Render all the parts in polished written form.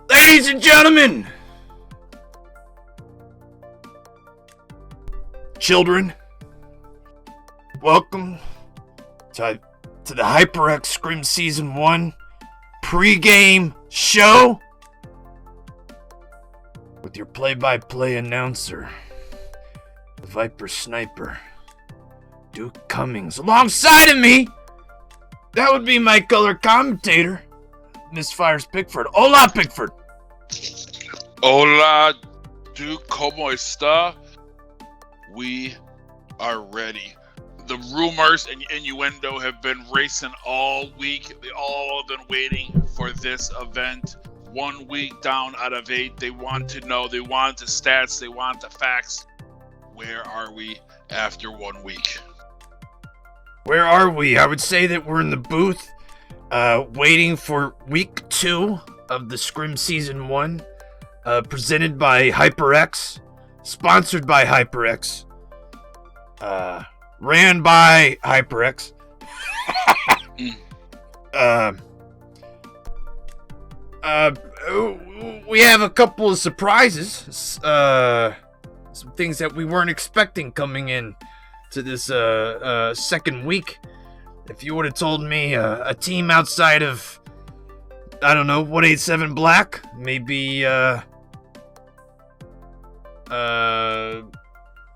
Ladies and gentlemen, children, welcome to the HyperX Scrim Season 1 pre-game show with your play-by-play announcer, the Viper Sniper, Duke Cummings. Alongside of me, that would be my color commentator, Misfire's Pickford. Hola, Pickford. Hola, Duke, ¿cómo está? We are ready. The rumors and innuendo have been racing all week. They all have been waiting for this event. 1 week down out of 8. They want to know. They want the stats. They want the facts. Where are we after 1 week? Where are we? I would say that we're in the booth, waiting for week 2 of the Scrim Season 1, presented by HyperX, sponsored by HyperX, ran by HyperX. We have a couple of surprises, some things that we weren't expecting coming in to this second week. If you would have told me a team outside of, I don't know, 187 Black, maybe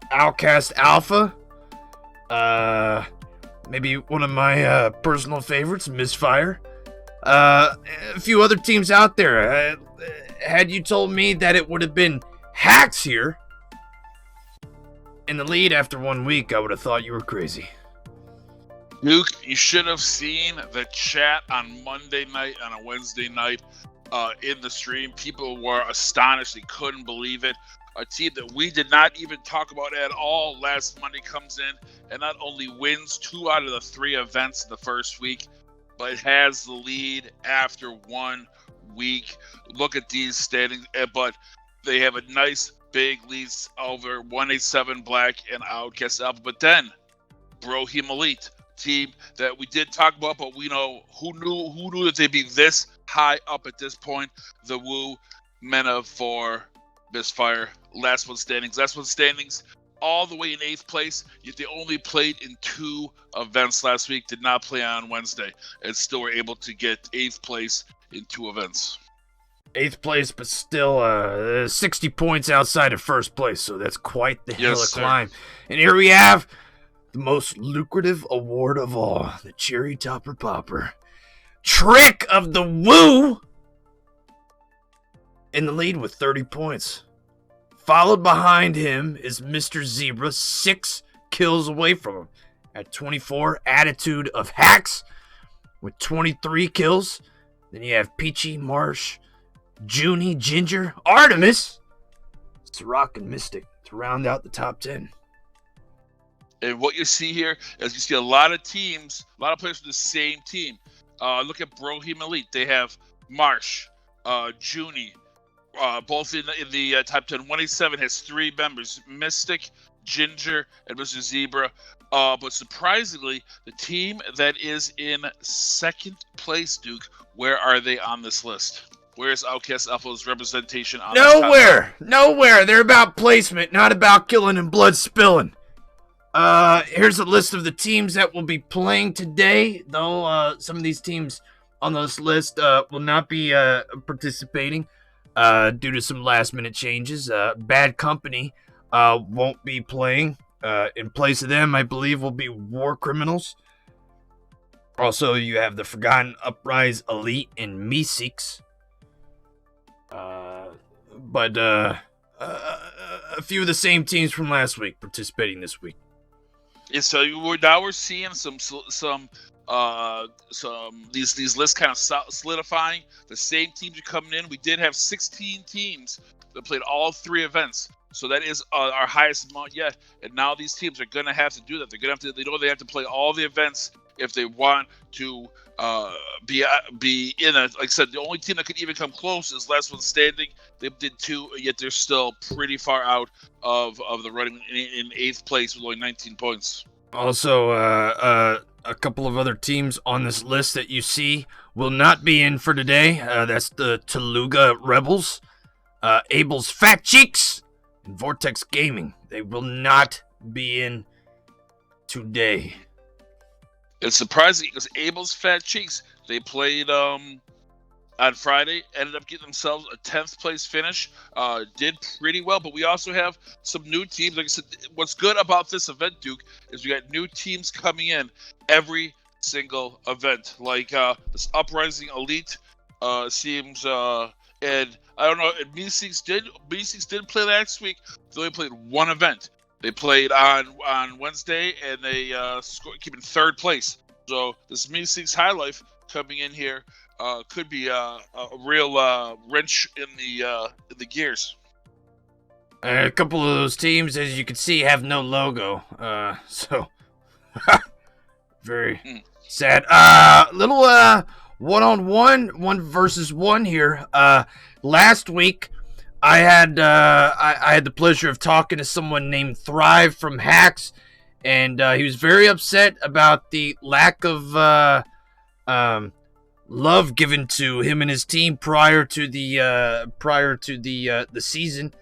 OUTcast Alpha, maybe one of my personal favorites, Misfire, a few other teams out there, had you told me that it would have been Hacks here in the lead after 1 week, I would have thought you were crazy. Duke, you should have seen the chat on Monday night and a Wednesday night in the stream. People were astonished. They couldn't believe it. A team that we did not even talk about at all last Monday comes in and not only wins 2 out of the 3 events in the first week, but has the lead after 1 week. Look at these standings, but they have a nice big leads over 187 Black and OUTcast Alpha. But then Brohim Elite, team that we did talk about, but we know who knew that they'd be this high up at this point. The Woo Mena for Misfire, last one standings. all the way in 8th place, yet they only played in 2 events last week, did not play on Wednesday, and still were able to get 8th place in 2 events. 8th place, but still 60 points outside of first place, so that's quite the hill to climb. And here we have the most lucrative award of all, the Cherry Topper Popper. Trick of the Woo in the lead with 30 points. Followed behind him is Mr. Zebra, 6 kills away from him at 24. Attitude of Hacks with 23 kills. Then you have Peachy, Marsh, Junie, Ginger, Artemis, Ciroc, and Mystic to round out the top 10. And what you see here is you see a lot of teams, a lot of players from the same team. Look at Brohim Elite. They have Marsh, Junie, both in the top 10. 187 has 3 members, Mystic, Ginger, and Mr. Zebra. But surprisingly, the team that is in 2nd place, Duke, where are they on this list? Where's OUTcast Alpha's representation on this top 10? Nowhere. They're about placement, not about killing and blood spilling. Here's a list of the teams that will be playing today, though some of these teams on this list will not be participating due to some last-minute changes. Bad Company won't be playing. In place of them, I believe, will be War Criminals. Also, you have the Forgotten Uprise Elite and Meeseeks. But a few of the same teams from last week participating this week. And so we're seeing some these lists kind of solidifying. The same teams are coming in. We did have 16 teams that played all 3 events, so that is our highest amount yet. And now these teams are going to have to do that. They're going to have to. They know they have to play all the events if they want to be in a. Like I said, the only team that could even come close is Last One Standing. They did 2, yet they're still pretty far out of the running in 8th place with only 19 points. Also, a couple of other teams on this list that you see will not be in for today. That's the Toluga Rebels, Abel's Fat Cheeks, and Vortex Gaming. They will not be in today. It's surprising because Abel's Fat Cheeks, they played on Friday, ended up getting themselves a 10th place finish, did pretty well, but we also have some new teams. Like I said, what's good about this event, Duke, is we got new teams coming in every single event. Like this Uprising Elite seems, and I don't know, Meeseeks did play last week. They only played 1 event. They played on Wednesday, and they keeping 3rd place. So this Meeseeks High Life coming in here could be a real wrench in the gears. A couple of those teams, as you can see, have no logo. So very sad. Little 1-on-1, 1 versus 1 here. Last week, I had the pleasure of talking to someone named Thrive from Hacks, and he was very upset about the lack of love given to him and his team prior to the season.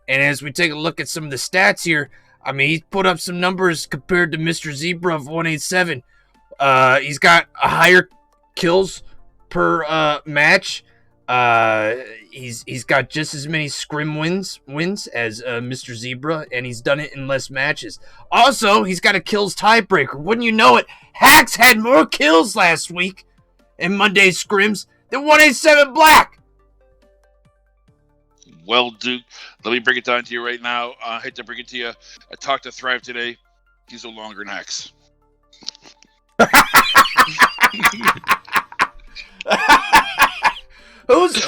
And as we take a look at some of the stats here, I mean, he's put up some numbers compared to Mr. Zebra of 187. He's got a higher kills per match. He's got just as many scrim wins as Mr. Zebra, and he's done it in less matches. Also, he's got a kills tiebreaker. Wouldn't you know it? Hacks had more kills last week in Monday's scrims than 187 Black. Well, Duke, let me bring it down to you right now. I hate to bring it to you. I talked to Thrive today. He's no longer in Hacks. Who's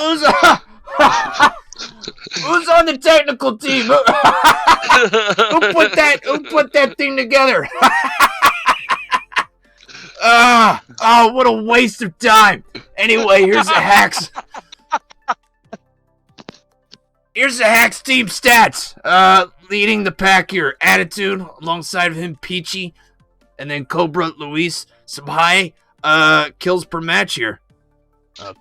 on the technical team? Who put that thing together? Oh, what a waste of time. Anyway, here's the Hacks. Here's the Hacks team stats. Leading the pack here, Attitude, alongside of him, Peachy, and then Cobra Luis. Some high kills per match here.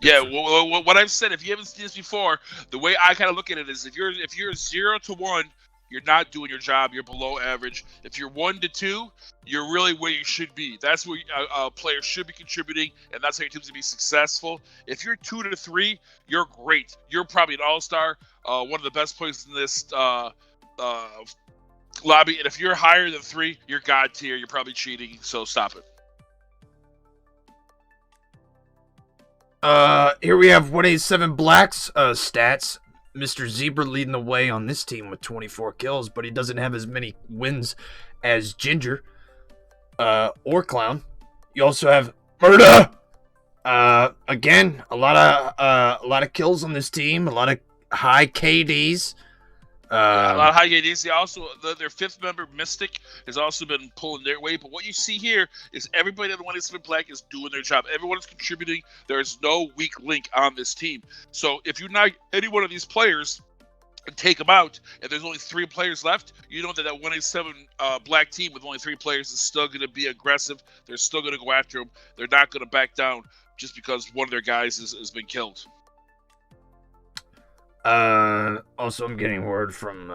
Yeah, what I've said, if you haven't seen this before, the way I kind of look at it is if you're 0 to 1, you're not doing your job. You're below average. If you're 1 to 2, you're really where you should be. That's where a player should be contributing, and that's how your team's gonna be successful. If you're 2 to 3, you're great. You're probably an all-star, one of the best players in this lobby. And if you're higher than 3, you're god tier. You're probably cheating. So stop it. Here we have 187 Blacks stats. Mr. Zebra leading the way on this team with 24 kills, but he doesn't have as many wins as Ginger or Clown. You also have Murda. Again, a lot of kills on this team, a lot of high KDs. A lot of high KDs. They also, their 5th member, Mystic, has also been pulling their weight. But what you see here is everybody that won this Black is doing their job. Everyone is contributing. There is no weak link on this team. So if you knock any one of these players and take them out, and there's only 3 players left, you know that 187 Black team with only 3 players is still going to be aggressive. They're still going to go after them. They're not going to back down just because one of their guys has been killed. Also, I'm getting word from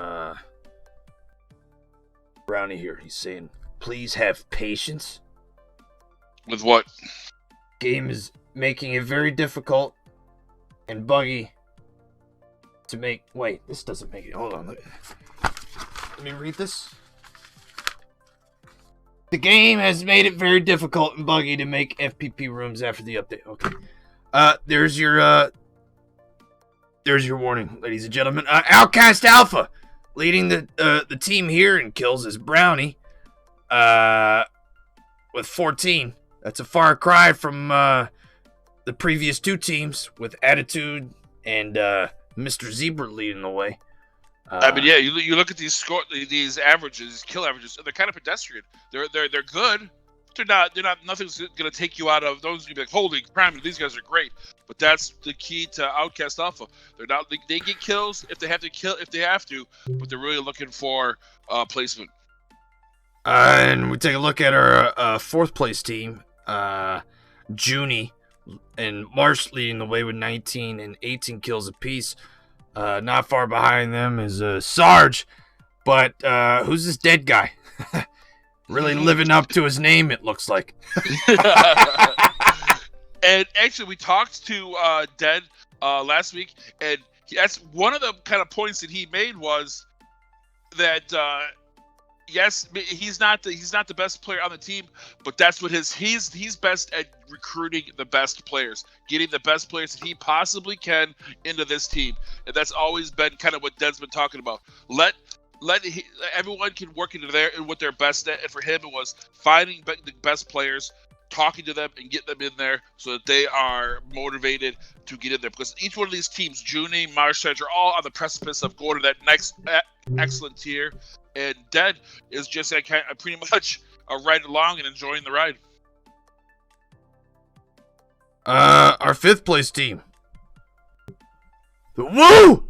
Brownie here. He's saying, please have patience. With what? Game is making it very difficult and buggy to make. Wait, this doesn't make it. Hold on. Let me read this. The game has made it very difficult and buggy to make FPP rooms after the update. Okay. There's your warning, ladies and gentlemen. OUTcast Alpha leading the team here in kills is Brownie with 14. That's a far cry from the previous 2 teams with Attitude and Mr. Zebra leading the way. You look at these averages, these kill averages, they're kind of pedestrian. They're good. They're not. Nothing's gonna take you out of those. You'd be like, holy crap, these guys are great. But that's the key to OUTcast Alpha. They're not. They get kills if they have to, but they're really looking for placement. And we take a look at our 4th place team. Junie and Marsh leading the way with 19 and 18 kills apiece. Not far behind them is Sarge. But who's this dead guy? Really living up to his name, it looks like. And actually, we talked to Dead last week, and that's one of the kind of points that he made was that yes, he's not the best player on the team, but that's what he's best at recruiting the best players, getting the best players that he possibly can into this team, and that's always been kind of what Dead's been talking about. Everyone can work into what they're best at, and for him it was finding the best players, talking to them, and get them in there so that they are motivated to get in there. Because each one of these teams, Junie, Marshall, are all on the precipice of going to that next excellent tier, and Dead is just pretty much right along and enjoying the ride. Our 5th place team, the Woo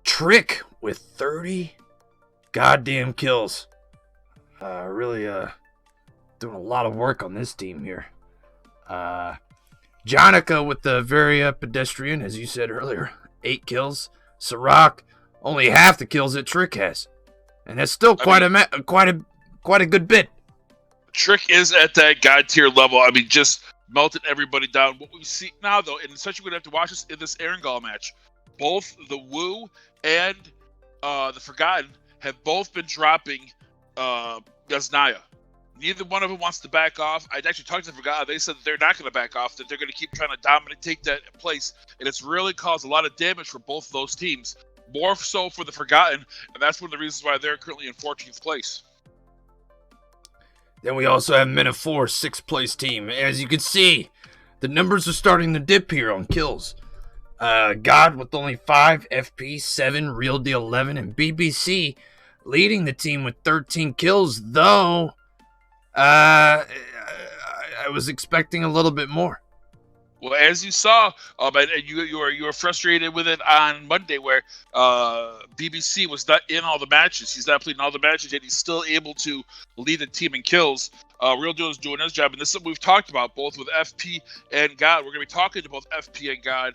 Trick with 30 goddamn kills. Really doing a lot of work on this team here. Jonica with the very pedestrian, as you said earlier, 8 kills. Sirach only half the kills that Trick has, and that's still quite a good bit. Trick is at that god tier level. I mean, just melted everybody down. What we see now, though, and especially we're gonna have to watch this in this Erangel match. Both the Woo and the Forgotten have both been dropping Gaznaya. Neither one of them wants to back off. I actually talked to the Forgotten. They said that they're not going to back off, that they're going to keep trying to dominate, take that place. And it's really caused a lot of damage for both of those teams. More so for the Forgotten, and that's one of the reasons why they're currently in 14th place. Then we also have Men of 4, 6th place team. As you can see, the numbers are starting to dip here on kills. God with only 5, FP 7, Real Deal 11, and BBC leading the team with 13 kills, though I was expecting a little bit more. Well, as you saw, and you were frustrated with it on Monday, where BBC was not in all the matches. He's not playing all the matches, yet he's still able to lead the team in kills. Real Deal is doing his job, and this is something we've talked about both with FP and God. We're going to be talking to both FP and God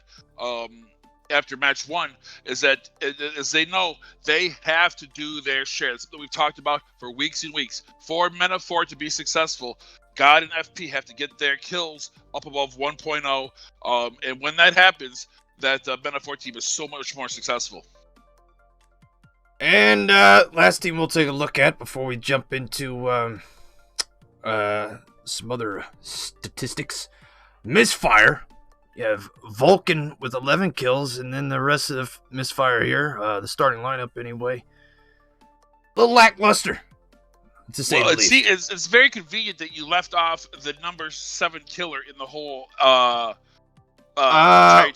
after match 1 is that as they know they have to do their share. It's something we've talked about for weeks and weeks. For Men of 4 to be successful, God and FP have to get their kills up above 1.0, and when that happens, that Men of 4 team is so much more successful. And last team we'll take a look at before we jump into some other statistics. Misfire. You have Vulcan with 11 kills, and then the rest of Misfire here, the starting lineup anyway. A little lackluster, to say the least. See, it's very convenient that you left off the number 7 killer in the whole That's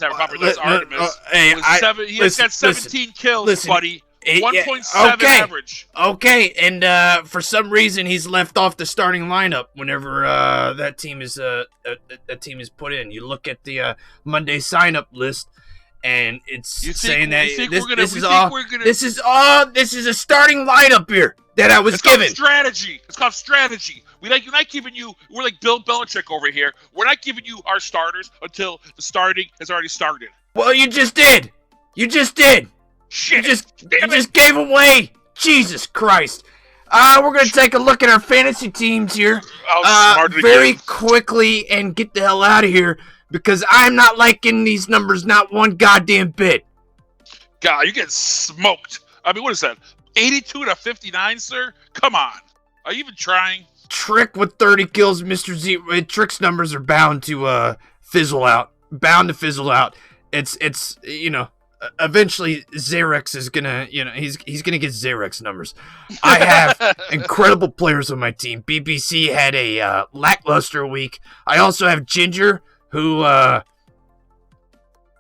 Artemis. He's got 17 kills, buddy. 1.7 average. Okay, and for some reason he's left off the starting lineup whenever that team is put in. You look at the Monday sign-up list, and it's saying that this is a starting lineup here that I was given. Strategy. It's called strategy. We're not giving you. We're like Bill Belichick over here. We're not giving you our starters until the starting has already started. Well, you just did. Shit. You just gave away. Jesus Christ. We're going to take a look at our fantasy teams here very quickly and get the hell out of here because I'm not liking these numbers not one goddamn bit. God, you get smoked. I mean, what is that? 82 to 59, sir? Come on. Are you even trying? Trick with 30 kills, Mr. Z. Trick's numbers are bound to fizzle out. It's eventually Xerex is gonna, he's gonna get Xerex numbers. I have incredible players on my team. BBC had a lackluster week. I also have Ginger, who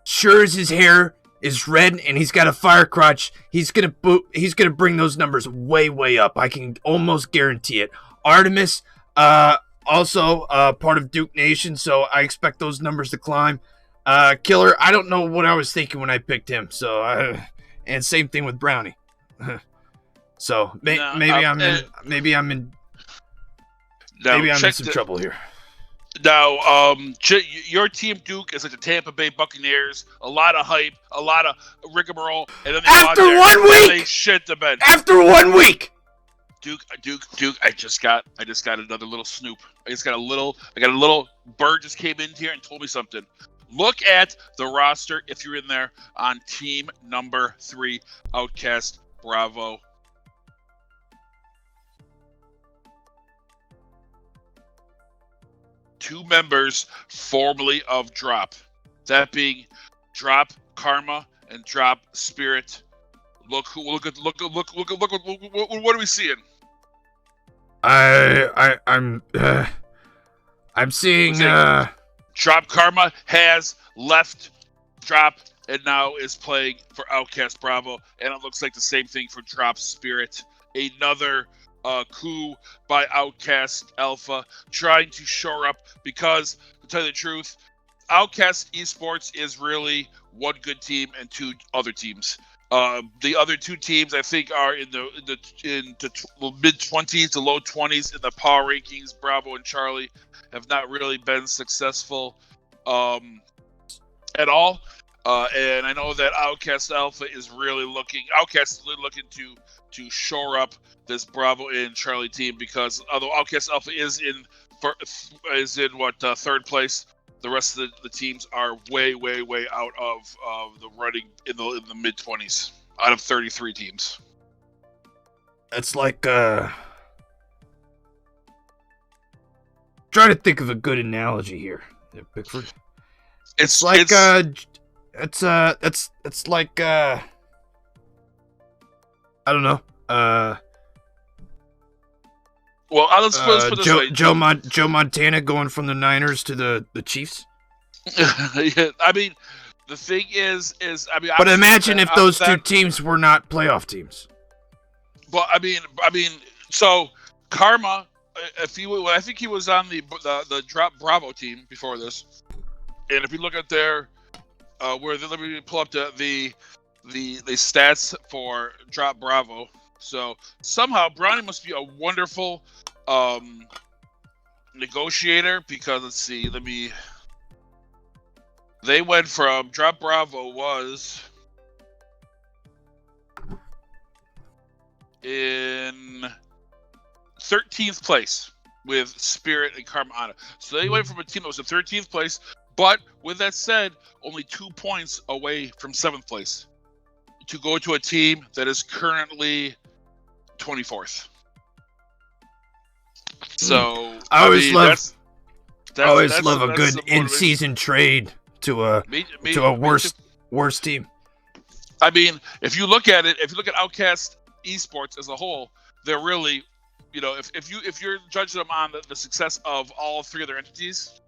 sure as his hair is red and he's got a fire crotch, he's gonna bring those numbers way up. I can almost guarantee it. Artemis, also part of Duke Nation, so I expect those numbers to climb. Killer, I don't know what I was thinking when I picked him. So, and same thing with Brownie. So maybe I'm in some trouble here. Now, your team Duke is like the Tampa Bay Buccaneers. A lot of hype, a lot of rigmarole, and then they shit the bed. After 1 week. Duke, I just got another little snoop. I got a little bird just came in here and told me something. Look at the roster if you're in there on team number 3, OUTcast Bravo. Two members formerly of Drop. That being Drop Karma and Drop Spirit. Look what are we seeing? I'm seeing Drop Karma has left Drop and now is playing for OUTcast Bravo, and it looks like the same thing for Drop Spirit. Another coup by OUTcast Alpha, trying to shore up, because to tell you the truth, OUTcast Esports is really one good team and 2 other teams. The other 2 teams, I think, are in the mid-20s to low 20s in the power rankings. Bravo and Charlie have not really been successful at all. And I know that OUTcast Alpha is really looking to shore up this Bravo and Charlie team, because although OUTcast Alpha is in third place, the rest of the teams are way out of the running in the mid-20s out of 33 teams. It's like trying to think of a good analogy here, Pickford. It's like I don't know. Well, let's put it this way. Joe Montana going from the Niners to the Chiefs. Yeah, I mean, the thing is, but imagine if those 2 teams were not playoff teams. Well, I mean, so Karma, I think he was on the Drop Bravo team before this, and if you look at their let me pull up the stats for Drop Bravo. So somehow Brownie must be a wonderful negotiator, because let's see, let me They went from Drop Bravo was in 13th place with Spirit and Karma on it. So they went from a team that was in 13th place, but with that said, only 2 points away from 7th place to go to a team that is currently 24th. So I always love a good in-season trade to a worse team. I mean, if you look at OUTcast Esports as a whole, they're really, if you're judging them on the success of all three of their entities,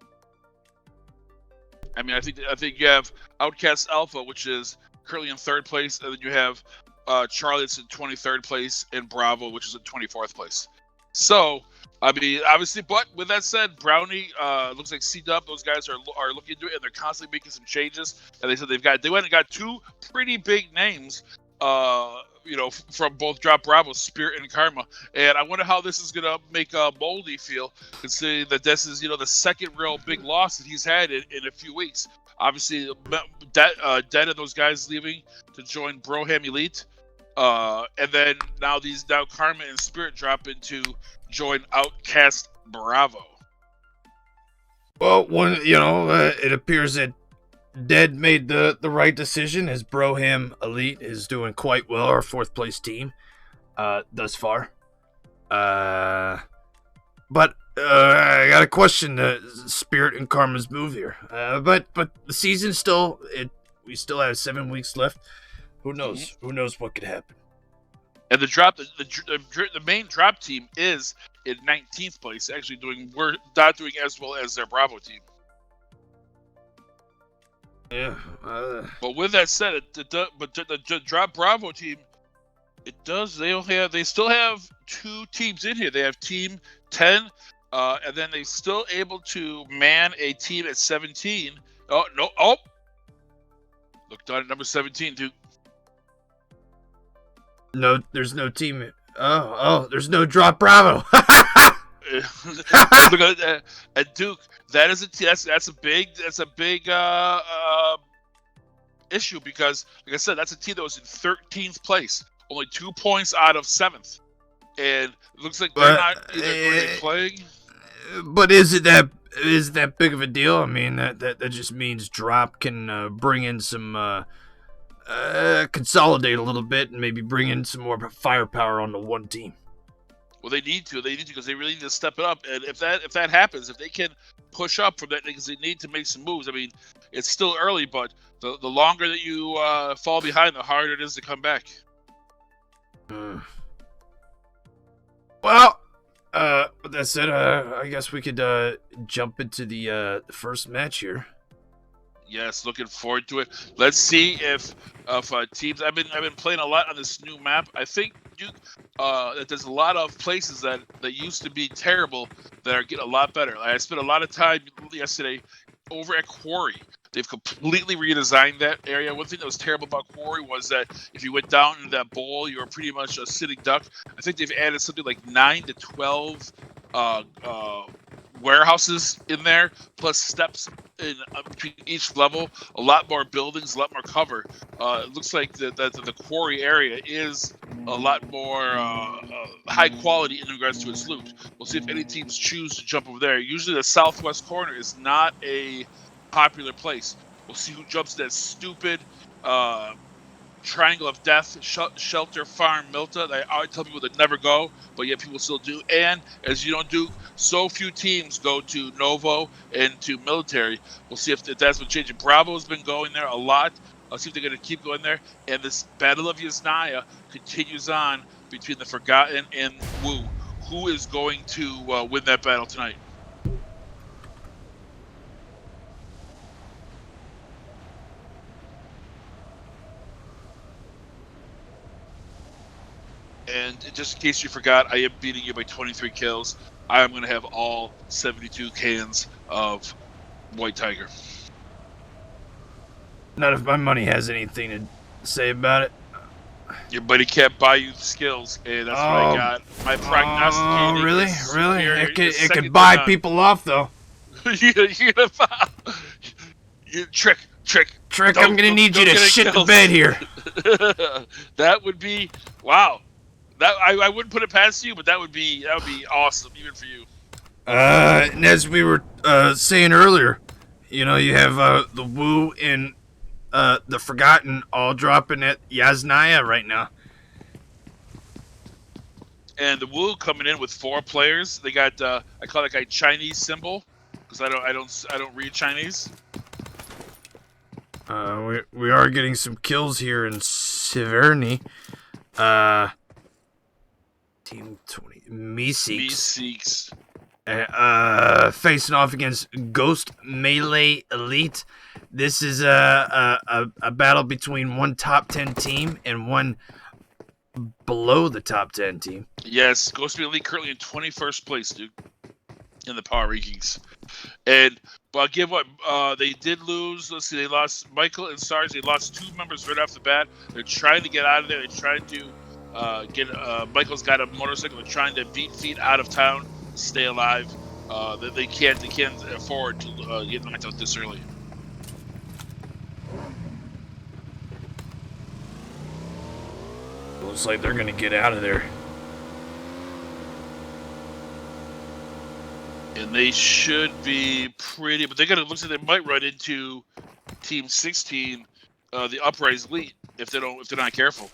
I mean, I think you have OUTcast Alpha, which is currently in 3rd place, and then you have Charlie that's in 23rd place, and Bravo, which is in 24th place. So, I mean, obviously, but with that said, Brownie looks like C-Dub. Those guys are looking into it, and they're constantly making some changes. And they said they went and got 2 pretty big names, from both Drop Bravo, Spirit and Karma. And I wonder how this is gonna make Moldy feel, considering that this is the second real big loss that he's had in a few weeks. Obviously, Dead and those guys leaving to join Broham Elite. And then now Karma and Spirit drop into join OUTcast Bravo. Well, it appears that Dead made the right decision, as Broham Elite is doing quite well, our 4th place team thus far. But I got to question Spirit and Karma's move here. But the season we still have 7 weeks left. Who knows? Mm-hmm. Who knows what could happen? And the main drop team is in 19th place, actually not doing as well as their Bravo team. Yeah. But with that said, the Drop Bravo team, they still have 2 teams in here. They have Team 10, and then they still able to man a team at 17. Oh no! Oh, look down at number 17, Duke. No, there's no team. There's no Drop Bravo. Look at that, at Duke. That is that's a big issue, because, like I said, that's a team that was in 13th place, only 2 points out of 7th, and it looks like they're not either going to be playing. But is that big of a deal? I mean, that just means Drop can bring in some consolidate a little bit and maybe bring in some more firepower on the one team. Well, they need to because they really need to step it up. And if that happens, if they can push up from that, because they need to make some moves. I mean, it's still early, but the longer that you fall behind, the harder it is to come back. Well, with that said, I guess we could jump into the first match here. Yes, looking forward to it. Let's see if teams. I've been playing a lot on this new map. I think, Duke, that there's a lot of places that used to be terrible that are getting a lot better. I spent a lot of time yesterday over at Quarry. They've completely redesigned that area. One thing that was terrible about Quarry was that if you went down into that bowl, you were pretty much a sitting duck. I think they've added something like 9 to 12 warehouses in there, plus steps in between each level, a lot more buildings, a lot more cover. It looks like the Quarry area is a lot more high quality in regards to its loot. We'll see if any teams choose to jump over there. Usually the southwest corner is not a popular place. We'll see who jumps that stupid Triangle of Death, Shelter Farm, Milta. I always tell people to never go, but yet people still do. And as you don't do, so few teams go to Novo and to Military. We'll see if that's been changing. Bravo's been going there a lot. I'll see if they're going to keep going there. And this Battle of Yasnaya continues on between the Forgotten and Wu. Who is going to win that battle tonight? And just in case you forgot, I am beating you by 23 kills. I am going to have all 72 cans of White Tiger. Not if my money has anything to say about it. Your buddy can't buy you the skills, and that's what I got. My prognosticating. Oh, really? It could buy people off, though. You're gonna buy. Trick. I'm gonna need you to shit the bed here. That would be wow. That I wouldn't put it past you, but that would be awesome even for you. And as we were saying earlier, you have the Wu and the Forgotten all dropping at Yasnaya right now. And the Wu coming in with 4 players. They got I call that guy Chinese symbol because I don't read Chinese. We are getting some kills here in Severny. Team 20 Meeseeks. Facing off against Ghost Melee Elite. This is a battle between one top 10 team and one below the top 10 team. Yes, Ghost Melee Elite currently in 21st place, dude, in the power rankings. And but give what they did lose. Let's see, they lost Michael and Sarge. They lost 2 members right off the bat. They're trying to get out of there. They're trying to get Michael's got a motorcycle. They're trying to beat feet out of town, stay alive. They can't afford to get knocked out this early. Looks like they're gonna get out of there. And they should be pretty, but looks like they might run into Team 16, the Uprise Elite, if they're not careful.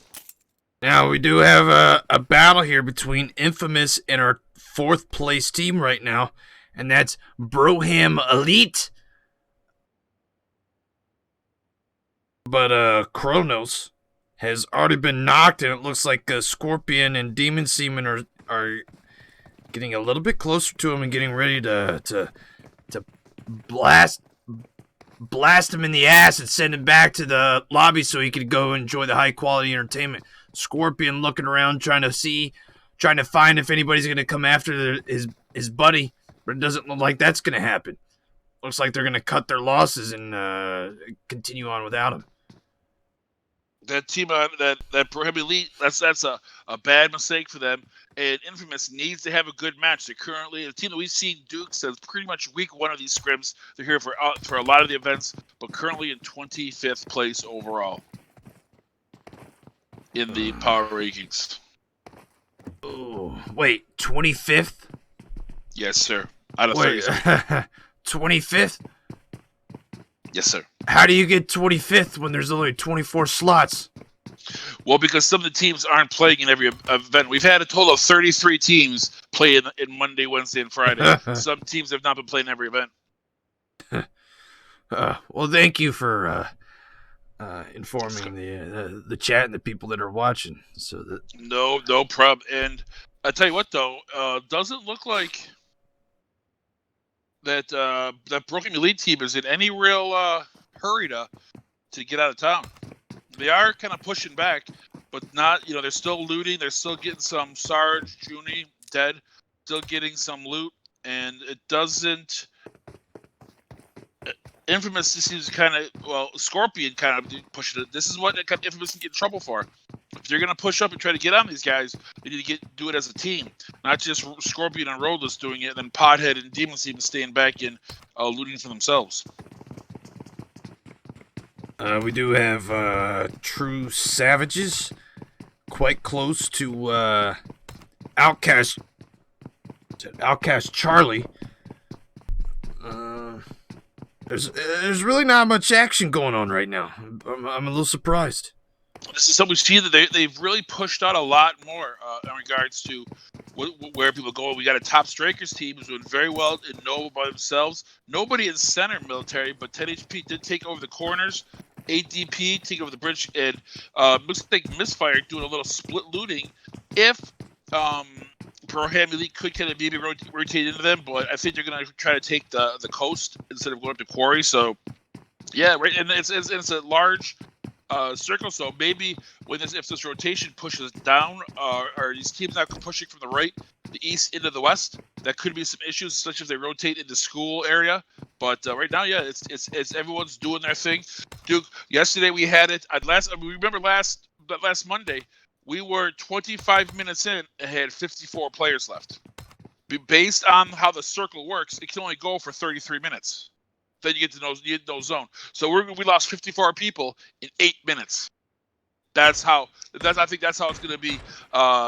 Now we do have a battle here between Infamous and our 4th place team right now, and that's Broham Elite. But Kronos has already been knocked, and it looks like Scorpion and Demon Seaman are getting a little bit closer to him and getting ready to blast him in the ass and send him back to the lobby so he could go enjoy the high quality entertainment. Scorpion looking around, trying to find if anybody's going to come after his buddy, but it doesn't look like that's going to happen. Looks like they're going to cut their losses and continue on without him. That team that Prohibit Elite, that's a bad mistake for them. And Infamous needs to have a good match. They're currently the team that we've seen Duke says pretty much week 1 of these scrims. They're here for a lot of the events, but currently in 25th place overall in the power rankings. Oh, wait, 25th? Yes, sir. Out of 30. 25th? Yes, sir. How do you get 25th when there's only 24 slots? Well, because some of the teams aren't playing in every event. We've had a total of 33 teams play in Monday, Wednesday, and Friday. Some teams have not been playing every event. Well, thank you for informing the chat and the people that are watching. So that no problem. And I tell you what, though, doesn't look like that Broken Elite team is in any real hurry to get out of town. They are kind of pushing back, but not. They're still looting. They're still getting some Sarge, Junie, dead. Still getting some loot, and it doesn't. Infamous seems Scorpion kind of pushing it. This is what Infamous can get in trouble for. If you're gonna push up and try to get on these guys, you need to do it as a team, not just Scorpion and Roadless doing it, and then Pothead and Demons even staying back and looting for themselves. We do have True Savages quite close to OUTcast Charlie. There's really not much action going on right now. I'm a little surprised. This is something we see that they've really pushed out a lot more in regards to where people go. We got a top strikers team who's doing very well in Nova by themselves. Nobody in center military, but 10HP did take over the corners. ADP take over the bridge, and looks like Misfire doing a little split looting. If Proham Elite could kind of maybe rotate into them, but I think they're going to try to take the coast instead of going up to Quarry. So, yeah, right, and it's a large circle. So maybe if this rotation pushes down, or these teams now pushing from the right, the east into the west, that could be some issues, especially if they rotate into school area. But right now, yeah, it's everyone's doing their thing. Duke, yesterday we had it. Remember last Monday, we were 25 minutes in and had 54 players left. Based on how the circle works, it can only go for 33 minutes. then you get to no zone. So we lost 54 people in 8 minutes. I think that's how it's going to be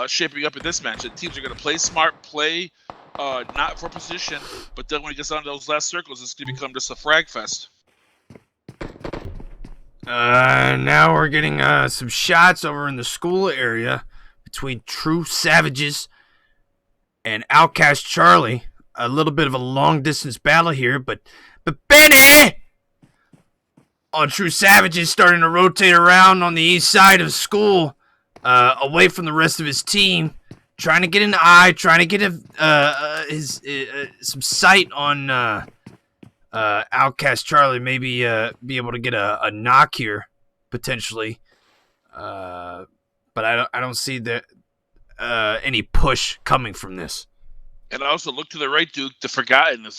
shaping up in this match. The teams are going to play smart, play not for position, but then when it gets on those last circles, it's going to become just a frag fest. Now we're getting some shots over in the school area between True Savages and OUTcast Charlie. A little bit of a long distance battle here, but Benny on True Savages starting to rotate around on the east side of school, away from the rest of his team, trying to get an eye, trying to get some sight on OUTcast Charlie, maybe be able to get a knock here potentially, but I don't see any push coming from this. And I also look to the right, Duke, the Forgotten. They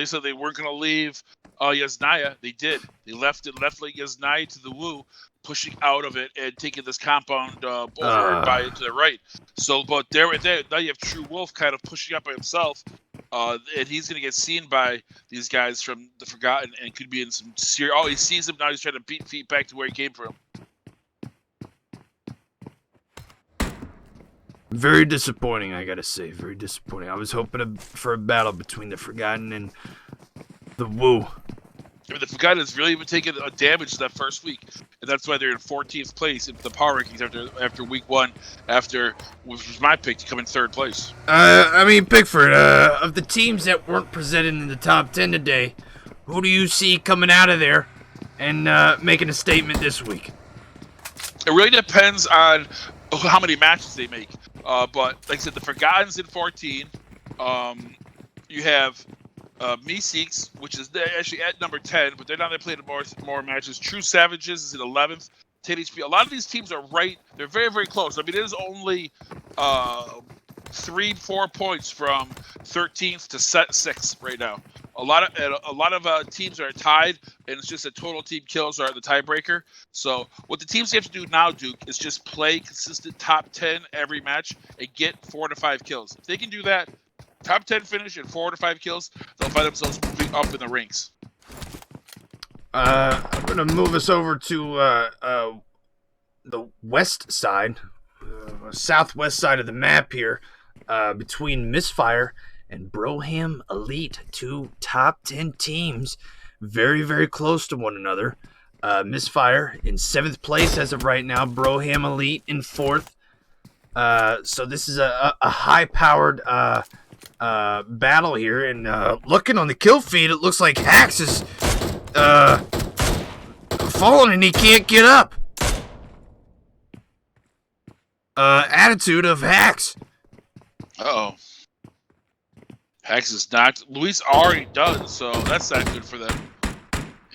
said they weren't going to leave Yasnaya. They did. They left Yasnaya to the Woo, pushing out of it and taking this compound over by it to the right. So, but there, now you have True Wolf kind of pushing up by himself, and he's going to get seen by these guys from the Forgotten and could be in some serious. Oh, he sees him now. He's trying to beat feet back to where he came from. Very disappointing, I gotta say. Very disappointing. I was hoping for a battle between the Forgotten and the Woo. I mean, the Forgotten has really been taking a damage that first week, and that's why they're in 14th place in the power rankings after week 1, which was my pick to come in 3rd place. I mean, Pickford, of the teams that weren't presented in the top 10 today, who do you see coming out of there and making a statement this week? It really depends on how many matches they make. But like I said, the Forgotten's in 14. You have Meeseeks, which is actually at number 10, but they're not they played more matches. True Savages is in 11th. THP. A lot of these teams are they're very, very close. I mean, it is only 3-4 points from 13th to 6th right now. A lot of teams are tied, and it's just that total team kills are the tiebreaker. So what the teams have to do now, Duke, is just play consistent top 10 every match and get 4 to 5 kills. If they can do that, top 10 finish and 4 to 5 kills, they'll find themselves moving up in the ranks. I'm gonna move us over to the west side, southwest side of the map here, between Misfire and Broham Elite, 2 top 10 teams, very, very close to one another. Misfire in 7th place as of right now, Broham Elite in 4th. So this is a high-powered battle here, and looking on the kill feed, it looks like Hax is falling and he can't get up. Attitude of Hax. Uh-oh. Hax is not. Luis already done, so that's not good for them.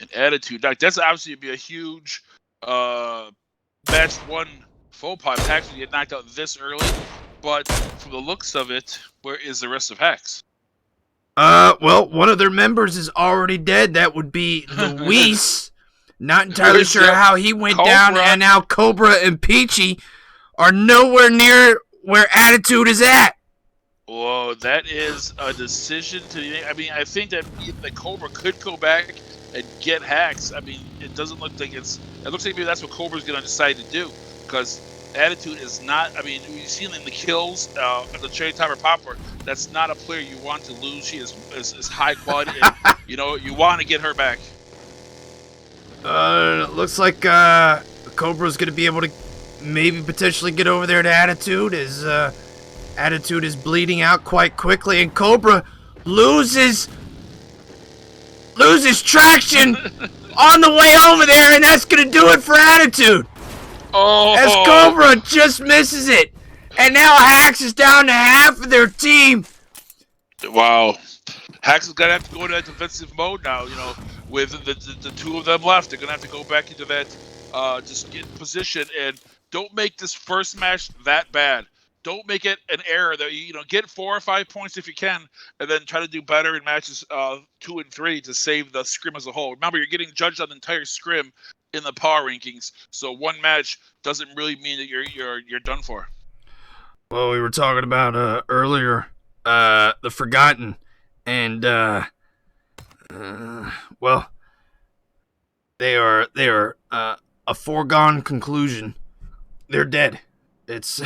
An attitude. Like, that's obviously be a huge match 1 faux pas. Hax would get knocked out this early, but from the looks of it, where is the rest of Hax? Well, one of their members is already dead. That would be Luis. Not entirely sure how he went down, and now Cobra and Peachy are nowhere near where Attitude is at. Whoa, that is a decision to. I mean, I think that the Cobra could go back and get Hax. I mean, it doesn't look like it looks like maybe that's what Cobra's going to decide to do, because Attitude is not. I mean, you've seen in the kills, the Cherry Topper Popper. That's not a player you want to lose. She is high quality, and you want to get her back. It looks like Cobra's going to be able to maybe potentially get over there to Attitude. His Attitude is bleeding out quite quickly, and Cobra loses traction on the way over there, and that's going to do it for Attitude. Oh. As Cobra just misses it, and now Hax is down to half of their team. Wow. Hax is going to have to go into that defensive mode now, with the 2 of them left. They're going to have to go back into that, just get in position, and don't make this first match that bad. Don't make it an error that get 4 or 5 points if you can, and then try to do better in matches 2 and 3 to save the scrim as a whole. Remember, you're getting judged on the entire scrim in the power rankings, so one match doesn't really mean that you're done for. Well, we were talking about earlier the Forgotten, and well, They are a foregone conclusion. They're dead. It's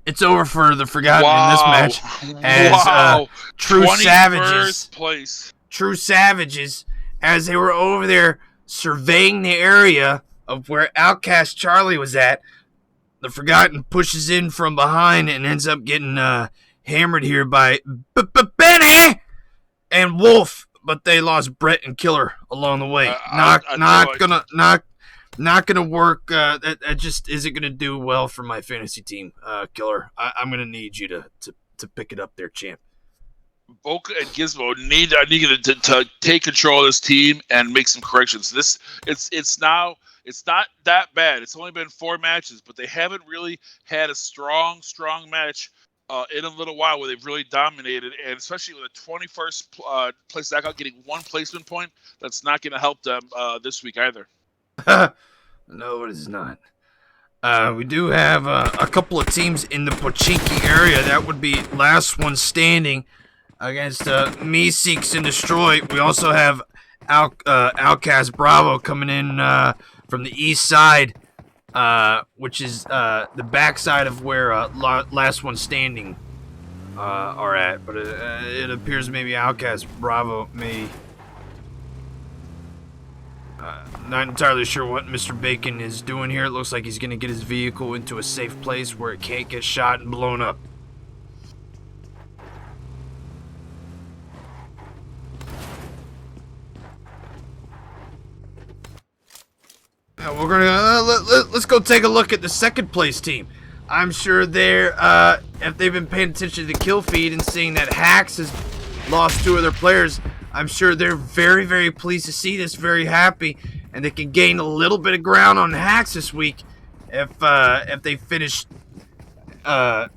it's over for the Forgotten in this match. As true savages, place. True savages, as they were over there surveying the area of where Outcast Charlie was at. The Forgotten pushes in from behind and ends up getting hammered here by Benny and Wolf, but they lost Brett and Killer along the way. Not gonna work. That just isn't gonna do well for my fantasy team, Killer. I'm gonna need you to pick it up there, champ. Boca and Gizmo need to take control of this team and make some corrections. It's not that bad. It's only been 4 matches, but they haven't really had a strong match in a little while where they've really dominated, and especially with a 21st place knockout getting 1 placement point, that's not going to help them this week either. No, it is not. We do have a couple of teams in the Pochinki area. That would be Last One Standing against Me Seeks and Destroy. We also have Outcast Bravo coming in from the east side, which is the backside of where Last One Standing are at. But it appears maybe Outcast Bravo may... not entirely sure what Mr. Bacon is doing here. It looks like he's going to get his vehicle into a safe place where it can't get shot and blown up. Now we're gonna let's go take a look at the second place team. I'm sure they're if they've been paying attention to the kill feed and seeing that Hacks has lost 2 of their players, I'm sure they're very, very pleased to see this, very happy, and they can gain a little bit of ground on Hacks this week if they finish, obviously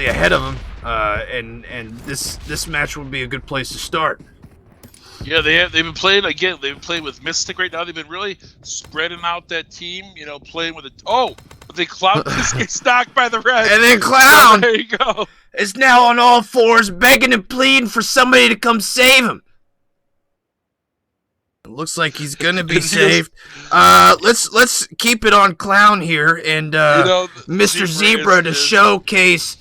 ahead of them, and this match would be a good place to start. Yeah, they've been playing again. They've been playing with Mystic right now. They've been really spreading out that team. Playing with it. Oh, but Clown just gets knocked by the red. And then Clown, there you go, is now on all fours, begging and pleading for somebody to come save him. It looks like he's gonna be saved. Let's keep it on Clown here and Mr. Zebra to showcase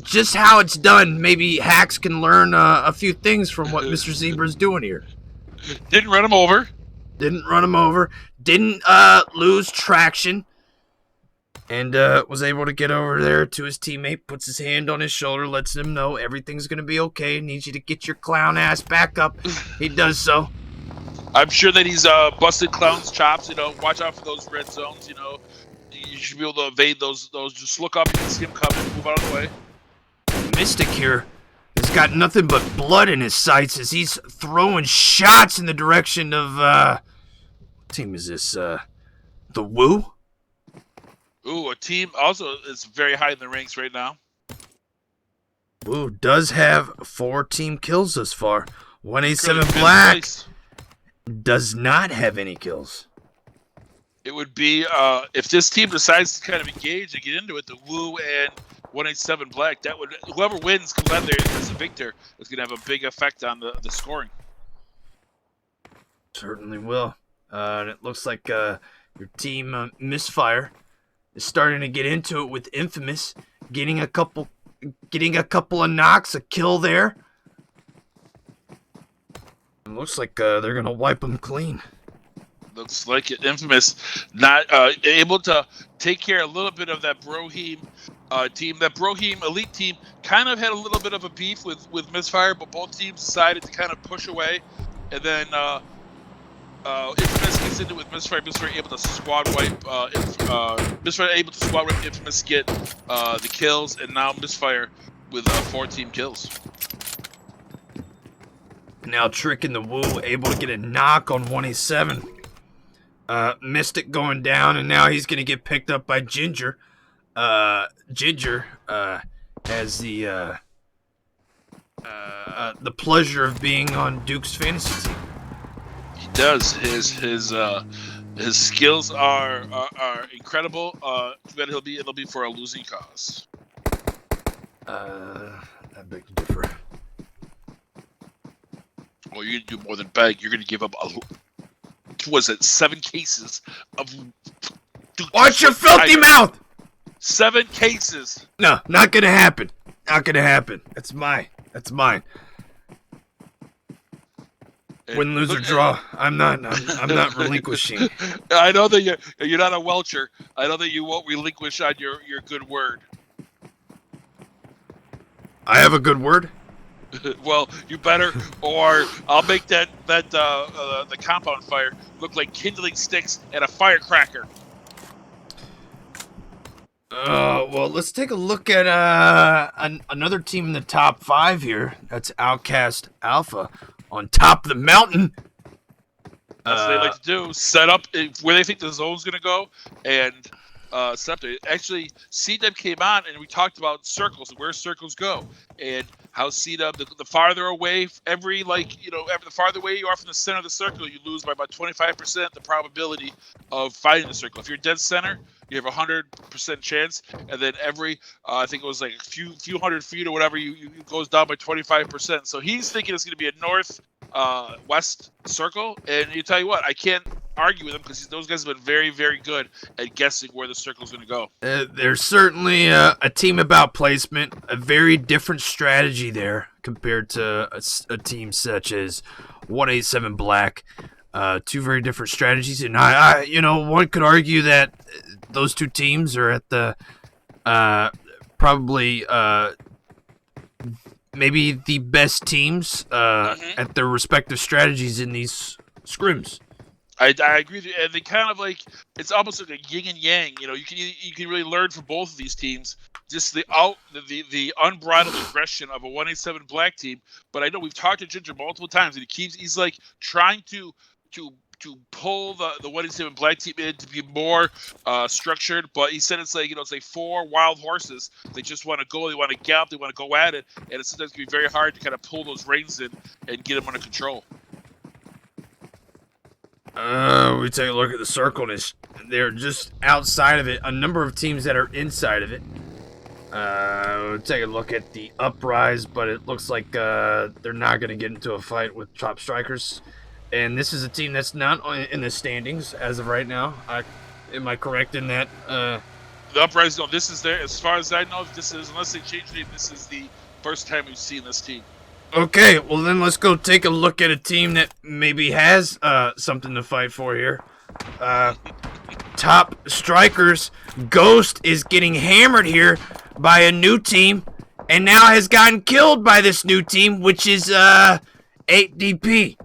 just how it's done. Maybe Hacks can learn a few things from what Mr. Zebra's doing here. Didn't run him over. Didn't lose traction. And was able to get over there to his teammate, puts his hand on his shoulder, lets him know everything's going to be okay. Needs you to get your clown ass back up. He does so. I'm sure that he's busted Clown's chops. Watch out for those red zones. You should be able to evade those. Just look up, you can see him coming, move out of the way. Mystic here has got nothing but blood in his sights as he's throwing shots in the direction of, what team is this, the Woo? Ooh, a team also is very high in the ranks right now. Woo does have 4 team kills thus far. 187 Black does not have any kills. It would be, if this team decides to kind of engage and get into it, the Woo and 187 Black, whoever wins comes out there as a victor is going to have a big effect on the scoring. Certainly will. And it looks like your team, Misfire, is starting to get into it with Infamous, getting a couple of knocks, a kill there. It looks like they're going to wipe them clean. Looks like it. Infamous not able to take care a little bit of that Brohim team. That Brohim elite team kind of had a little bit of a beef with Misfire, but both teams decided to kind of push away. And then Infamous gets into it with Misfire. Misfire able to squad wipe. Misfire able to squad wipe Infamous, get the kills, and now Misfire with 4 team kills. Now Trick and the Woo able to get a knock on 187. Mystic going down, and now he's going to get picked up by Ginger. Ginger has the pleasure of being on Duke's fantasy team. He does. His skills are incredible. But it'll be for a losing cause. I beg to differ. Well, you're gonna do more than beg. You're gonna give up was it 7 cases of. Watch your filthy mouth! 7 cases. No, not gonna happen. Not gonna happen. That's mine. Win, lose, or draw. I'm not relinquishing. I know that you're not a welcher. I know that you won't relinquish on your good word. I have a good word. Well, you better, or I'll make the compound fire look like kindling sticks and a firecracker. Well, let's take a look at another team in the top 5 here. That's OUTcast Alpha on top of the mountain. That's what they like to do. Set up where they think the zone's going to go and set up there. Actually, C-Dub came on and we talked about circles and where circles go and how C-Dub, the farther away, the farther away you are from the center of the circle, you lose by about 25% the probability of finding the circle. If you're dead center, you have a 100% chance, and then every, I think it was like a few hundred feet or whatever, you goes down by 25%. So he's thinking it's going to be a north-west circle, and you tell you what, I can't argue with him because those guys have been very, very good at guessing where the circle's going to go. There's certainly a team about placement, a very different strategy there compared to a team such as 187 Black. 2 very different strategies, and I one could argue that those 2 teams are at the probably maybe the best teams at their respective strategies in these scrims. I agree with you, and they kind of it's almost like a yin and yang. You can really learn from both of these teams. Just the unbridled aggression of a 187 Black team. But I know we've talked to Ginger multiple times, and he's like trying to pull the 187 Black team in to be more structured, but he said it's like 4 wild horses. They just want to go, they want to gallop, they want to go at it, and it sometimes can be very hard to kind of pull those reins in and get them under control. We take a look at the circle, and they're just outside of it. A number of teams that are inside of it. We'll take a look at the Uprise, but it looks like they're not going to get into a fight with Top Strikers. And this is a team that's not in the standings as of right now. Am I correct in that? The Uprise, no, this is there. As far as I know, unless they change it, this is the first time we've seen this team. Okay, well then let's go take a look at a team that maybe has something to fight for here. Top Strikers. Ghost is getting hammered here by a new team, and now has gotten killed by this new team, which is 8DP.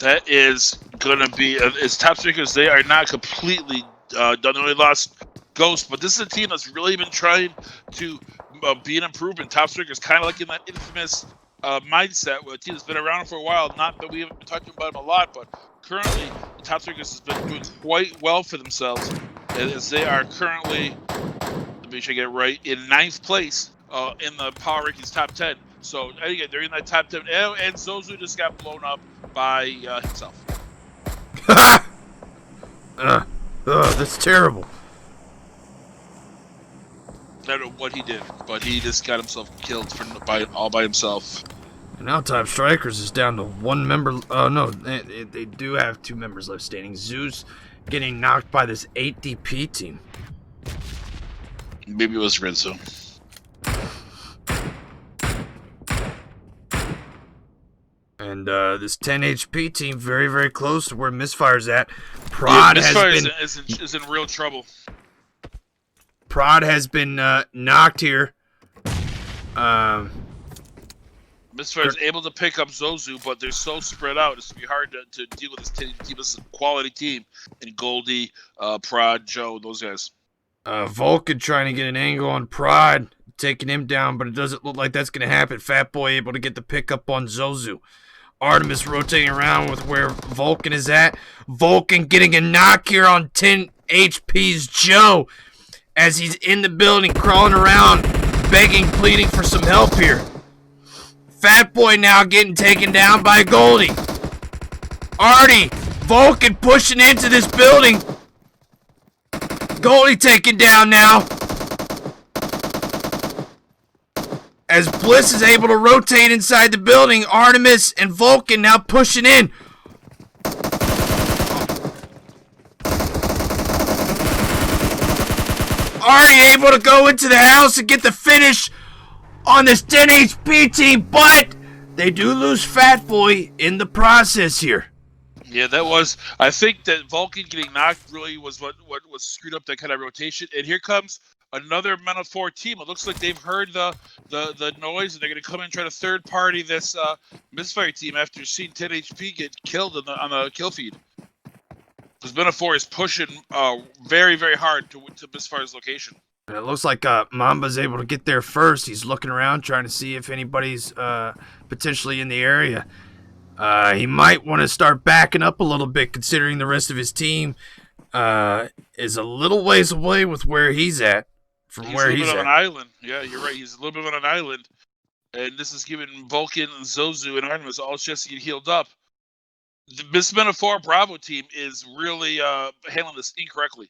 That is going to be, as Top Strikers, they are not completely done. They only lost Ghost, but this is a team that's really been trying to be an improvement. Top Strikers kind of like in that infamous mindset where a team that's been around for a while. Not that we haven't been talking about them a lot, but currently the Top Strikers has been doing quite well for themselves as they are currently, let me check it right, in 9th place in the Power Rankings top 10. So again, they're in that top 10, and Zozu just got blown up by himself. That's terrible. I don't know what he did, but he just got himself killed all by himself. And now Top Strikers is down to 1 member. Oh no, they do have 2 members left standing. Zeus getting knocked by this 8DP team. Maybe it was Renzo. And this 10 HP team very, very close to where Misfire's at. Prod is in real trouble. Prod has been knocked here. Misfire is able to pick up Zozu, but they're so spread out. It's going to be hard to deal with this team. This is a quality team. And Goldie, Prod, Joe, those guys. Vulcan trying to get an angle on Prod, taking him down, but it doesn't look like that's going to happen. Fat Boy able to get the pickup on Zozu. Artemis rotating around with where Vulcan is at. Vulcan getting a knock here on 10 HP's Joe as he's in the building, crawling around, begging, pleading for some help here. Fat Boy now getting taken down by Goldie. Artie, Vulcan pushing into this building. Goldie taken down now. As Bliss is able to rotate inside the building, Artemis and Vulcan now pushing in. Ari able to go into the house and get the finish on this 10 HP team, but they do lose Fat Boy in the process here. Yeah, that was. I think that Vulcan getting knocked really was what screwed up that kind of rotation. And here comes another Men of 4 team. It looks like they've heard the noise, and they're going to come in and try to third party this Misfire team after seeing 10 HP get killed on the kill feed. Because Men of 4 is pushing very, very hard to Misfire's location. And it looks like Mamba's able to get there first. He's looking around trying to see if anybody's potentially in the area. He might want to start backing up a little bit, considering the rest of his team is a little ways away with where he's at. He's a little bit of an island. Yeah, you're right. He's a little bit of an island. And this is giving Vulcan, Zozu, and Artemis all chance to get healed up. The Miss Men of 4 Bravo team is really handling this incorrectly.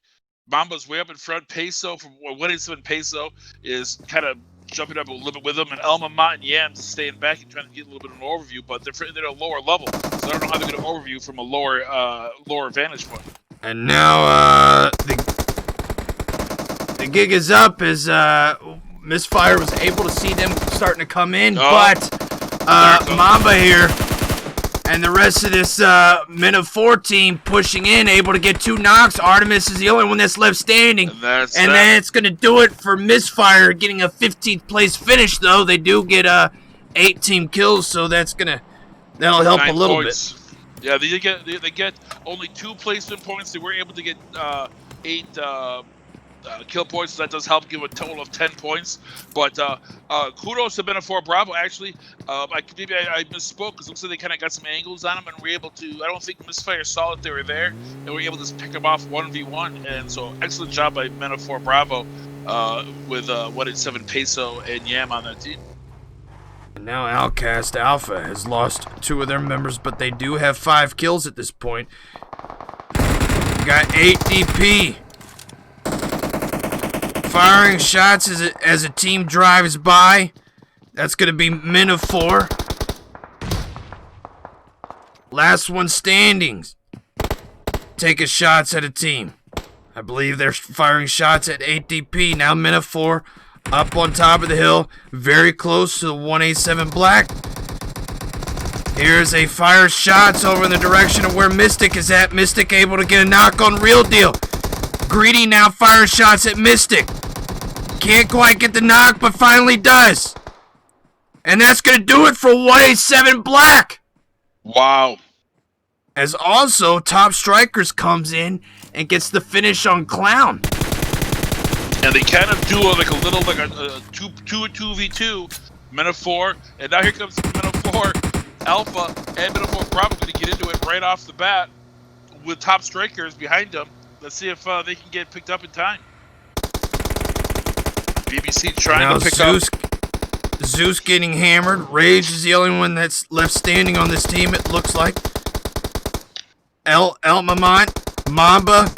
Mamba's way up in front. Peso, from 187 Peso, is kind of jumping up a little bit with them, and Elma, Mott, and Yams staying back and trying to get a little bit of an overview, but they're at a lower level, so I don't know how they're going to overview from a lower vantage point. And now the gig is up as Misfire was able to see them starting to come in, but Mamba here and the rest of this Men of 4 team pushing in, able to get 2 knocks. Artemis is the only one that's left standing. And then it's going to do it for Misfire, getting a 15th place finish, though. They do get 8 team kills, so that'll help a little bit. Yeah, they get only 2 placement points. They were able to get 8 kill points, so that does help give a total of 10 points. But kudos to Men of 4 Bravo. Actually, maybe I misspoke, because it looks like they kind of got some angles on them, and were able to. I don't think Misfire saw that they were there, and were able to pick them off 1v1. And so, excellent job by Men of 4 Bravo with 187 Peso and Yam on that team. And now OUTcast Alpha has lost 2 of their members, but they do have 5 kills at this point. Got 8 DP. Firing shots as a team drives by. That's going to be Men of 4. Last one standing. Taking shots at a team. I believe they're firing shots at 8 DP. Now Men of 4 up on top of the hill. Very close to the 187 Black. Here's a fire shots over in the direction of where Mystic is at. Mystic able to get a knock on Real Deal. Greedy now fires shots at Mystic. Can't quite get the knock, but finally does. And that's going to do it for 187 Black. Wow. As also, Top Strikers comes in and gets the finish on Clown. And they kind of do a 2v2, Men of 4. And now here comes Men of 4 Alpha and Men of 4 Bravo going to get into it right off the bat with Top Strikers behind them. Let's see if they can get picked up in time. BBC trying to pick up. Zeus getting hammered. Rage is the only one that's left standing on this team, it looks like. El Mamont, Mamba,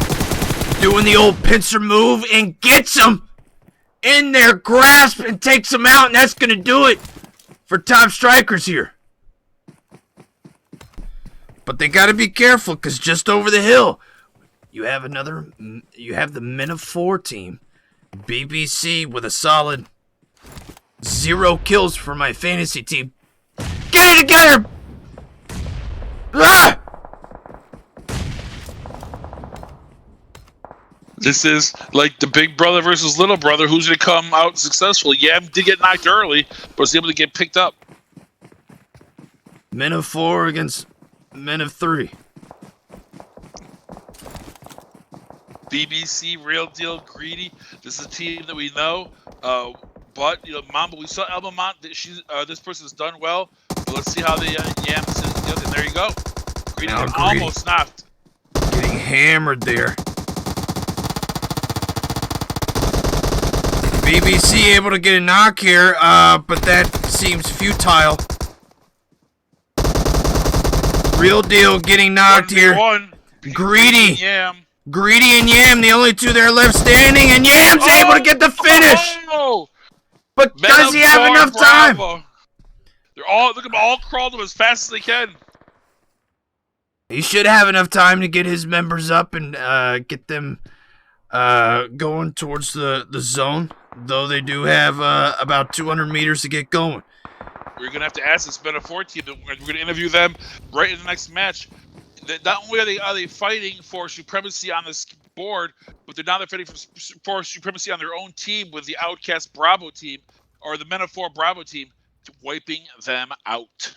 doing the old pincer move and gets him in their grasp and takes him out, and that's going to do it for Top Strikers here. But they got to be careful, because just over the hill, you have the Men of 4 team. BBC with a solid 0 kills for my fantasy team. Get it together! Ah! This is like the big brother versus little brother. Who's going to come out successful? Yam did get knocked early, but was able to get picked up. Men of 4 against Men of 3. BBC, Real Deal, Greedy. This is a team that we know. But, Mamba, we saw Elma Mont. This person's done well. But let's see how the Yams does. And there you go. Greedy almost knocked. Getting hammered there. BBC able to get a knock here, but that seems futile. Real Deal getting knocked here. Greedy. Greedy and Yam, the only 2 there left standing, and Yam's able to get the finish. But does he have enough time? They're all crawled up as fast as they can. He should have enough time to get his members up and get them going towards the zone, though they do have about 200 meters to get going. We're going to have to ask this Meta 4 team. We're going to interview them right in the next match. Not only are they fighting for supremacy on this board, but they're fighting for supremacy on their own team with the OUTcast Bravo team, or the Meta 4 Bravo team, wiping them out.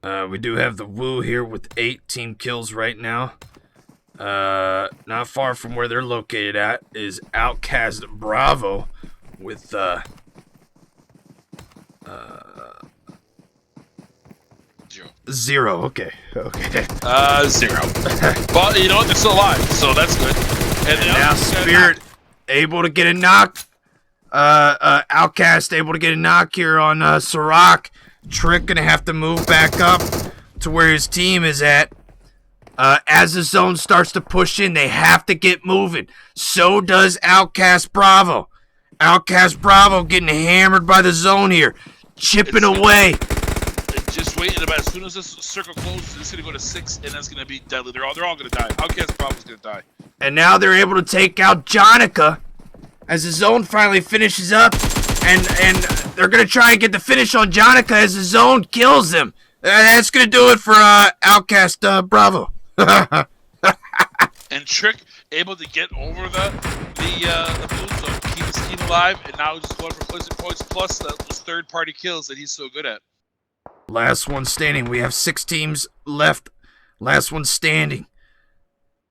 We do have the Woo here with 8 team kills right now. Not far from where they're located at is OUTcast Bravo with 0. Okay. 0. But you know what? They're still alive, so that's good. And now Spirit able to get a knock. OUTcast able to get a knock here on Sirac. Trick gonna have to move back up to where his team is at. As the zone starts to push in, they have to get moving. So does OUTcast Bravo. OUTcast Bravo getting hammered by the zone here. Chipping away. Just waiting about as soon as this circle closes, it's gonna go to 6, and that's gonna be deadly. They're all gonna die. OUTcast Bravo's gonna die. And now they're able to take out Jonica as the zone finally finishes up, and they're gonna try and get the finish on Jonica as the zone kills them. That's gonna do it for OUTcast Bravo. And Trick able to get over the blue zone, keep his team alive, and now just going for pleasant points plus those third-party kills that he's so good at. Last one standing. We have 6 teams left. Last one standing.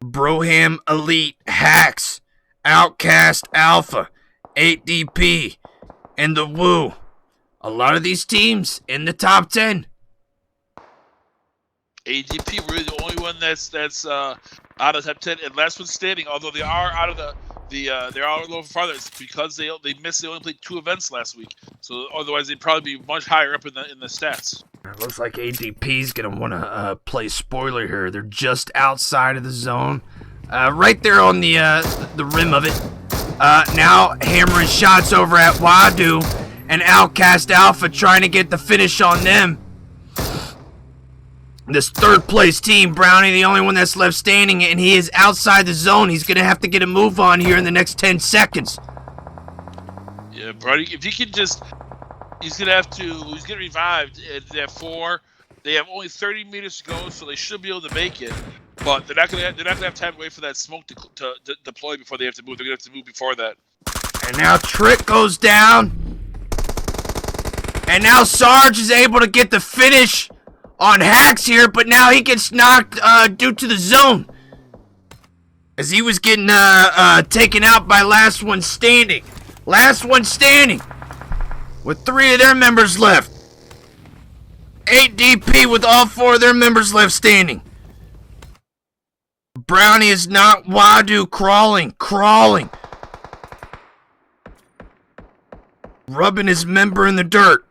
Broham Elite, Hacks, OUTcast Alpha, 8DP, and the Woo. A lot of these teams in the top 10. ADP really the only one that's out of the top 10, and last one standing. Although they are out of they're out a little farther. It's because they missed. They only played 2 events last week, so otherwise they'd probably be much higher up in the stats. It looks like ADP's gonna want to play spoiler here. They're just outside of the zone, right there on the rim of it. Now hammering shots over at Wadu and OUTcast Alpha trying to get the finish on them. This third place team, Brownie, the only one that's left standing, and he is outside the zone. He's gonna have to get a move on here in the next 10 seconds. Yeah, Brownie, if he can just, he's getting revived, and they have 4. They have only 30 meters to go, so they should be able to make it. But they're not gonna have time to wait for that smoke to deploy before they have to move. They're gonna have to move before that. And now Trick goes down, and now Sarge is able to get the finish on Hacks here, but now he gets knocked due to the zone, as he was getting taken out by Last One Standing. Last One Standing with 3 of their members left. 8DP with all 4 of their members left standing. Brownie is not Wadu crawling, rubbing his member in the dirt.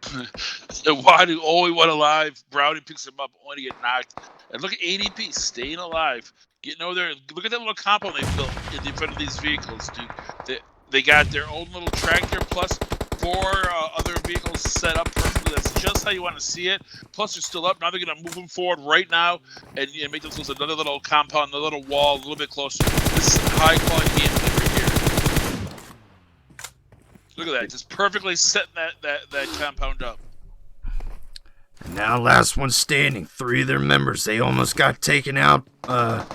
Wadu only one alive. Brownie picks him up, only to get knocked. And look at ADP staying alive, getting over there. Look at that little compound they built in the front of these vehicles, dude. They got their own little tractor plus 4 other vehicles set up perfectly. That's just how you want to see it. Plus, they're still up. Now they're going to move them forward right now and make themselves another little compound, another little wall, a little bit closer. This is high quality gameplay right here. Look at that, just perfectly setting that compound up. Now Last One Standing, 3 of their members. They almost got taken out by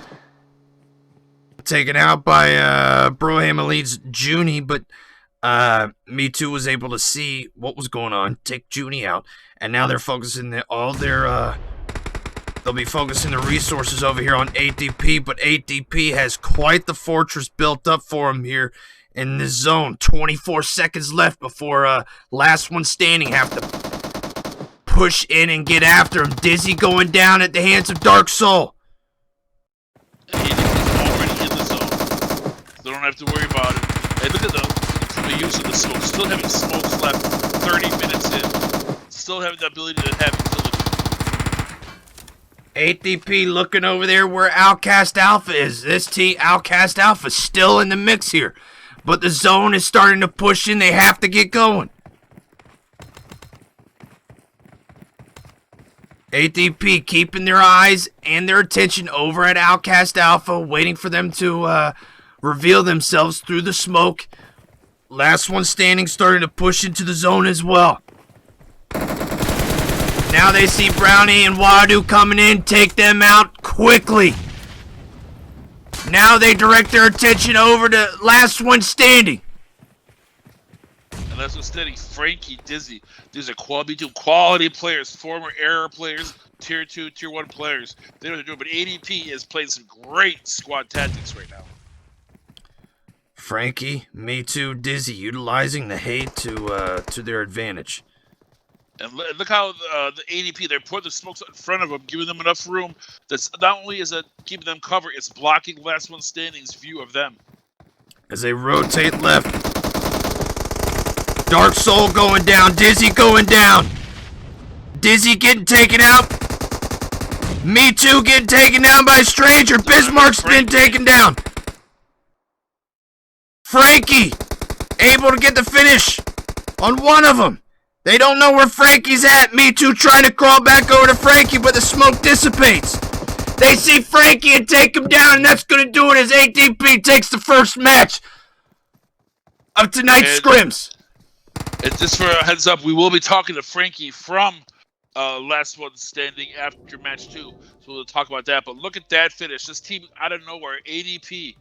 Broham Elite's Junie, but Me Too was able to see what was going on, take Junie out, and now they're focusing they'll be focusing their resources over here on 8DP, but 8DP has quite the fortress built up for him here in this zone. 24 seconds left before Last One Standing have to push in and get after him. Dizzy going down at the hands of Dark Soul. He's already in the zone. They don't have to worry about it. Hey, look at the use of the smoke. Still having smokes left 30 minutes in. Still having the ability to have utility. 8DP looking over there where OUTcast Alpha is. This team, OUTcast Alpha, still in the mix here. But the zone is starting to push in. They have to get going. ADP keeping their eyes and their attention over at OUTcast Alpha, waiting for them to reveal themselves through the smoke. Last one standing starting to push into the zone as well. Now they see Brownie and Wadu coming in, take them out quickly. Now they direct their attention over to last one standing. And last one standing, Frankie, Dizzy. These are quality players, former era players, tier 2, tier 1 players. They know what they're doing, but ADP is playing some great squad tactics right now. Frankie, me too, Dizzy, utilizing the hate to their advantage. And look how the ADP, they're putting the smokes in front of them, giving them enough room. That's not only is it keeping them covered, it's blocking last one standing's view of them. As they rotate left. Dark Soul going down, Dizzy going down. Dizzy getting taken out. Me too getting taken down by a stranger. Bismarck's getting taken down. Frankie able to get the finish on one of them. They don't know where Frankie's at. Me too trying to crawl back over to Frankie, but the smoke dissipates. They see Frankie and take him down, and that's going to do it as ADP takes the first match of tonight's scrims. And just for a heads up, we will be talking to Frankie from Last One Standing after match 2. So we'll talk about that. But look at that finish. This team out of nowhere, ADP,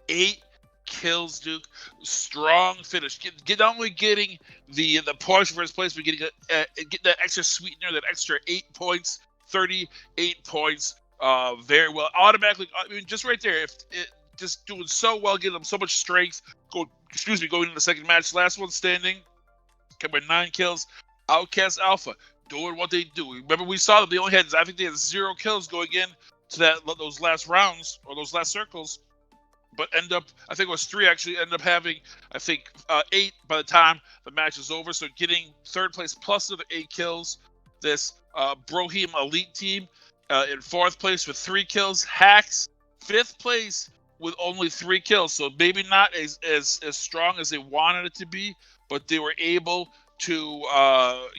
8 kills, Duke. Strong finish. Not only getting the points for first place, but getting that extra sweetener, that extra 8 points, 38 points. Very well. Automatically, I mean, just right there, just doing so well, getting them so much strength. Going into the second match. Last One Standing, came with 9 kills. OUTcast Alpha doing what they do. Remember, we saw them. They only had, I think, they had 0 kills going in to those last rounds or those last circles. But end up, I think it was 3 actually, end up having, I think, 8 by the time the match is over. So getting third place plus another 8 kills. This Brohim Elite team in 4th place with 3 kills. Hacks, 5th place with only 3 kills. So maybe not as strong as they wanted it to be, but they were able to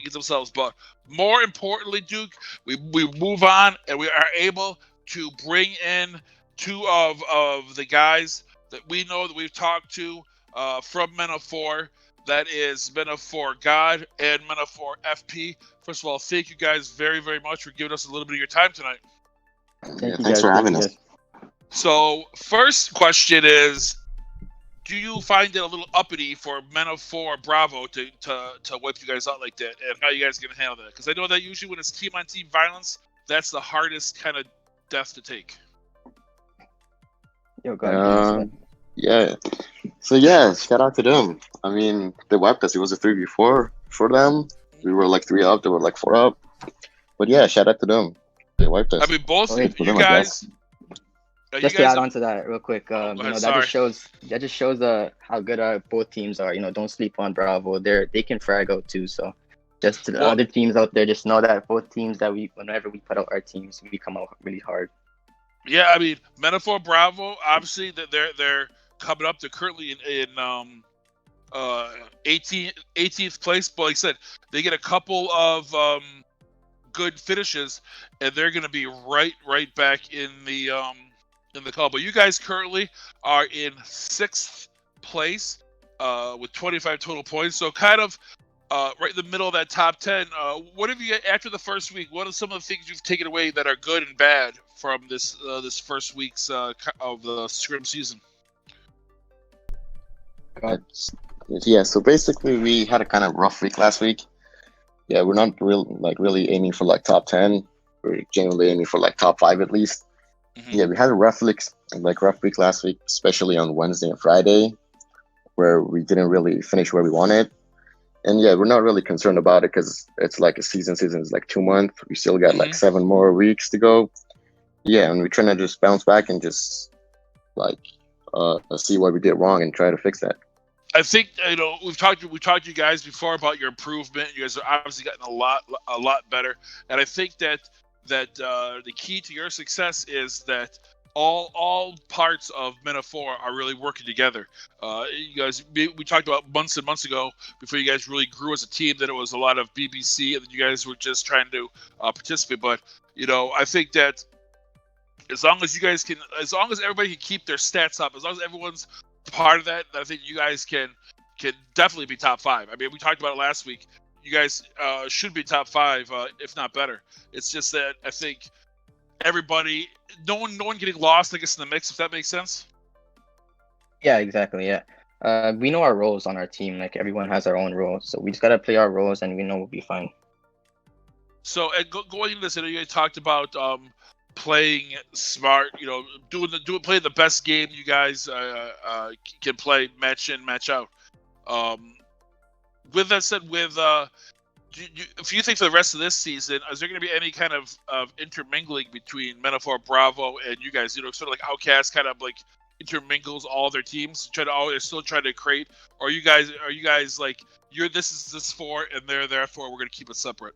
get themselves. But more importantly, Duke, we move on and we are able to bring in 2 of the guys that we know that we've talked to from Men of 4. That is Men of 4 God and Men of 4 FP. First of all, thank you guys very, very much for giving us a little bit of your time tonight. Thanks for having us. So, first question is, do you find it a little uppity for Men of 4 Bravo to wipe you guys out like that? And how you guys going to handle that? Because I know that usually when it's team-on-team violence, that's the hardest kind of death to take. Yo, go ahead. Yeah. So yeah, shout out to them. I mean, they wiped us. It was a 3v4 for them. We were like 3 up. They were like 4 up. But yeah, shout out to them. They wiped us. I mean, both Oh, yeah, you guys. Just to add on to that real quick, ahead, that sorry. just shows how good both teams are. Don't sleep on Bravo. They can frag out too. So just to the other teams out there, just know that both teams whenever we put out our teams, we come out really hard. Yeah, I mean, Men of 4 Bravo, obviously they're coming up. They're currently in 18th place, but like I said, they get a couple of good finishes, and they're going to be right back in the call. But you guys currently are in 6th place with 25 total points, so kind of right in the middle of that top 10. What have you, after the first week, what are some of the things you've taken away that are good and bad from this first week's of the Scrim season? Yeah, so basically we had a kind of rough week last week. Yeah, we're not really aiming for like top 10. We're generally aiming for like top 5 at least. Mm-hmm. Yeah, we had a rough week last week, especially on Wednesday and Friday, where we didn't really finish where we wanted. And yeah, we're not really concerned about it because it's like a season is like 2 months. We still got like 7 more weeks to go. Yeah, and we're trying to just bounce back and just see what we did wrong and try to fix that. I think we've talked to you guys before about your improvement. You guys are obviously gotten a lot better, and I think that the key to your success is that all parts of Metaphor are really working together. You guys, we talked about months and months ago before you guys really grew as a team that it was a lot of BBC and that you guys were just trying to participate. But I think that as long as everybody can keep their stats up, as long as everyone's part of that, I think you guys can definitely be top 5. I mean, we talked about it last week. You guys should be top 5, if not better. It's just that I think everybody, no one getting lost, I guess, in the mix, if that makes sense. Yeah, exactly. Yeah. We know our roles on our team. Like everyone has their own role, so we just gotta play our roles, and we know we'll be fine. So, going into this, I know you guys talked about playing smart. Playing the best game you guys can play, match in, match out. With that said, if you think for the rest of this season, is there going to be any kind of intermingling between Metaphor Bravo and you guys? Sort of like OUTcast kind of like intermingles all their teams, still trying to create? Or are you guys like this is this 4 and they're there 4? We're going to keep it separate.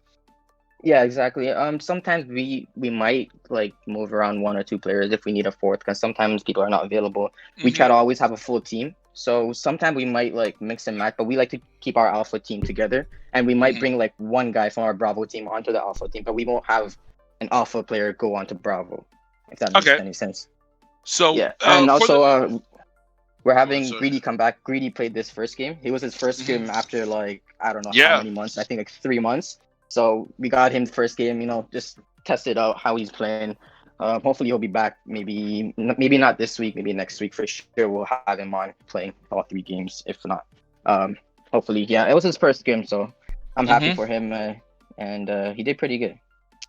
Yeah, exactly. Sometimes we might like move around 1 or 2 players if we need a 4th, because sometimes people are not available. We try to always have a full team. So sometimes we might like mix and match, but we like to keep our alpha team together, and we might bring like one guy from our Bravo team onto the alpha team, but we won't have an alpha player go onto Bravo, if that makes any sense. So yeah, and also we're having Greedy come back. Greedy played this first game. It was his first Scrim after like I don't know how many months. I think like 3 months. So we got him the first game. Just tested out how he's playing. Hopefully he'll be back. Maybe not this week. Maybe next week for sure. We'll have him on playing all 3 games. If not, hopefully, yeah. It was his first game, so I'm happy for him, and he did pretty good.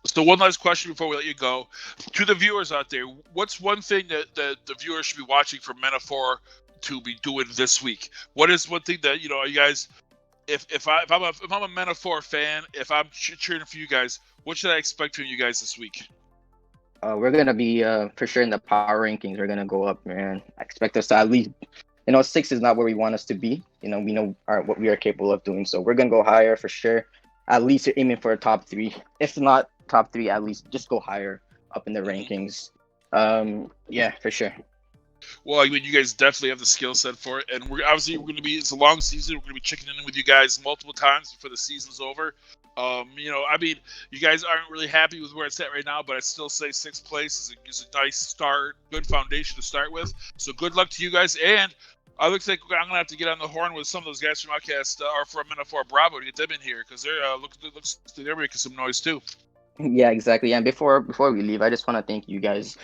So one last question before we let you go, to the viewers out there: what's one thing that the viewers should be watching for Metaphor to be doing this week? What is one thing that you guys? If I'm a Metaphor fan, if I'm cheering for you guys, what should I expect from you guys this week? We're gonna be for sure in the power rankings. We're gonna go up, man. I expect us to at least, 6 is not where we want us to be. We know what we are capable of doing, so we're gonna go higher for sure. At least you're aiming for a top 3. If not top 3, at least just go higher up in the rankings. Yeah, for sure. Well, I mean, you guys definitely have the skill set for it, and we're going to be. It's a long season. We're going to be checking in with you guys multiple times before the season's over. I mean, you guys aren't really happy with where it's at right now, but I still say 6th place is a nice start, good foundation to start with. So good luck to you guys, and I looks like I'm gonna have to get on the horn with some of those guys from OUTcast or from Metaphor Bravo to get them in here because they're they're making some noise too. Yeah, exactly. And before we leave, I just want to thank you guys,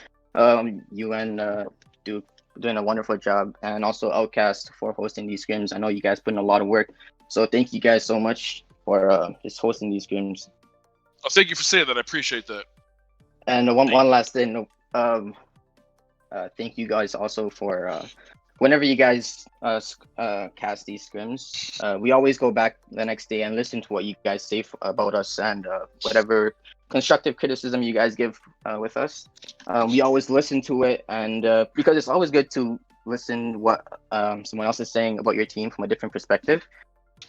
you and Duke, doing a wonderful job, and also OUTcast for hosting these scrims. I know you guys put in a lot of work, so thank you guys so much for just hosting these scrims. Oh, thank you for saying that. I appreciate that. And one last thing, thank you guys also for whenever you guys cast these scrims, we always go back the next day and listen to what you guys say about us and whatever constructive criticism you guys give with us. We always listen to it, and because it's always good to listen what someone else is saying about your team from a different perspective.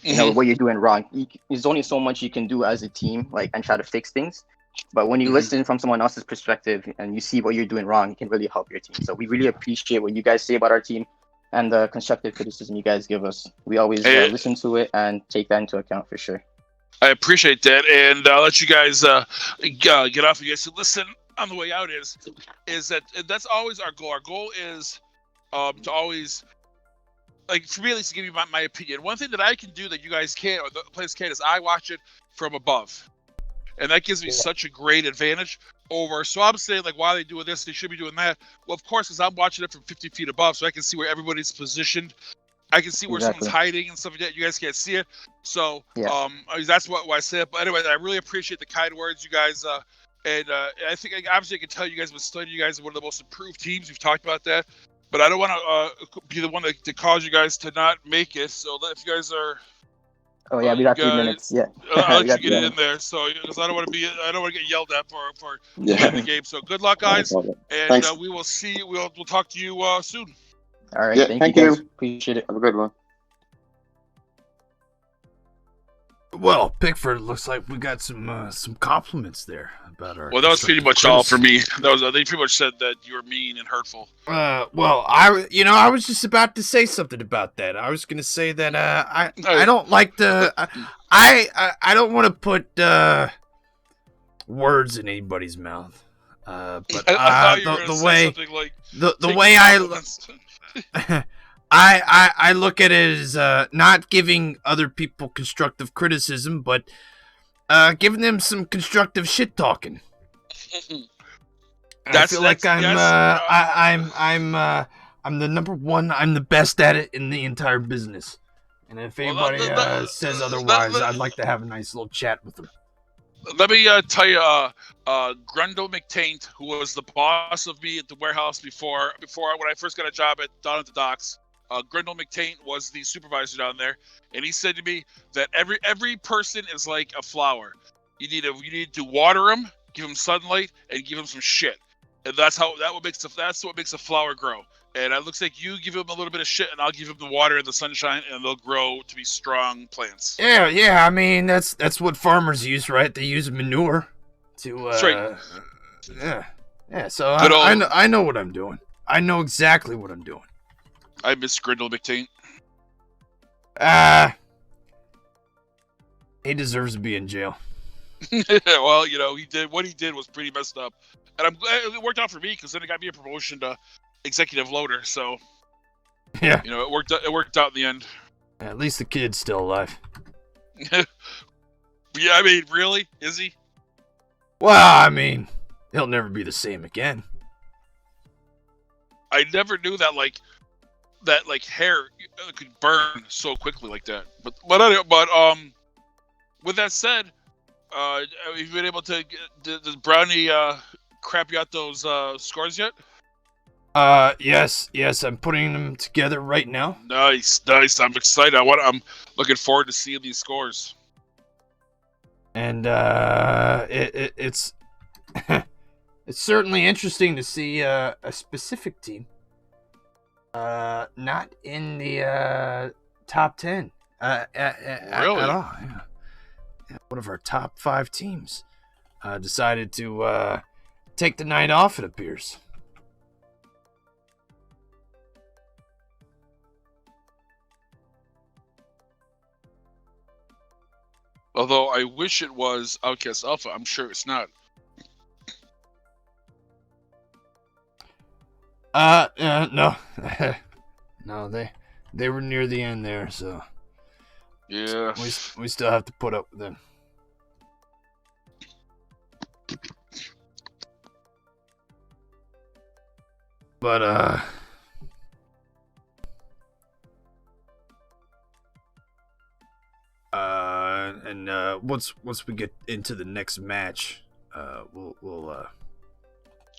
What you're doing wrong. There's only so much you can do as a team, and try to fix things. But when you listen from someone else's perspective and you see what you're doing wrong, it can really help your team. So we really appreciate what you guys say about our team and the constructive criticism you guys give us. We always listen to it and take that into account for sure. I appreciate that, and I'll let you guys get off. You guys to listen on the way out is that that's always our goal. Our goal is to always, for me at least, to give you my opinion. One thing that I can do that you guys can't, or the players can't, is I watch it from above, and that gives me such a great advantage over. So I'm saying, why are they doing this? They should be doing that. Well, of course, because I'm watching it from 50 feet above, so I can see where everybody's positioned. I can see where someone's hiding and stuff like that. You guys can't see it. So that's why I said it. But anyway, I really appreciate the kind words, you guys. And I think, obviously, I can tell you guys, but studying you guys are one of the most improved teams. We've talked about that. But I don't want to be the one to cause you guys to not make it. So if you guys are... Oh, yeah, we got 3 minutes. Yeah. I'll let you get it in there. So, because I don't want to get yelled at for playing the game. So good luck, guys. And we will see you. We'll talk to you soon. All right. Thank you, guys. Appreciate it. Have a good one. Well, Pickford, looks like we got some compliments there about our. Well, that was pretty much all for me. They pretty much said that you were mean and hurtful. Well, I was just about to say something about that. I was gonna say that I don't like the I don't want to put words in anybody's mouth. But the way I look at it as not giving other people constructive criticism, but giving them some constructive shit talking. I feel like I'm the number one. I'm the best at it in the entire business. And if anybody says otherwise, I'd like to have a nice little chat with them. Let me tell you, Grundle McTaint, who was the boss of me at the warehouse before when I first got a job down at the docks. Grundle McTaint was the supervisor down there, and he said to me that every person is like a flower. You need to water them, give them sunlight, and give them some shit, and that's what makes a flower grow. And it looks like you give them a little bit of shit, and I'll give them the water and the sunshine, and they'll grow to be strong plants. Yeah. I mean, that's what farmers use, right? They use manure to. That's right. Yeah. So I know what I'm doing. I know exactly what I'm doing. I miss Grindle McTaint. He deserves to be in jail. Well, he did what he did was pretty messed up, and I'm glad it worked out for me because then it got me a promotion to executive loader. So yeah, it worked out in the end. At least the kid's still alive. Yeah, I mean, really, is he? Well, I mean, he'll never be the same again. I never knew that hair could burn so quickly like that. But with that said, have you been able to does Brownie crap you out those scores yet? Yes, I'm putting them together right now. Nice. I'm excited. I'm looking forward to seeing these scores. And it's it's certainly interesting to see a specific team not in the top 10 really? at all. Yeah. One of our top 5 teams decided to take the night off, it appears. Although I wish it was OUTcast Alpha, I'm sure it's not. No. No, they were near the end there, so yeah, we still have to put up with them. But once we get into the next match, we'll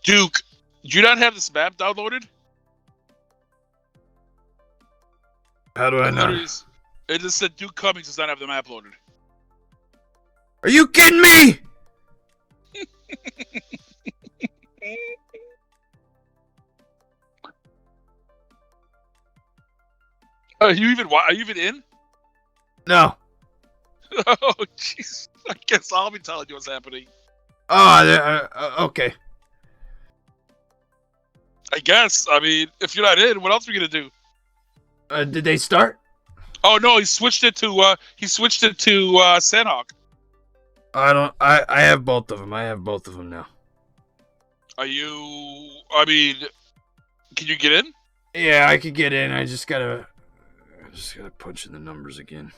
Duke, do you not have this map downloaded? How do I know? It just said Duke Cummings does not have the map loaded. Are you kidding me? Are you even in? No. Oh, jeez. I guess I'll be telling you what's happening. Oh, okay. I guess. I mean, if you're not in, what else are we gonna do? Did they start? Oh no, he switched it to Sandhawk. I have both of them. I have both of them now. Can you get in? Yeah, I could get in. I just gotta punch in the numbers again.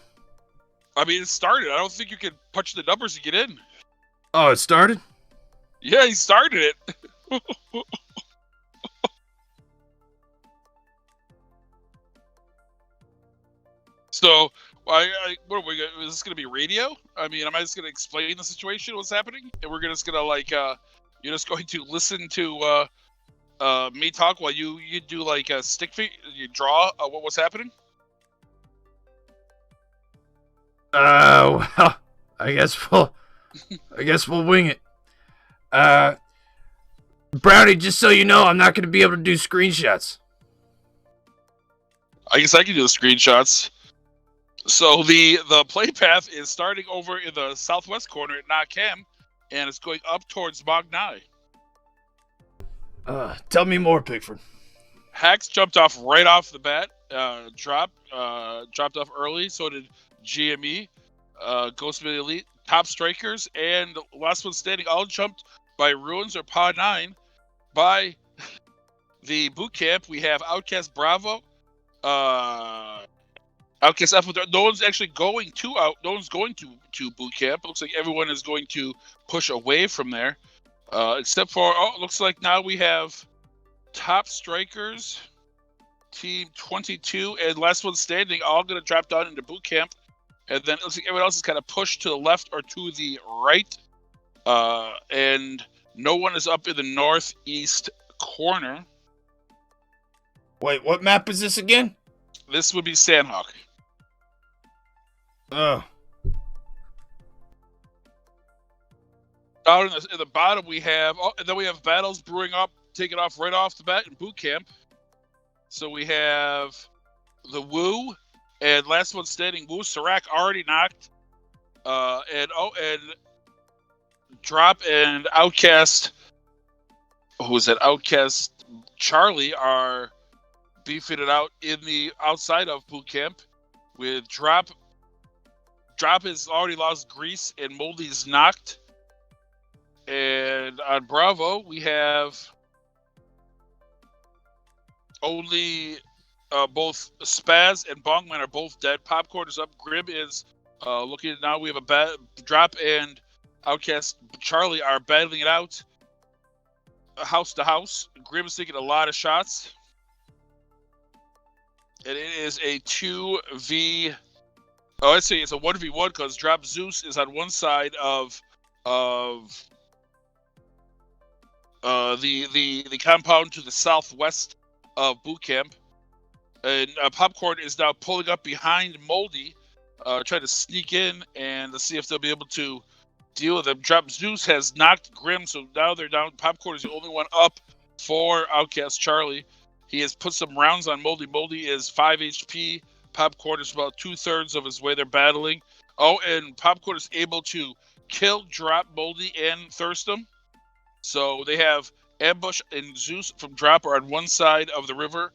I mean, it started. I don't think you can punch the numbers to get in. Oh, it started? Yeah, he started it. So, what are we gonna, is this going to be radio? I mean, am I just going to explain the situation, what's happening? And we're just going to, you're just going to listen to me talk while you do, a stick figure, you draw what's happening? Well, I guess we'll wing it. Brownie, just so you know, I'm not going to be able to do screenshots. I guess I can do the screenshots. So the play path is starting over in the southwest corner at Nakem, and it's going up towards Magnai. Tell me more, Pickford. Hacks jumped off right off the bat, dropped off early. So did GME, Ghostman Elite, Top Strikers, and last one standing all jumped by Ruins or Pod 9. By the boot camp, we have OUTcast Bravo, OUTcast F. No one's actually going to No one's going to boot camp. It looks like everyone is going to push away from there, except for it looks like now we have Top Strikers, Team 22, and last one standing, all going to drop down into boot camp. And then it looks like everyone else is kind of pushed to the left or to the right. And no one is up in the northeast corner. Wait, what map is this again? This would be Sandhawk. Oh. Down in the bottom, we have, and then we have battles brewing up, taking off right off the bat in boot camp. So we have the Woo, and last one standing, Woo Serac already knocked, and Drop and Outcast. Who is that? Outcast Charlie are beefing it out in the outside of boot camp with Drop. Drop has already lost Grease, and Moldy's knocked. And on Bravo, we have only both Spaz and Bongman are both dead. Popcorn is up. Grim is looking now. We have a Drop and Outcast Charlie are battling it out house to house. Grim is taking a lot of shots. And it is a 2v. Oh, I'd say it's a 1v1 because Drop Zeus is on one side of the compound to the southwest of boot camp, and Popcorn is now pulling up behind Moldy, trying to sneak in and to see if they'll be able to deal with them. Drop Zeus has knocked Grim, so now they're down. Popcorn is the only one up for Outcast Charlie. He has put some rounds on Moldy. Moldy is 5 HP. Popcorn is about 2/3 of his way. They're battling. Oh, and Popcorn is able to kill, Drop, Moldy, and Thurston. So they have Ambush and Zeus from Drop are on one side of the river,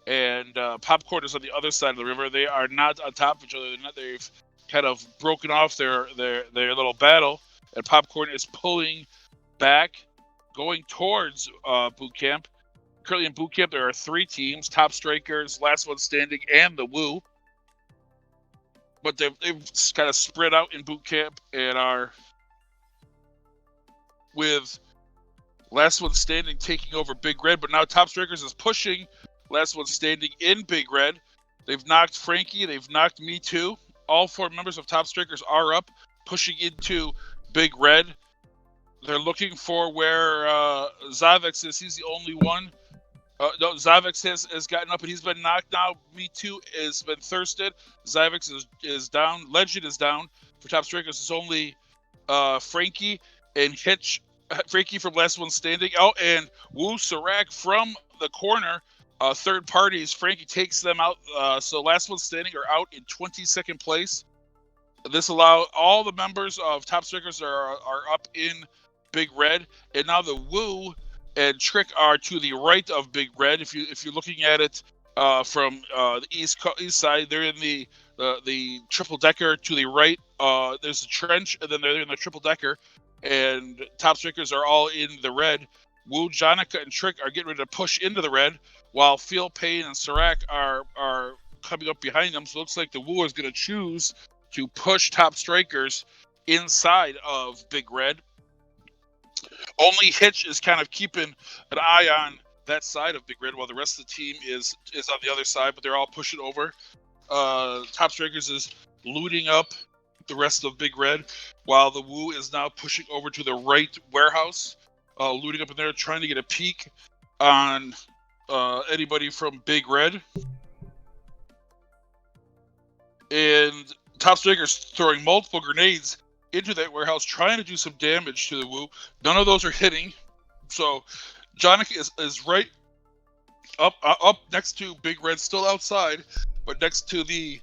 and Popcorn is on the other side of the river. They are not on top of each other. They've kind of broken off their little battle, and Popcorn is pulling back, going towards boot camp. Currently in boot camp, there are 3 teams: Top Strikers, Last One Standing, and the Woo. But they've kind of spread out in boot camp and are with Last One Standing taking over Big Red. But now Top Strikers is pushing Last One Standing in Big Red. They've knocked Frankie. They've knocked Me Too. All 4 members of Top Strikers are up, pushing into Big Red. They're looking for where Zavex is. He's the only one. No, Zavex has gotten up and he's been knocked now. Me Too has been thirsted. Zavex is down. Legend is down. For Top Strikers, it's only Frankie and Hitch. Frankie from Last One Standing. Oh, and Woo Serac from the corner. Third parties. Frankie takes them out. So Last One Standing are out in 22nd place. This allows all the members of Top Strikers are up in Big Red, and now the Woo and Trick are to the right of Big Red. If you're looking at it from the east side, they're in the triple decker to the right. There's a trench, and then they're in the triple decker. And Top Strikers are all in the red. Woo, Jonica, and Trick are getting ready to push into the red, while Phil, Payne, and Serac are coming up behind them. So it looks like the Woo is going to choose to push Top Strikers inside of Big Red. Only Hitch is kind of keeping an eye on that side of Big Red, while the rest of the team is on the other side, but they're all pushing over. Top Strikers is looting up the rest of Big Red, while the Woo is now pushing over to the right warehouse, looting up in there, trying to get a peek on anybody from Big Red. And Top Strikers throwing multiple grenades into that warehouse, trying to do some damage to the Woo. None of those are hitting. So Jonica is right up next to Big Red, still outside, but next to the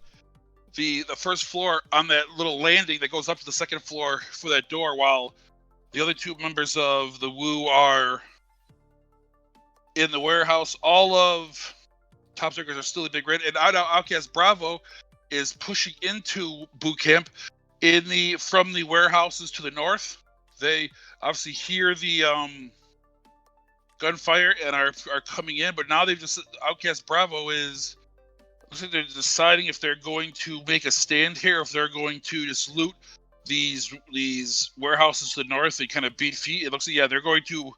the first floor on that little landing that goes up to the second floor for that door, while the other two members of the Woo are in the warehouse. All of Top Strikers are still in Big Red, and OUTcast Bravo is pushing into boot camp from the warehouses to the north. They obviously hear the gunfire and are coming in, but now they've just OUTcast Bravo is looks like they're deciding if they're going to make a stand here, if they're going to just loot these warehouses to the north and kind of beat feet. It looks like they're going to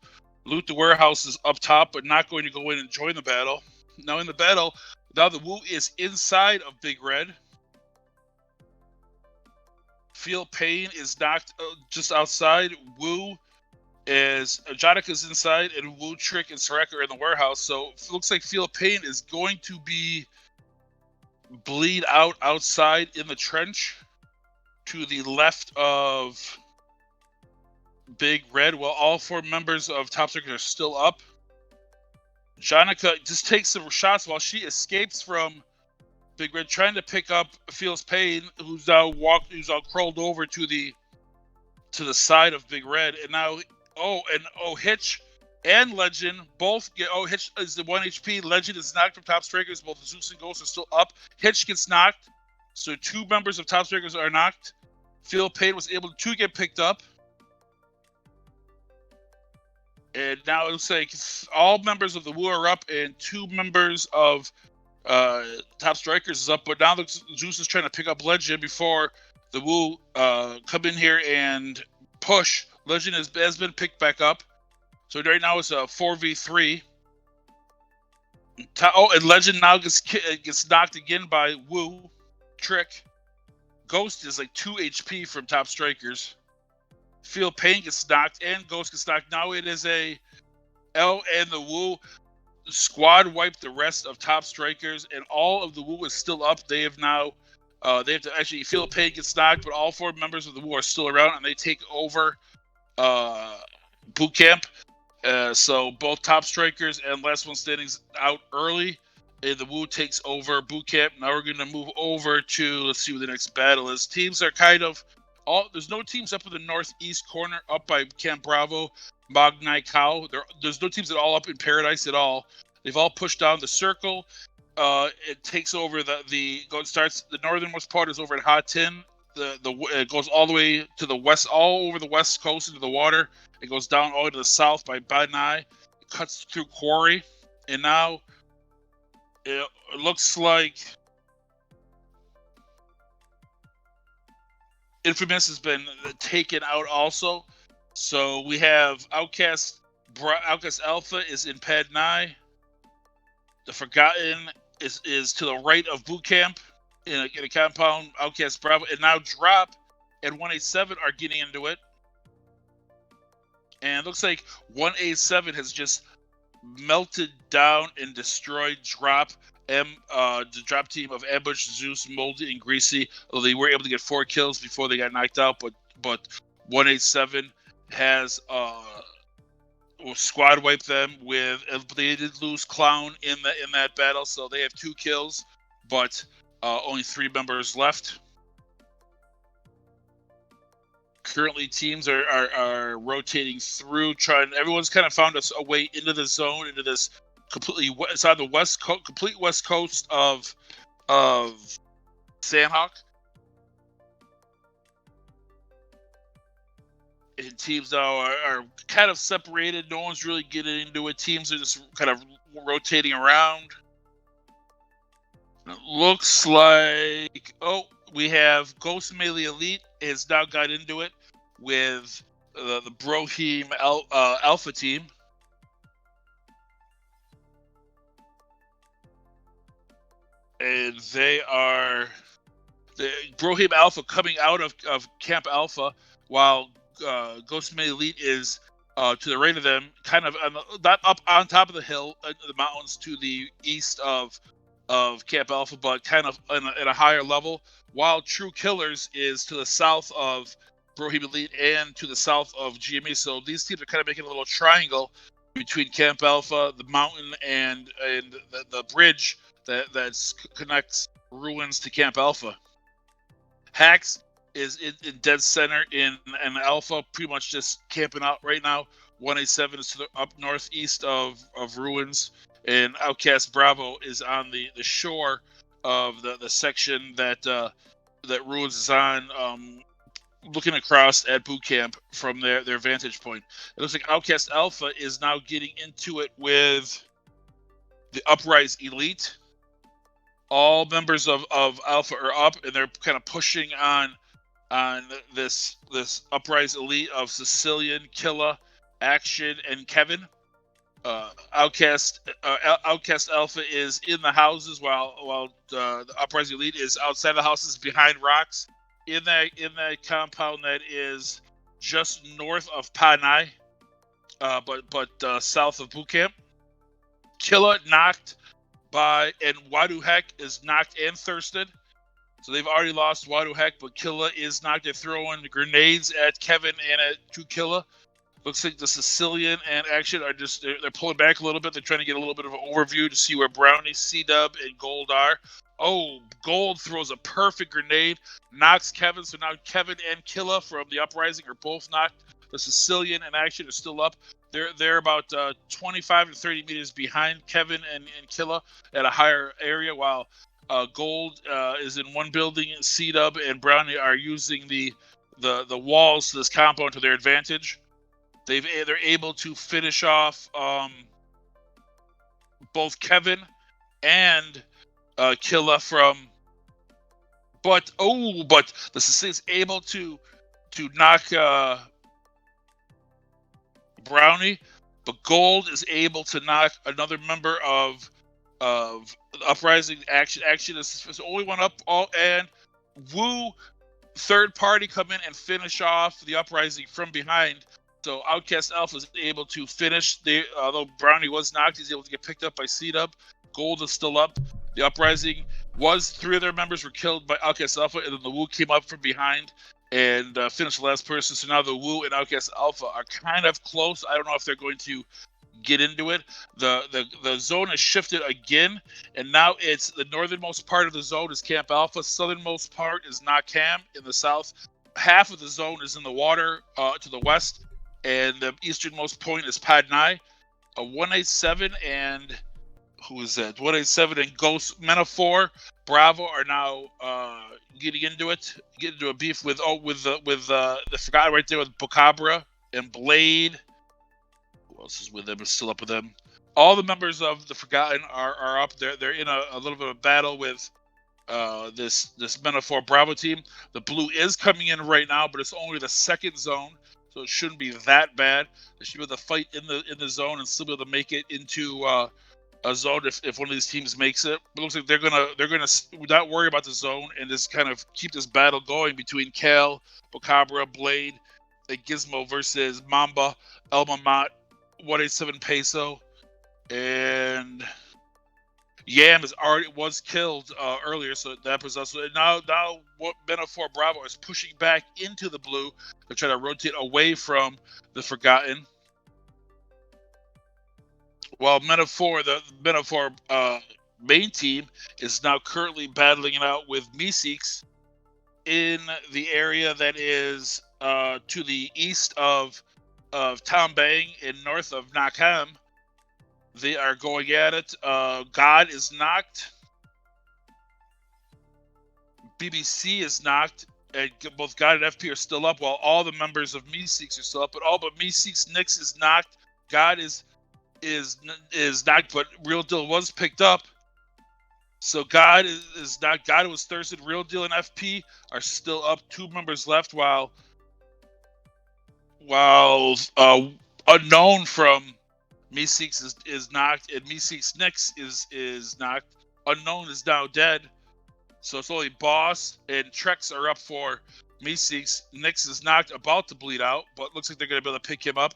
loot the warehouses up top, but not going to go in and join the battle. Now in the battle, now the Woo is inside of Big Red. Feel Pain is knocked just outside. Woo is Jonika's inside, and Woo, Trick, and Sarek are in the warehouse. So it looks like Feel Pain is going to be bleed out outside in the trench to the left of Big Red, while all four members of Top Strikers are still up. Jonica just takes some shots while she escapes from Big Red, trying to pick up Feels Pain, who's now crawled over to the side of Big Red, and now Hitch and Legend both get. Hitch is the 1 HP. Legend is knocked from Top Strikers. Both Zeus and Ghost are still up. Hitch gets knocked, so two members of Top Strikers are knocked. Feel Pain was able to get picked up. And now it looks like all members of the Woo are up, and two members of Top Strikers is up. But now Zeus is trying to pick up Legend before the Woo come in here and push. Legend has been picked back up. So right now it's a 4v3. And Legend now gets knocked again by Woo. Trick. Ghost is like 2 HP from Top Strikers. Feel Pain gets knocked, and Ghost gets knocked. Now it is a L, and the Woo squad wiped the rest of Top Strikers, and all of the Woo is still up. They have now, they have to actually, Feel Pain gets knocked, but all four members of the Woo are still around, and they take over boot camp. So both Top Strikers and Last One Standing's out early, and the Woo takes over boot camp. Now we're going to move over to, let's see what the next battle is. Teams are kind of there's no teams up in the northeast corner up by Camp Bravo, Magnai Cow. There's no teams at all up in Paradise at all. They've all pushed down the circle. It takes over the northernmost part is over at Hot Tin. It goes all the way to the west, all over the west coast into the water. It goes down all the way to the south by Banai. It cuts through Quarry, and now it looks like Infamous has been taken out also. So we have OUTcast Alpha is in Pad 9. The Forgotten is to the right of boot camp in a compound. OUTcast Bravo, and now Drop and 187 are getting into it. And it looks like 187 has just melted down and destroyed Drop. The Drop team of Ambush, Zeus, Moldy, and Greasy. Although they were able to get 4 kills before they got knocked out, but 187 has squad wiped them with. They did lose Clown in that battle, so they have 2 kills, but only 3 members left. Currently, teams are rotating through, everyone's kind of found a way into the zone, into this it's on the complete west coast of Sandhawk. And teams now are kind of separated. No one's really getting into it. Teams are just kind of rotating around. It looks like we have Ghost Melee Elite has now got into it with the Brohim Alpha team. And they are the Brohim Alpha coming out of Camp Alpha, while Ghost Melee Elite is to the right of them, kind of not up on top of the hill, the mountains to the east of Camp Alpha, but kind of at a higher level. While True Killers is to the south of Brohim Elite and to the south of GME. So these teams are kind of making a little triangle between Camp Alpha, the mountain, and the bridge that connects Ruins to Camp Alpha. Hacks is in dead center in Alpha, pretty much just camping out right now. 187 is to the up northeast of Ruins, and Outcast Bravo is on the shore of the section that Ruins is on, looking across at boot camp from their vantage point. It looks like Outcast Alpha is now getting into it with the Uprise Elite. All members of Alpha are up, and they're kind of pushing on this Uprise Elite of Sicilian, Killa, Action, and Kevin. Outcast Alpha is in the houses, while the Uprising Elite is outside the houses behind rocks in that compound that is just north of Panay, but south of boot camp. Killa knocked and Wadu Heck is knocked and thirsted. So they've already lost Wadu Heck, but Killa is knocked. They're throwing grenades at Kevin and to Killa. Looks like the Sicilian and Action are they're pulling back a little bit. They're trying to get a little bit of an overview to see where Brownie, C-Dub, and Gold are. Oh, Gold throws a perfect grenade, knocks Kevin. So now Kevin and Killa from the Uprising are both knocked. The Sicilian and Action are still up. They're about 25 to 30 meters behind Kevin and Killa at a higher area, while Gold is in one building. C-Dub and Brownie are using the walls to this compound to their advantage. They're able to finish off both Kevin and Killa from, but the Sicilian's able to knock Brownie, but Gold is able to knock another member of the Uprising. Action is the only one up, and Wu third party come in and finish off the Uprising from behind. So Outcast Alpha is able to finish. Although Brownie was knocked, he's able to get picked up by C-Dub. Gold is still up. The Uprising three of their members were killed by Outcast Alpha, and then the Wu came up from behind and finished the last person. So now the Wu and Outcast Alpha are kind of close. I don't know if they're going to get into it. The zone has shifted again, and now it's the northernmost part of the zone is Camp Alpha. Southernmost part is Nakam in the south. Half of the zone is in the water to the west. And the easternmost point is Padnai. 187 and who is that? 187 and Ghost Metaphor Bravo are now getting into a beef with the Forgotten right there with Bocabra and Blade. Who else is with them? Is still up with them. All the members of the Forgotten are up there. They're in a little bit of a battle with this Metaphor Bravo team. The blue is coming in right now, but it's only the second zone. So it shouldn't be that bad. They should be able to fight in the zone and still be able to make it into a zone if one of these teams makes it. But it looks like they're gonna not worry about the zone and just kind of keep this battle going between Cal, Bocabra, Blade, and Gizmo versus Mamba, El Mamat, 187 Peso, and Yam was killed earlier, so that was also now what Metaphor Bravo is pushing back into the blue to try to rotate away from the Forgotten. While the Metaphor main team is now currently battling it out with Meeseeks in the area that is to the east of Tambang and north of Nakam. They are going at it. God is knocked. BBC is knocked. And both God and FP are still up, while all the members of Meeseeks are still up. But all but Meeseeks, Nix is knocked. God is knocked, but Real Deal was picked up. So God is knocked. God was thirsted. Real Deal and FP are still up. 2 members left, while unknown from Meeseeks is knocked, and Meeseeks Nix is knocked. Unknown is now dead. So it's only Boss and Trex are up for Meeseeks. Nix is knocked, about to bleed out, but looks like they're going to be able to pick him up.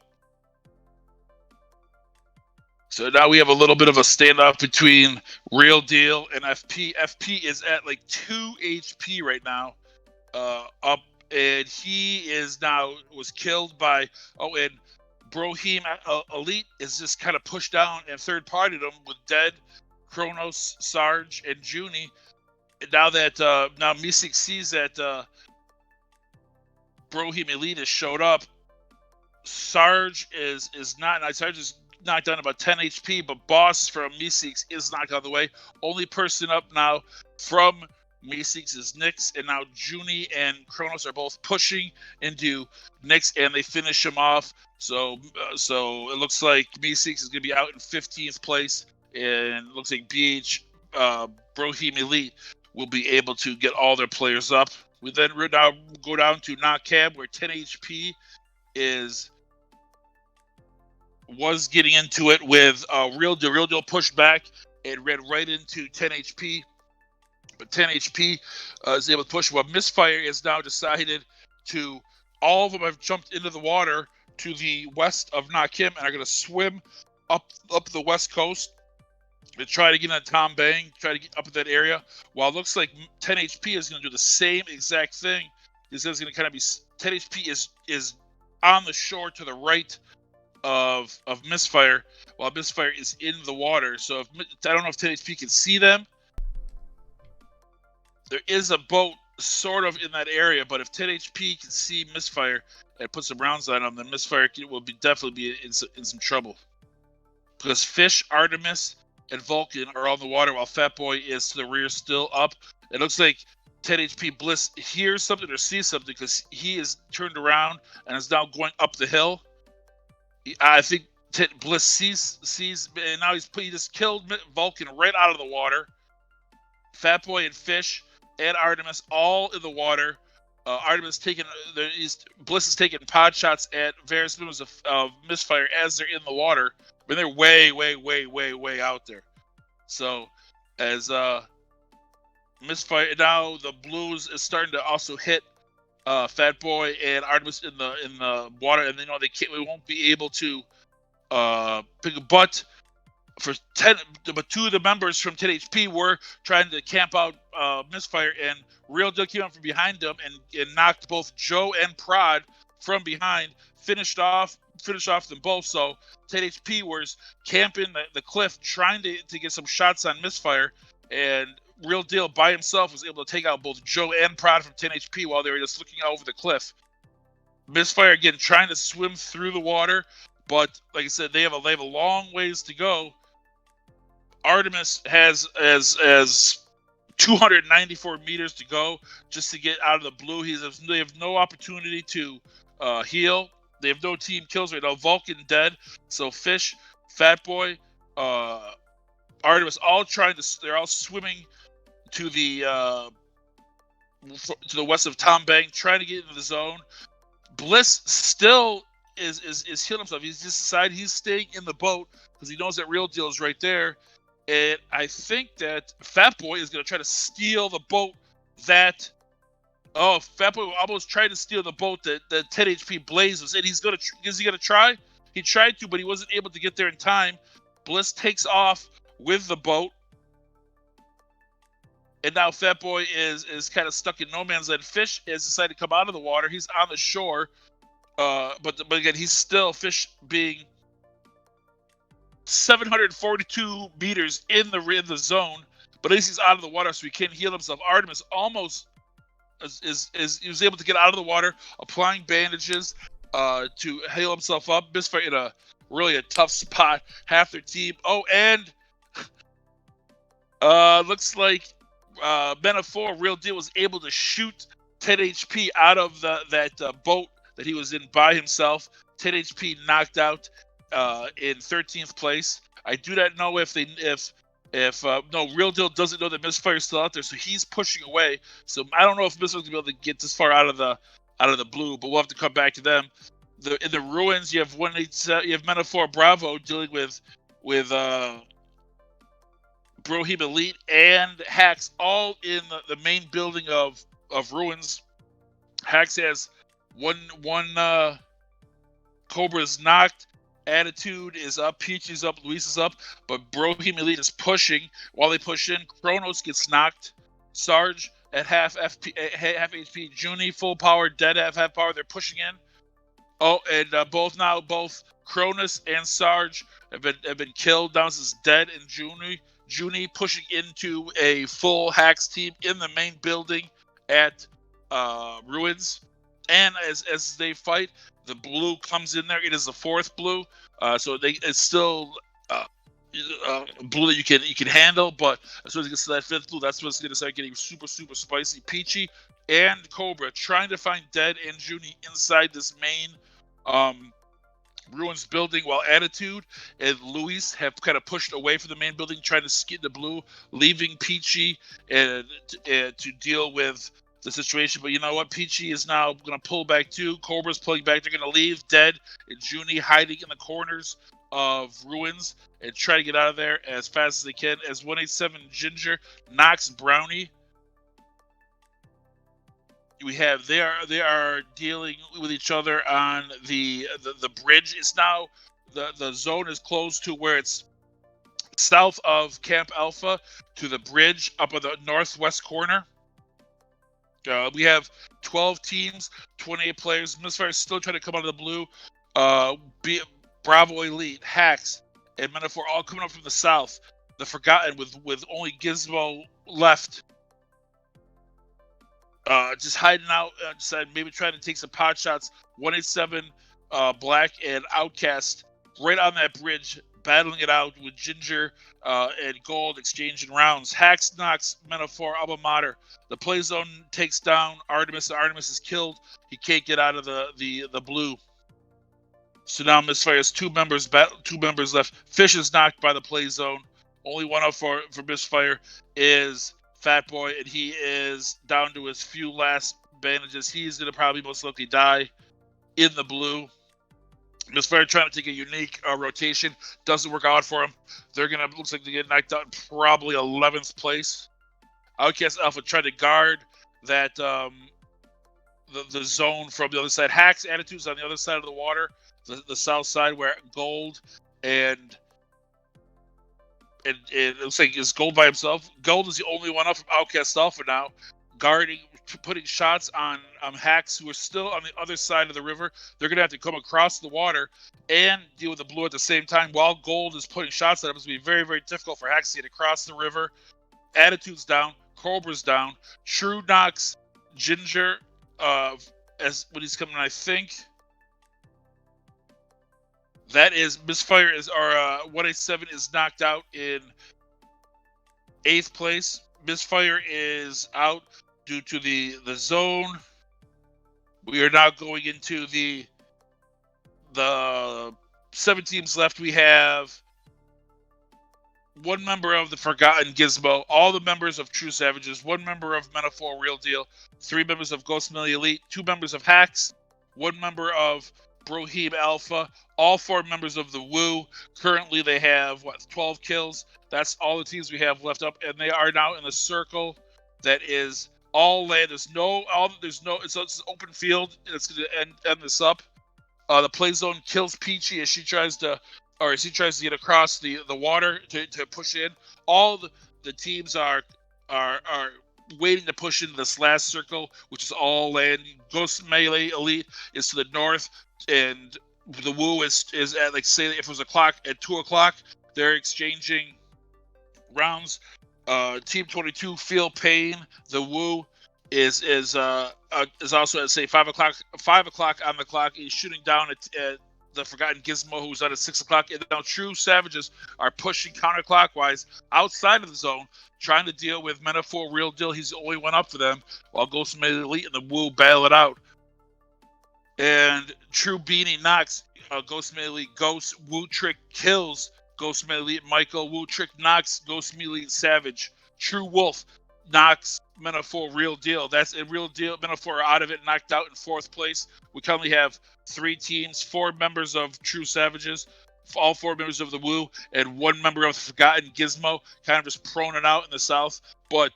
So now we have a little bit of a standoff between Real Deal and FP. FP is at like 2 HP right now, up, and he was killed by, and Brohim Elite is just kind of pushed down and third-partied him with Dead, Kronos, Sarge, and Junie. now that now Meeseeks sees that Brohim Elite has showed up, Sarge is not. Sarge is knocked down about 10 HP, but Boss from Meeseeks is knocked out of the way. Only person up now from Meeseeks is Nyx, and now Junie and Kronos are both pushing into Nyx, and they finish him off. So it looks like Meeseeks is going to be out in 15th place, and it looks like BH Brohim Elite will be able to get all their players up. We then now go down to Knockcab, where 10 HP was getting into it with Real Deal. Real Deal pushed back and ran right into 10 HP. But 10 HP is able to push. Well, Misfire has now decided to, all of them have jumped into the water to the west of Nakim and are going to swim up the west coast to try to get on Tom Bang, try to get up in that area. While it looks like 10 HP is going to do the same exact thing. This is going to kind of be 10 HP is on the shore to the right of Misfire, while Misfire is in the water. So I don't know if 10 HP can see them. There is a boat sort of in that area, but if 10 HP can see Misfire and put some rounds on them, then Misfire will definitely be in some trouble. Because Fish, Artemis, and Vulcan are on the water, while Fatboy is to the rear, still up. It looks like 10 HP Bliss hears something or sees something, because he is turned around and is now going up the hill. I think Bliss sees, and now he just killed Vulcan right out of the water. Fatboy and Fish and Artemis all in the water. Artemis Bliss is taking pod shots at various members of Misfire as they're in the water, but they're way, way, way, way, way out there. So as Misfire, now the Blues is starting to also hit Fatboy and Artemis in the water, and we won't be able to pick a butt. But two of the members from 10 HP were trying to camp out Misfire, and Real Deal came up from behind them and knocked both Joe and Prod from behind, finished off them both. So 10 HP was camping the cliff, trying to get some shots on Misfire, and Real Deal by himself was able to take out both Joe and Prod from 10 HP while they were just looking out over the cliff. Misfire again trying to swim through the water, but like I said, they have a long ways to go. Artemis has 294 meters to go just to get out of the blue. They have no opportunity to heal. They have no team kills right now. Vulcan dead. So Fish, Fatboy, Artemis they're all swimming to the west of Tom Bang, trying to get into the zone. Bliss still is healing himself. He's just decided he's staying in the boat because he knows that Real Deal is right there. And I think that Fatboy is going to try to steal the boat that... Oh, Fatboy almost tried to steal the boat that 10 HP Blaze was in. Is he going to try? He tried to, but he wasn't able to get there in time. Bliss takes off with the boat. And now Fatboy is kind of stuck in no man's land. Fish has decided to come out of the water. He's on the shore. But again, he's still, Fish being 742 meters in the zone, but at least he's out of the water, so he can heal himself. Artemis almost he was able to get out of the water, applying bandages to heal himself up. Misfire in a tough spot. Half their team. Oh, and looks like Men of 4 Real Deal was able to shoot 10 HP out of that boat that he was in by himself. 10 HP knocked out. In 13th place. I do not know if Real Deal doesn't know that Misfire is still out there, so he's pushing away. So I don't know if Misfire's gonna be able to get this far out of the blue, but we'll have to come back to them. In the ruins, you have 187. You have Men of 4 Bravo dealing with Brohim Elite and Hacks, all in the main building of ruins. Hacks has one Cobra's knocked. Attitude is up, Peach is up, Luis is up, but Brohim Elite is pushing. While they push in, Kronos gets knocked. Sarge at half HP. Junie full power, dead at half power. They're pushing in. Oh, and both Kronos and Sarge have been killed. Downs is dead, and Junie pushing into a full Hacks team in the main building at Ruins. And as they fight, the blue comes in there. It is the fourth blue, so it's still blue that you can handle. But as soon as it gets to that fifth blue, that's when it's going to start getting super spicy. Peachy and Cobra trying to find Dead and Junie inside this main Ruins building, while Attitude and Luis have kind of pushed away from the main building, trying to skid the blue, leaving Peachy and to deal with the situation. But you know what? Peachy is now going to pull back too. Cobra's pulling back. They're going to leave Dead and Junie hiding in the corners of Ruins and try to get out of there as fast as they can. As 187 Ginger knocks Brownie. We have they are dealing with each other on the bridge. It's now the zone is closed to where it's south of Camp Alpha to the bridge up on the northwest corner. We have 12 teams, 28 players. Misfire is still trying to come out of the blue. Bravo Elite, Hacks, and Metaphor all coming up from the south. The Forgotten with only Gizmo left. Just hiding out, maybe trying to take some pot shots. 187 Black and OUTcast right on that bridge, battling it out with Ginger and Gold exchanging rounds. Hacks knocks Metaphor, Alma Mater. The play zone takes down Artemis. Artemis is killed. He can't get out of the blue. So now Misfire has two members left. Fish is knocked by the play zone. Only one up for Misfire is Fat Boy, and he is down to his few last bandages. He's going to probably most likely die in the blue. Misfire trying to take a unique rotation. Doesn't work out for him. Looks like they get knocked out in probably 11th place. OUTcast Alpha tried to guard that the zone from the other side. Hacks Attitudes on the other side of the water, the south side, where Gold and it looks like it's Gold by himself. Gold is the only one up from OUTcast Alpha now, guarding, putting shots on Hacks, who are still on the other side of the river. They're going to have to come across the water and deal with the blue at the same time, while Gold is putting shots at him. It's going to be very, very difficult for Hacks to get across the river. Attitude's down. Cobra's down. True knocks Ginger as when he's coming, I think. That is Misfire is our 187 is knocked out in 8th place. Misfire is out due to the zone. We are now going into the 7 teams left. We have one member of the Forgotten Gizmo, all the members of True Savages, one member of Metaphor Real Deal, 3 members of Ghost Millie Elite, 2 members of Hacks, 1 member of Brohim Alpha, all 4 members of the Woo. Currently, they have 12 kills. That's all the teams we have left up, and they are now in the circle that is all land. It's an open field. It's going to end this up. The play zone kills Peachy as he tries to get across the water to push in. All the teams are waiting to push into this last circle, which is all land. Ghost Melee Elite is to the north, and the Woo is at, like, say if it was at 2 o'clock, they're exchanging rounds. Team 22 Feel Pain. The Woo is also at, say, 5 o'clock. 5 o'clock on the clock. He's shooting down at the Forgotten Gizmo, who's out at 6 o'clock. And now True Savages are pushing counterclockwise outside of the zone, trying to deal with Metaphor Real Deal. He's the only one up for them, while Ghost Made Elite and the Woo battle it out. And True Beanie knocks Ghost Made Elite Ghost. Woo Trick kills Ghost Made Elite Michael. Woo Trick knocks Ghost Made Elite Savage. True Wolf knocks Metaphor Real Deal. That's a Real Deal. Metaphor out of it, knocked out in 4th place. We currently have 3 teams, 4 members of True Savages, all 4 members of the Woo, and 1 member of the Forgotten Gizmo, kind of just proning out in the south. But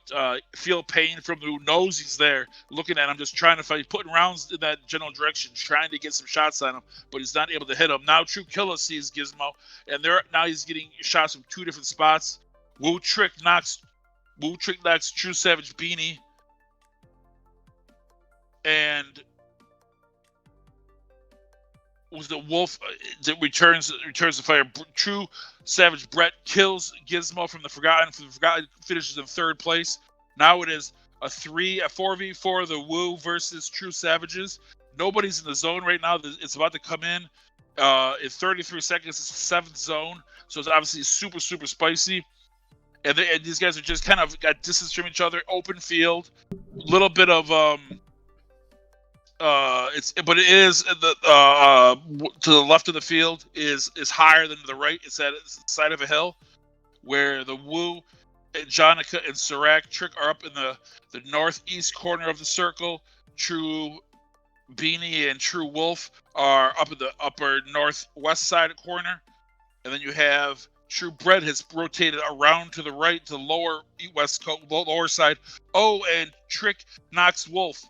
Feel Pain from the Woo knows he's there, looking at him, just trying to fight, putting rounds in that general direction, trying to get some shots on him, but he's not able to hit him. Now True Killer sees Gizmo, and now he's getting shots from 2 different spots. Woo Trick knocks True Savage Beanie, and was the Wolf that returns the fire. True Savage Brett kills Gizmo from the Forgotten. Finishes in third place. Now it is a 4v4, the Woo versus True Savages. Nobody's in the zone right now. It's about to come in. In 33 seconds, it's the seventh zone, so it's obviously super, super spicy. And these guys are just kind of got distance from each other, open field, little bit of but it is the to the left of the field is higher than the right. It's the side of a hill where the Woo, Jonica, and Serac Trick are up in the northeast corner of the circle. True Beanie and True Wolf are up in the upper northwest side corner, and then you have True Bread has rotated around to the right to the lower lower side. Oh, and Trick knocks Wolf.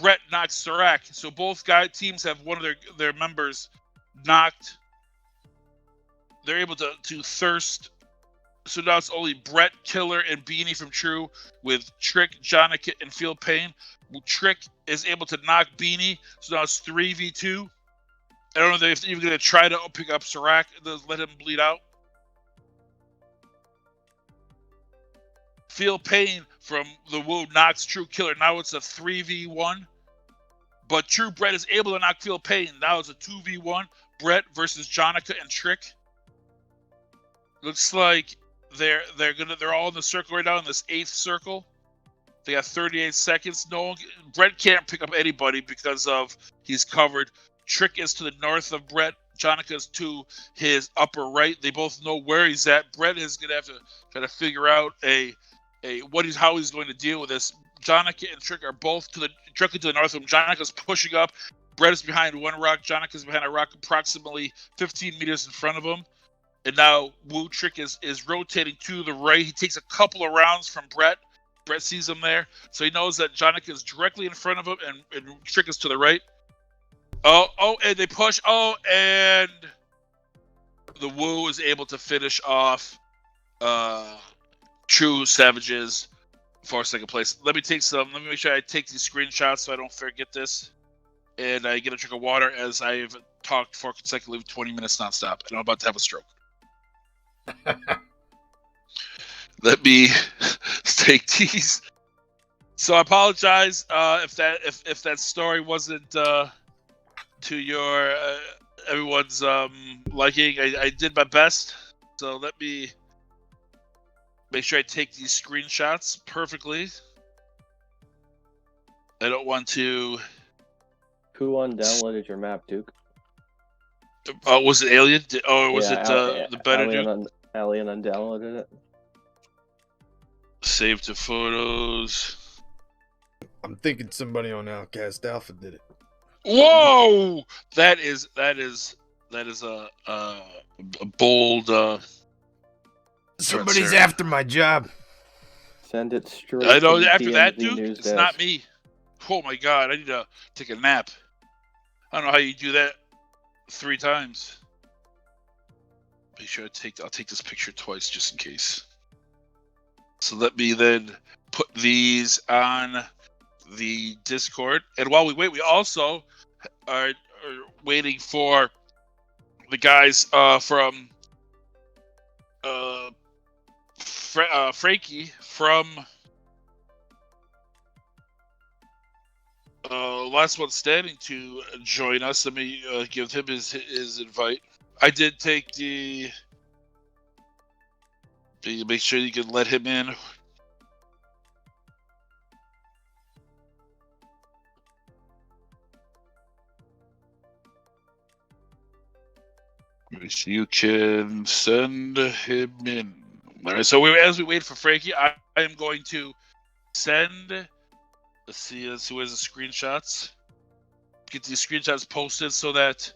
Brett knocks Serac. So both teams have one of their members knocked. They're able to thirst. So now it's only Brett, Killer, and Beanie from True with Trick, Jonica, and Feel Pain. Trick is able to knock Beanie. So now it's 3v2. I don't know if they're even going to try to pick up Serac and let him bleed out. Feel Pain from the Woo knocks True Killer. Now it's a 3v1. But True Brett is able to knock Feel Pain. Now it's a 2v1. Brett versus Jonica and Trick. Looks like they're all in the circle right now in this 8th circle. They got 38 seconds. Brett can't pick up anybody because of he's covered. Trick is to the north of Brett. Jonica is to his upper right. They both know where he's at. Brett is gonna have to try to figure out how he's going to deal with this. Jonica and Trick are both directly to the north of him. Jonica's pushing up. Brett is behind one rock. Jonica's behind a rock approximately 15 meters in front of him. And now Woo Trick is rotating to the right. He takes a couple of rounds from Brett. Brett sees him there. So he knows that Jonica is directly in front of him and Trick is to the right. Oh, and they push. Oh, and the Woo is able to finish off True Savages for second place. Let me make sure I take these screenshots so I don't forget this. And I get a drink of water as I've talked for consecutively 20 minutes nonstop. And I'm about to have a stroke. Let me take these. So I apologize if that story wasn't to your everyone's liking. I did my best. So let me make sure I take these screenshots perfectly. I don't want to. Who undownloaded your map, Duke? Was it Alien? Or was it the better Duke? Alien undownloaded it. Save to photos. I'm thinking somebody on OUTcast Alpha did it. Whoa! That is a bold. Somebody's after my job. Send it straight. I know. To After that, TMZ Duke, News it's Desk. not me. Oh my God! I need to take a nap. I don't know how you do that 3 times. Make sure I'll take this picture twice just in case. So let me then put these on the Discord. And while we wait, we also are waiting for the guys from Frankie from Last One Standing to join us. Let me give him his invite. I did take the. Make sure you can let him in. You can send him in. All right. So as we wait for Frankie, I am going to send. Let's see where's the screenshots. Get these screenshots posted so that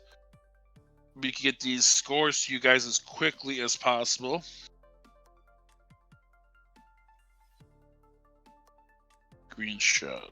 we can get these scores to you guys as quickly as possible. Screenshot.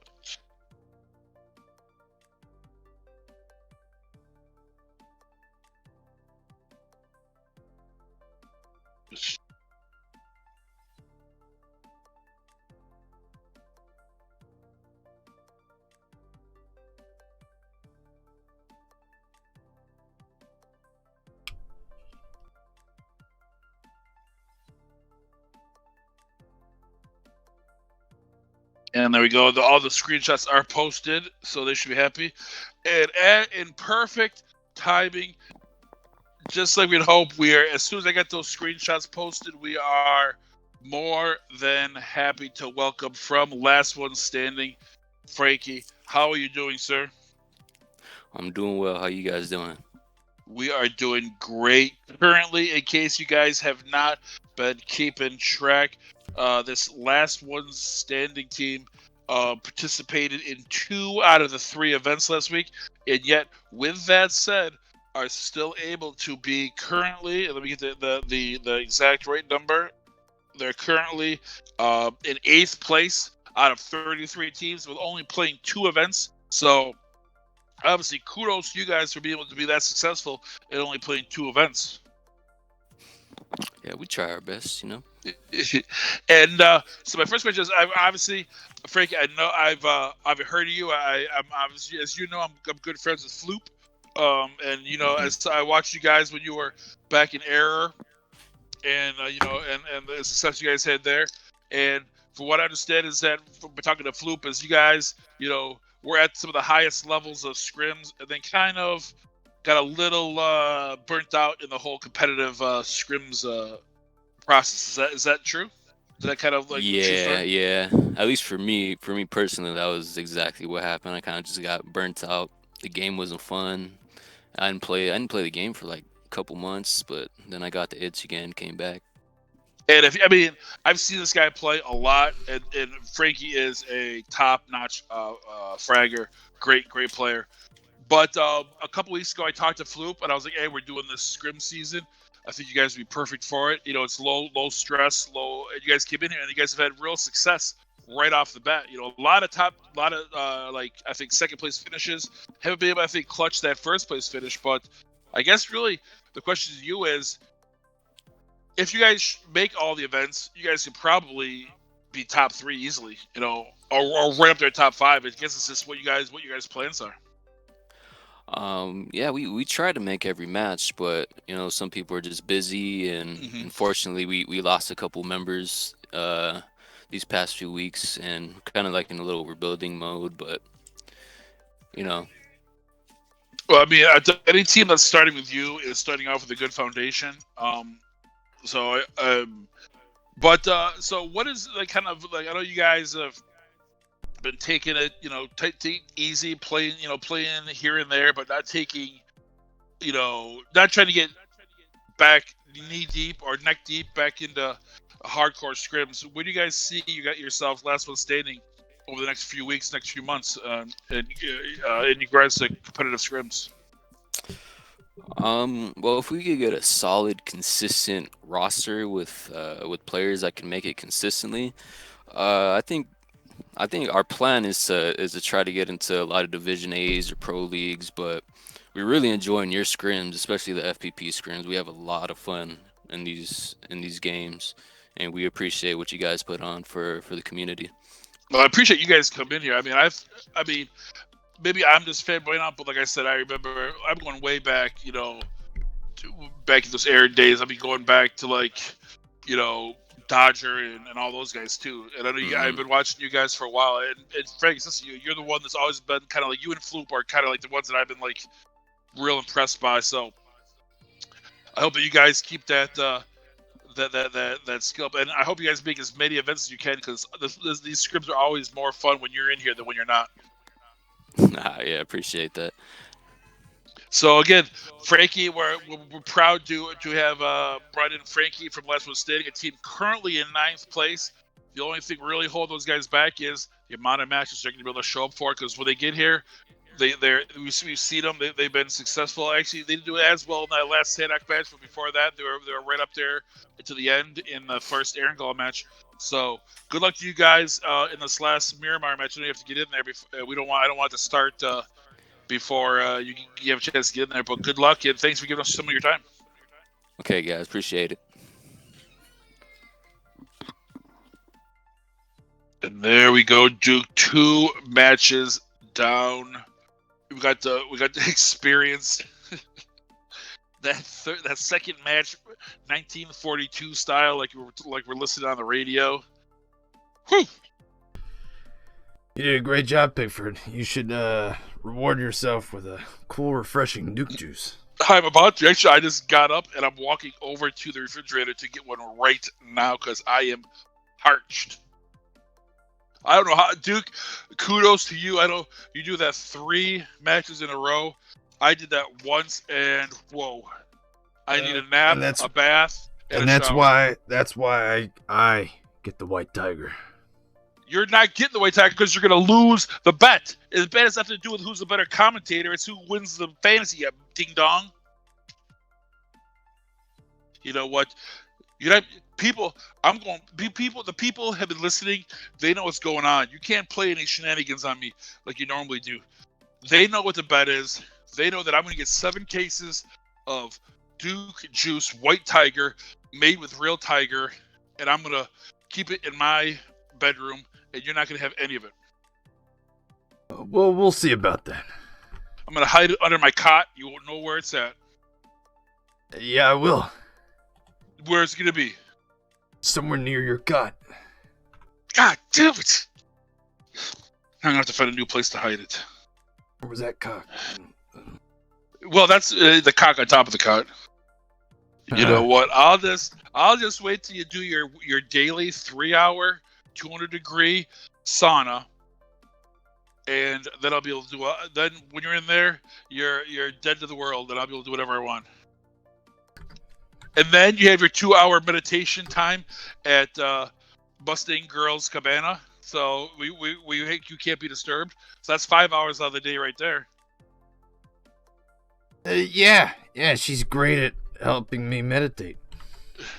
And there we go. All the screenshots are posted, so they should be happy. And in perfect timing, just like we'd hope, as soon as I get those screenshots posted, we are more than happy to welcome from Last One Standing, Frankie. How are you doing, sir? I'm doing well. How you guys doing? We are doing great. Currently, in case you guys have not been keeping track, this Last One Standing team participated in 2 out of the 3 events last week, and yet, with that said, are still able to be currently. Let me get the exact right number. They're currently in 8th place out of 33 teams, with only playing 2 events. So, obviously, kudos to you guys for being able to be that successful and only playing 2 events. Yeah, we try our best, you know. And so my first question is, obviously, Frankie, I know I've heard of you. I'm obviously, as you know, I'm good friends with Floop. And you know, as I watched you guys when you were back in Error, and you know, and the success you guys had there. And from what I understand is that from talking to Floop, is you guys, you know, were at some of the highest levels of scrims, and then kind of got a little burnt out in the whole competitive scrims process. Is that true? Is that kind of like true story? Yeah. At least for me personally, that was exactly what happened. I kind of just got burnt out. The game wasn't fun. I didn't play the game for like a couple months, but then I got the itch again, came back. And I've seen this guy play a lot, and Frankie is a top-notch fragger, great player. But a couple weeks ago, I talked to Floop, and I was like, "Hey, we're doing this scrim season. I think you guys would be perfect for it. You know, it's low stress, low. And you guys came in here, and you guys have had real success right off the bat. You know, a lot of like I think second place finishes. Haven't been able, I think, clutch that first place finish. But I guess really the question to you is, if you guys make all the events, you guys could probably be top 3 easily. You know, or right up there top 5. I guess it's just what you guys plans are. Yeah, we try to make every match, but you know, some people are just busy, and unfortunately, we lost a couple members these past few weeks, and kind of like in a little rebuilding mode. But you know, well, I mean, any team that's starting with you is starting off with a good foundation. So what is like kind of like, I know you guys have been taking it, you know, take easy, playing here and there, but not taking, you know, not trying to get back knee deep or neck deep back into hardcore scrims. Where do you guys see you got yourselves Last One Standing over the next few weeks, next few months, in regards to competitive scrims? well, if we could get a solid, consistent roster with players that can make it consistently, I think our plan is to try to get into a lot of Division A's or pro leagues, but we're really enjoying your scrims, especially the FPP scrims. We have a lot of fun in these games, and we appreciate what you guys put on for the community. Well, I appreciate you guys come in here. I mean, maybe I'm just fanboying out, but like I said, I remember I'm going way back, you know, back in those Air days. I'll be going back to like, you know, Dodger and all those guys too. And I know I've been watching you guys for a while. And Frank, since you're the one that's always been kind of like, you and Floop are kind of like the ones that I've been like real impressed by. So I hope that you guys keep that skill up, and I hope you guys make as many events as you can, because these scrims are always more fun when you're in here than when you're not. Yeah, appreciate that. So again, Frankie, we're proud to have brought in Frankie from Last One Standing, a team currently in 9th place. The only thing really holding those guys back is the amount of matches they're going to be able to show up for, because when they get here, we've seen them. They've been successful. Actually, they didn't do as well in that last Sanak match, but before that, they were right up there to the end in the first Erangel match. So good luck to you guys in this last Miramar match. You have to get in there. I don't want to start before you have a chance to get in there. But good luck, and thanks for giving us some of your time. Okay, guys, appreciate it. And there we go, Duke. 2 matches down. We got the experience. that second match, 1942 style, like we're listening on the radio. Whew. You did a great job, Pickford. You should reward yourself with a cool, refreshing Duke juice. I'm about to. Actually, I just got up and I'm walking over to the refrigerator to get one right now because I am parched. I don't know how, Duke. Kudos to you. I know you do that 3 matches in a row. I did that once, and whoa, I need a nap, a bath, and a shower. That's why I get the white tiger. You're not getting the white tiger because you're going to lose the bet. The bet has nothing to do with who's the better commentator. It's who wins the fantasy. Ding dong. You know what? People. The people have been listening. They know what's going on. You can't play any shenanigans on me like you normally do. They know what the bet is. They know that I'm going to get 7 cases of Duke Juice White Tiger made with real tiger, and I'm going to keep it in my bedroom, and you're not going to have any of it. Well, we'll see about that. I'm going to hide it under my cot. You won't know where it's at. Yeah, I will. Where's it going to be? Somewhere near your cot. God damn it! I'm going to have to find a new place to hide it. Where was that cock? Well, that's the cock on top of the cot. You know what? I'll just wait till you do your daily 3-hour, 200-degree sauna, and then I'll be able to do. Then when you're in there, you're dead to the world, and I'll be able to do whatever I want. And then you have your 2-hour meditation time at Busting Girls Cabana. So you can't be disturbed. So that's 5 hours out of the day right there. Yeah, she's great at helping me meditate.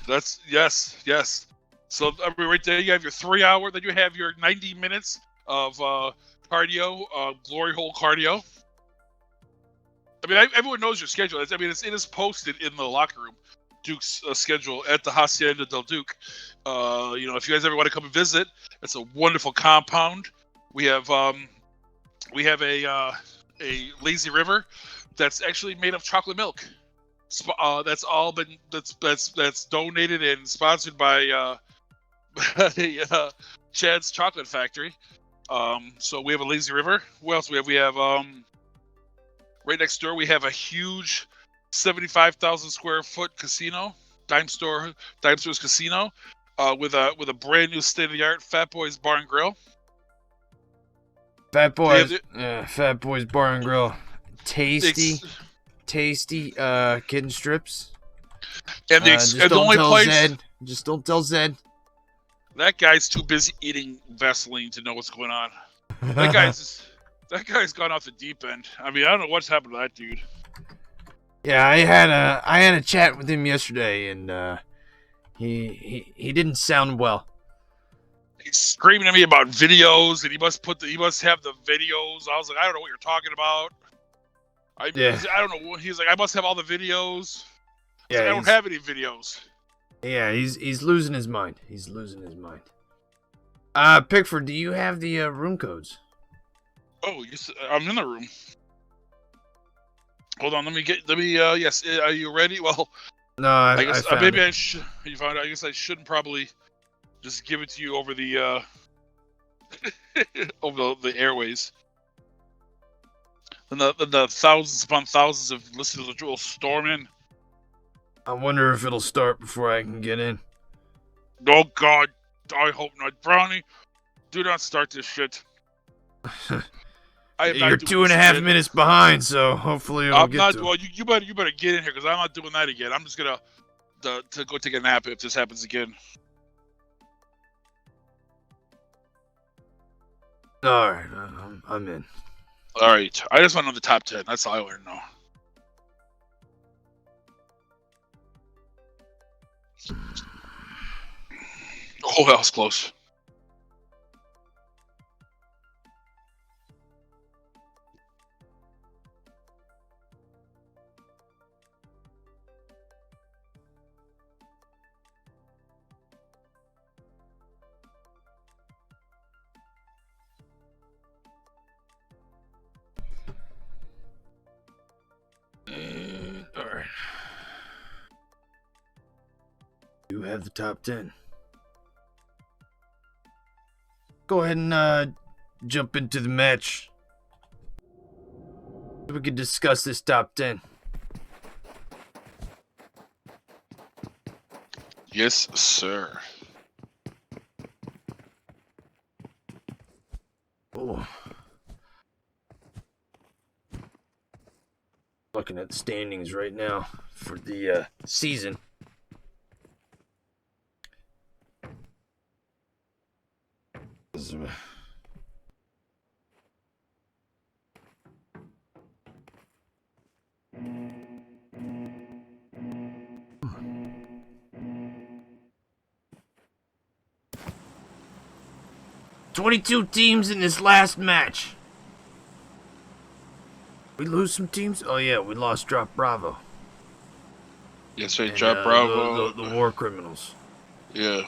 That's yes. So right there, you have your 3-hour. Then you have your 90 minutes of cardio, glory hole cardio. I mean, everyone knows your schedule. I mean, it is posted in the locker room. Duke's schedule at the Hacienda del Duke. If you guys ever want to come and visit, it's a wonderful compound. We have a lazy river that's actually made of chocolate milk. That's all been that's donated and sponsored by Chad's Chocolate Factory. So we have a lazy river. What else we have? We have right next door we have a huge 75,000 square foot casino, Dime Stores Casino, with a brand new state of the art Fat Boys Bar and Grill. Fat Boys Bar and Grill, tasty kitten strips. And the only place. Just don't tell Zed. That guy's too busy eating Vaseline to know what's going on. That guy's gone off the deep end. I mean, I don't know what's happened to that dude. Yeah, I had a chat with him yesterday, and he didn't sound well. He's screaming at me about videos, and he must have the videos. I was like, I don't know what you're talking about. I don't know. He's like, I must have all the videos. I don't have any videos. Yeah, he's losing his mind. Pickford, do you have the room codes? Oh, yes, I'm in the room. Hold on, yes, are you ready? Well, no, I guess maybe I should. You found it. I guess I shouldn't probably just give it to you over the over the airways. And the thousands upon thousands of listeners will storm in. I wonder if it'll start before I can get in. Oh God, I hope not, Brownie. Do not start this shit. You're 2.5 minutes behind, so hopefully it'll get to. Well, you better get in here because I'm not doing that again. I'm just gonna to go take a nap if this happens again. All right, I'm in. All right, I just want to know the top 10. That's all I want to know. Oh, that was close. All right. You have the top 10. Go ahead and jump into the match. We can discuss this top 10. Yes, sir. Oh. Looking at the standings right now for the season. $22 teams in this last match. We lose some teams? Oh yeah, we lost Drop Bravo. Yes, they And, dropped Bravo. The war criminals. Yeah.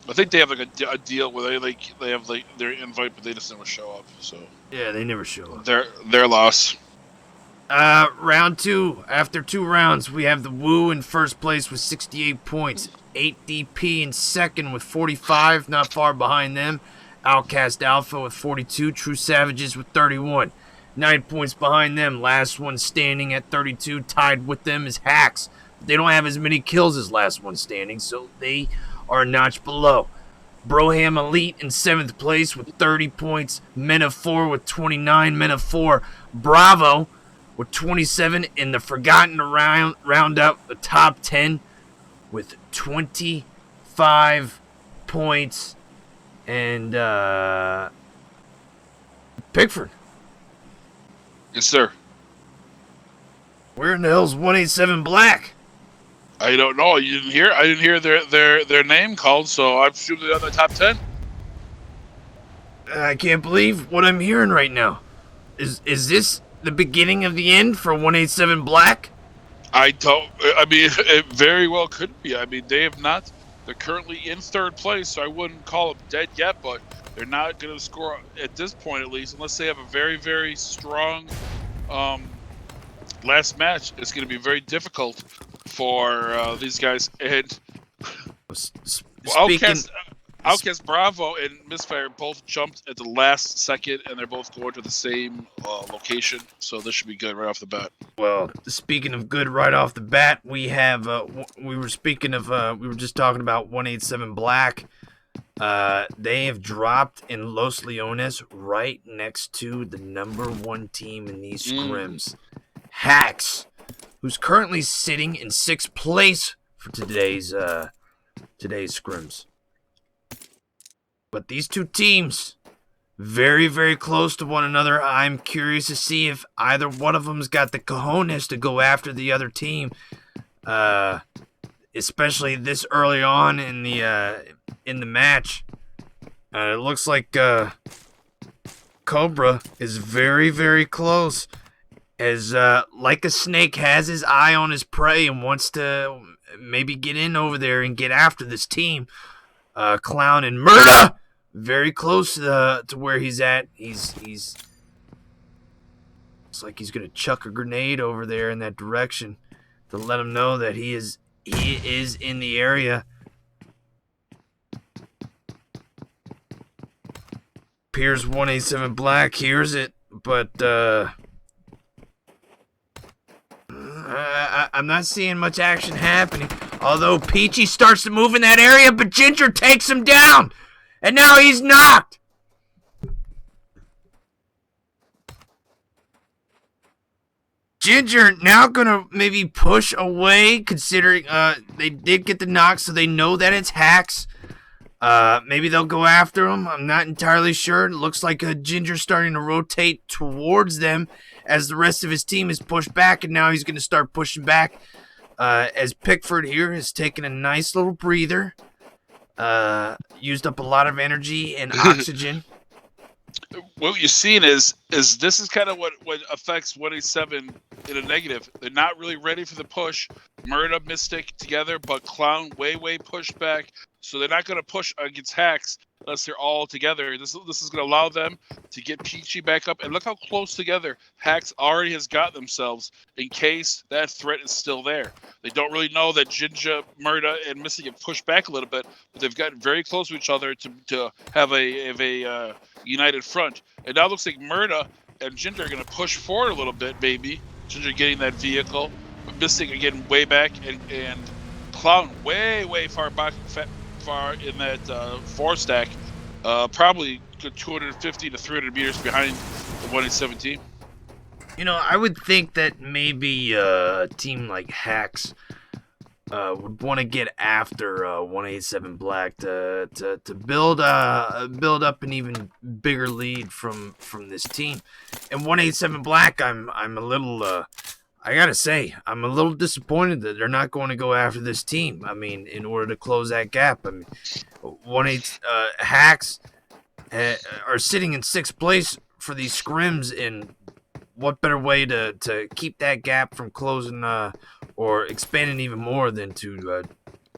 I think they have like a deal where they have like their invite, but they just never show up. So Yeah, they never show up. Their loss. Round 2. After 2 rounds, we have the Woo in first place with 68 points. 8DP in second with 45, not far behind them. Outcast Alpha with 42. True Savages with 31. 9 points behind them. Last one standing at 32. Tied with them is Hacks. They don't have as many kills as last one standing, so they are a notch below. Broham Elite in 7th place with 30 points. Men of 4 with 29. Men of 4. Bravo with 27. In the Forgotten round up the top 10 with 25 points. And Pickford. Yes, sir. Where in the hell's 187 Black? I don't know. You didn't hear? I didn't hear their name called, so I'm assuming they're on the top 10. I can't believe what I'm hearing right now. Is this the beginning of the end for 187 Black? I mean, it very well could be. I mean, they have not. They're currently in 3rd place, so I wouldn't call them dead yet, but they're not going to score at this point, at least, unless they have a very, very strong last match. It's going to be very difficult for these guys. And Outcast Bravo and Misfire both jumped at the last second, and they're both going to the same location, so this should be good right off the bat. Well, speaking of good right off the bat, we have we were just talking about 187 Black. They have dropped in Los Leones right next to the number 1 team in these scrims. Hacks, who's currently sitting in 6th place for today's scrims. But these 2 teams, very, very close to one another. I'm curious to see if either one of them's got the cojones to go after the other team, especially this early on in the match. It looks like Cobra is very, very close, as like a snake has his eye on his prey and wants to maybe get in over there and get after this team. Clown and Murda very close to where he's at. He's it's like he's gonna chuck a grenade over there in that direction to let him know that he is in the area. Appears 187 Black hears it, but I'm not seeing much action happening. Although Peachy starts to move in that area, but Ginger takes him down. And now he's knocked. Ginger now gonna maybe push away, considering they did get the knock, so they know that it's Hacks. Maybe they'll go after him. I'm not entirely sure. It looks like Ginger's starting to rotate towards them as the rest of his team is pushed back, and now he's going to start pushing back as Pickford here has taken a nice little breather. Used up a lot of energy and oxygen. What you're seeing is this is kind of what affects 187 in a negative. They're not really ready for the push. Murda, Mystic together, but Clown way pushed back. so they're not going to push against Hacks unless they're all together. This is going to allow them to get Peachy back up, and look how close together Hacks already has got themselves in case that threat is still there. They don't really know that Jinja, Murda, and Missy have pushed back a little bit, but they've gotten very close to each other to have a united front. And now it looks like Murda and Ginger are going to push forward a little bit, maybe. Ginger getting that vehicle, but Mystic again way back, and Clown way far back, far in that 4-stack, probably 250 to 300 meters behind the 187 team. You know, I would think that maybe a team like Hacks would want to get after 187 Black to build up an even bigger lead from this team. And 187 Black, I'm a little I gotta say, I'm a little disappointed that they're not going to go after this team. I mean, in order to close that gap. I mean, Hacks are sitting in 6th place for these scrims, and what better way to keep that gap from closing or expanding even more than to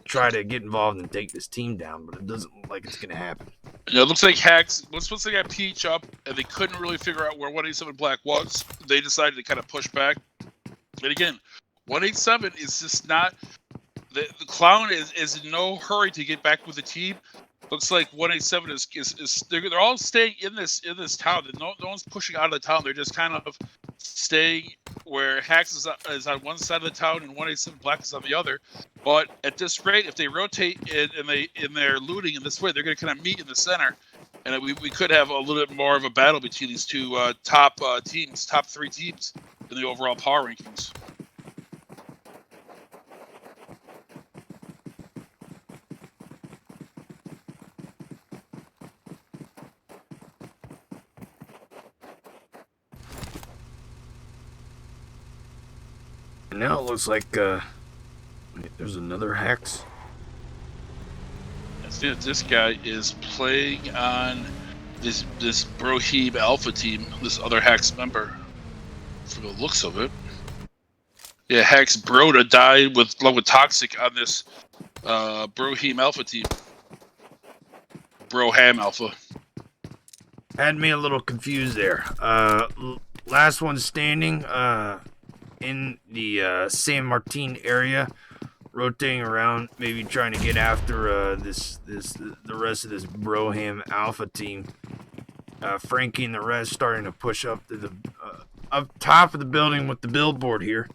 try to get involved and take this team down, but it doesn't look like it's going to happen. Yeah, it looks like Hacks, once they got Peach up and they couldn't really figure out where 187 Black was, they decided to kind of push back. And again, 187 is just not... The Clown is in no hurry to get back with the team. Looks like 187 is they're all staying in this town. No one's pushing out of the town. They're just kind of staying where Hacks is on one side of the town and 187 Black is on the other. But at this rate, if they rotate and they're looting in this way, they're going to kind of meet in the center, and we could have a little bit more of a battle between these two top 3 teams in the overall power rankings. Now it looks like there's another Hex. This guy is playing on this Broheeb Alpha team, this other Hex member, from the looks of it. Yeah, Hex Broda died with Toxic on this Broheeb Alpha team. Broham Alpha. Had me a little confused there. Last one standing in the San Martin area, rotating around, maybe trying to get after the rest of this Broham Alpha team. Frankie and the rest starting to push up to the up top of the building with the billboard here.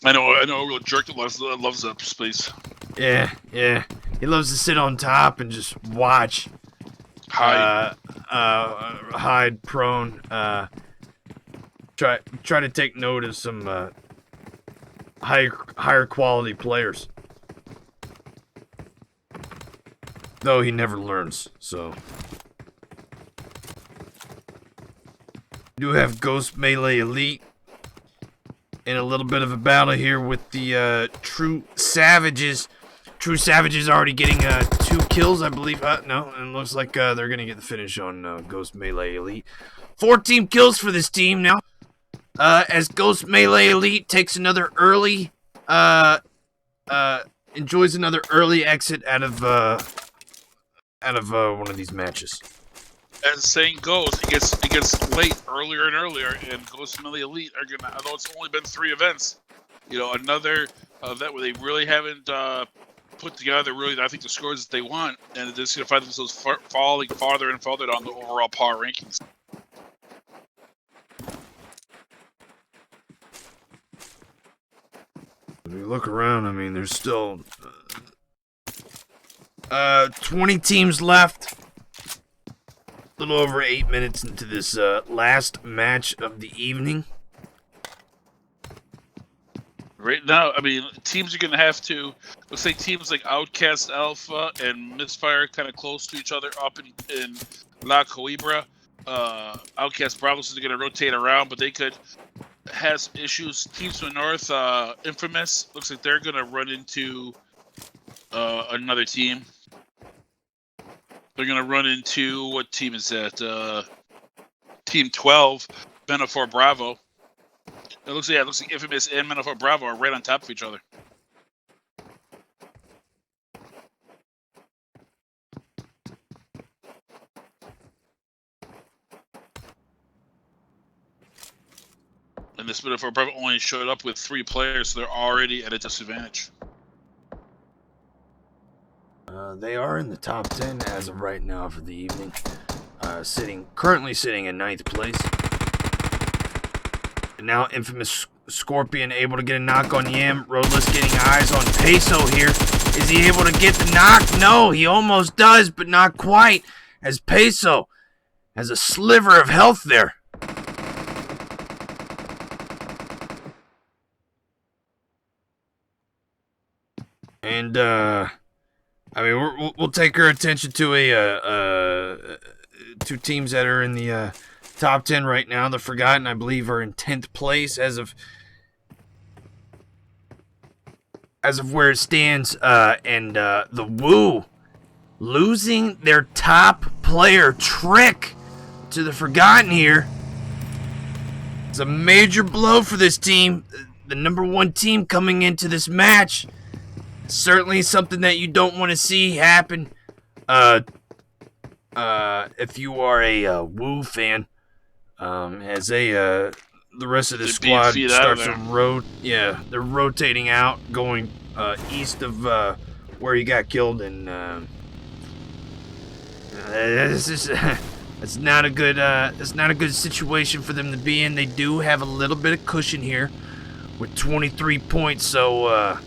I know a real jerk that loves that space. Yeah. He loves to sit on top and just watch. Hide prone. Try to take note of some higher quality players. Though he never learns, so. We do have Ghost Melee Elite in a little bit of a battle here with the True Savages. True Savages already getting 2 kills, I believe. No, and it looks like they're going to get the finish on Ghost Melee Elite. 14 kills for this team now. As Ghost Melee Elite takes another early, enjoys another early exit out of one of these matches. As the saying goes, it gets late earlier and earlier, and Ghost Melee Elite are gonna, although it's only been 3 events, another event where they really haven't put together really, I think, the scores that they want, and they're just gonna find themselves falling farther and farther down the overall power rankings. When we look around, I mean, there's still 20 teams left. A little over 8 minutes into this last match of the evening. Right now, I mean, teams are going to have to, looks like teams like OUTcast Alpha and Misfire kind of close to each other up in La Coibra. OUTcast Bravos is going to rotate around, but they could have some issues. Teams from the north, Infamous, looks like they're going to run into another team. They're going to run into, what team is that? Team 12, Benefor Bravo. It looks like Infamous and Benefor Bravo are right on top of each other. this Midfield Bravo only showed up with 3 players, so they're already at a disadvantage. They are in the top 10 as of right now for the evening. Currently sitting in 9th place. And now infamous Scorpion able to get a knock on Yam. Roadless getting eyes on Peso here. Is he able to get the knock? No, he almost does, but not quite. As Peso has a sliver of health there. And, I mean, we'll take our attention to two teams that are in the top 10 right now. The Forgotten, I believe, are in 10th place as of where it stands. And the Woo losing their top player, Trick, to the Forgotten here. It's a major blow for this team. The number 1 team coming into this match. Certainly something that you don't want to see happen. If you are a Woo fan, as the rest of the squad starts to they're rotating out, going east of where he got killed, and it's not a good situation for them to be in. They do have a little bit of cushion here with 23 points, so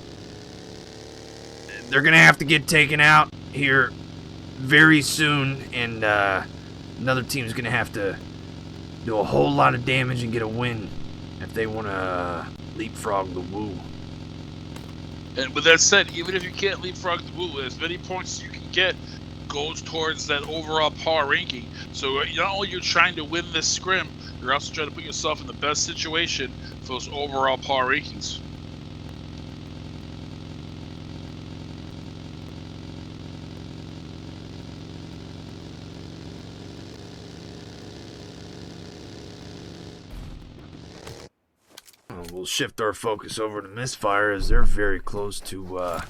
they're gonna have to get taken out here very soon, and another team's gonna have to do a whole lot of damage and get a win if they want to leapfrog the Woo. And with that said, even if you can't leapfrog the Woo, as many points as you can get goes towards that overall power ranking. So not only you're trying to win this scrim, you're also trying to put yourself in the best situation for those overall power rankings. We'll shift our focus over to Misfire as they're very close to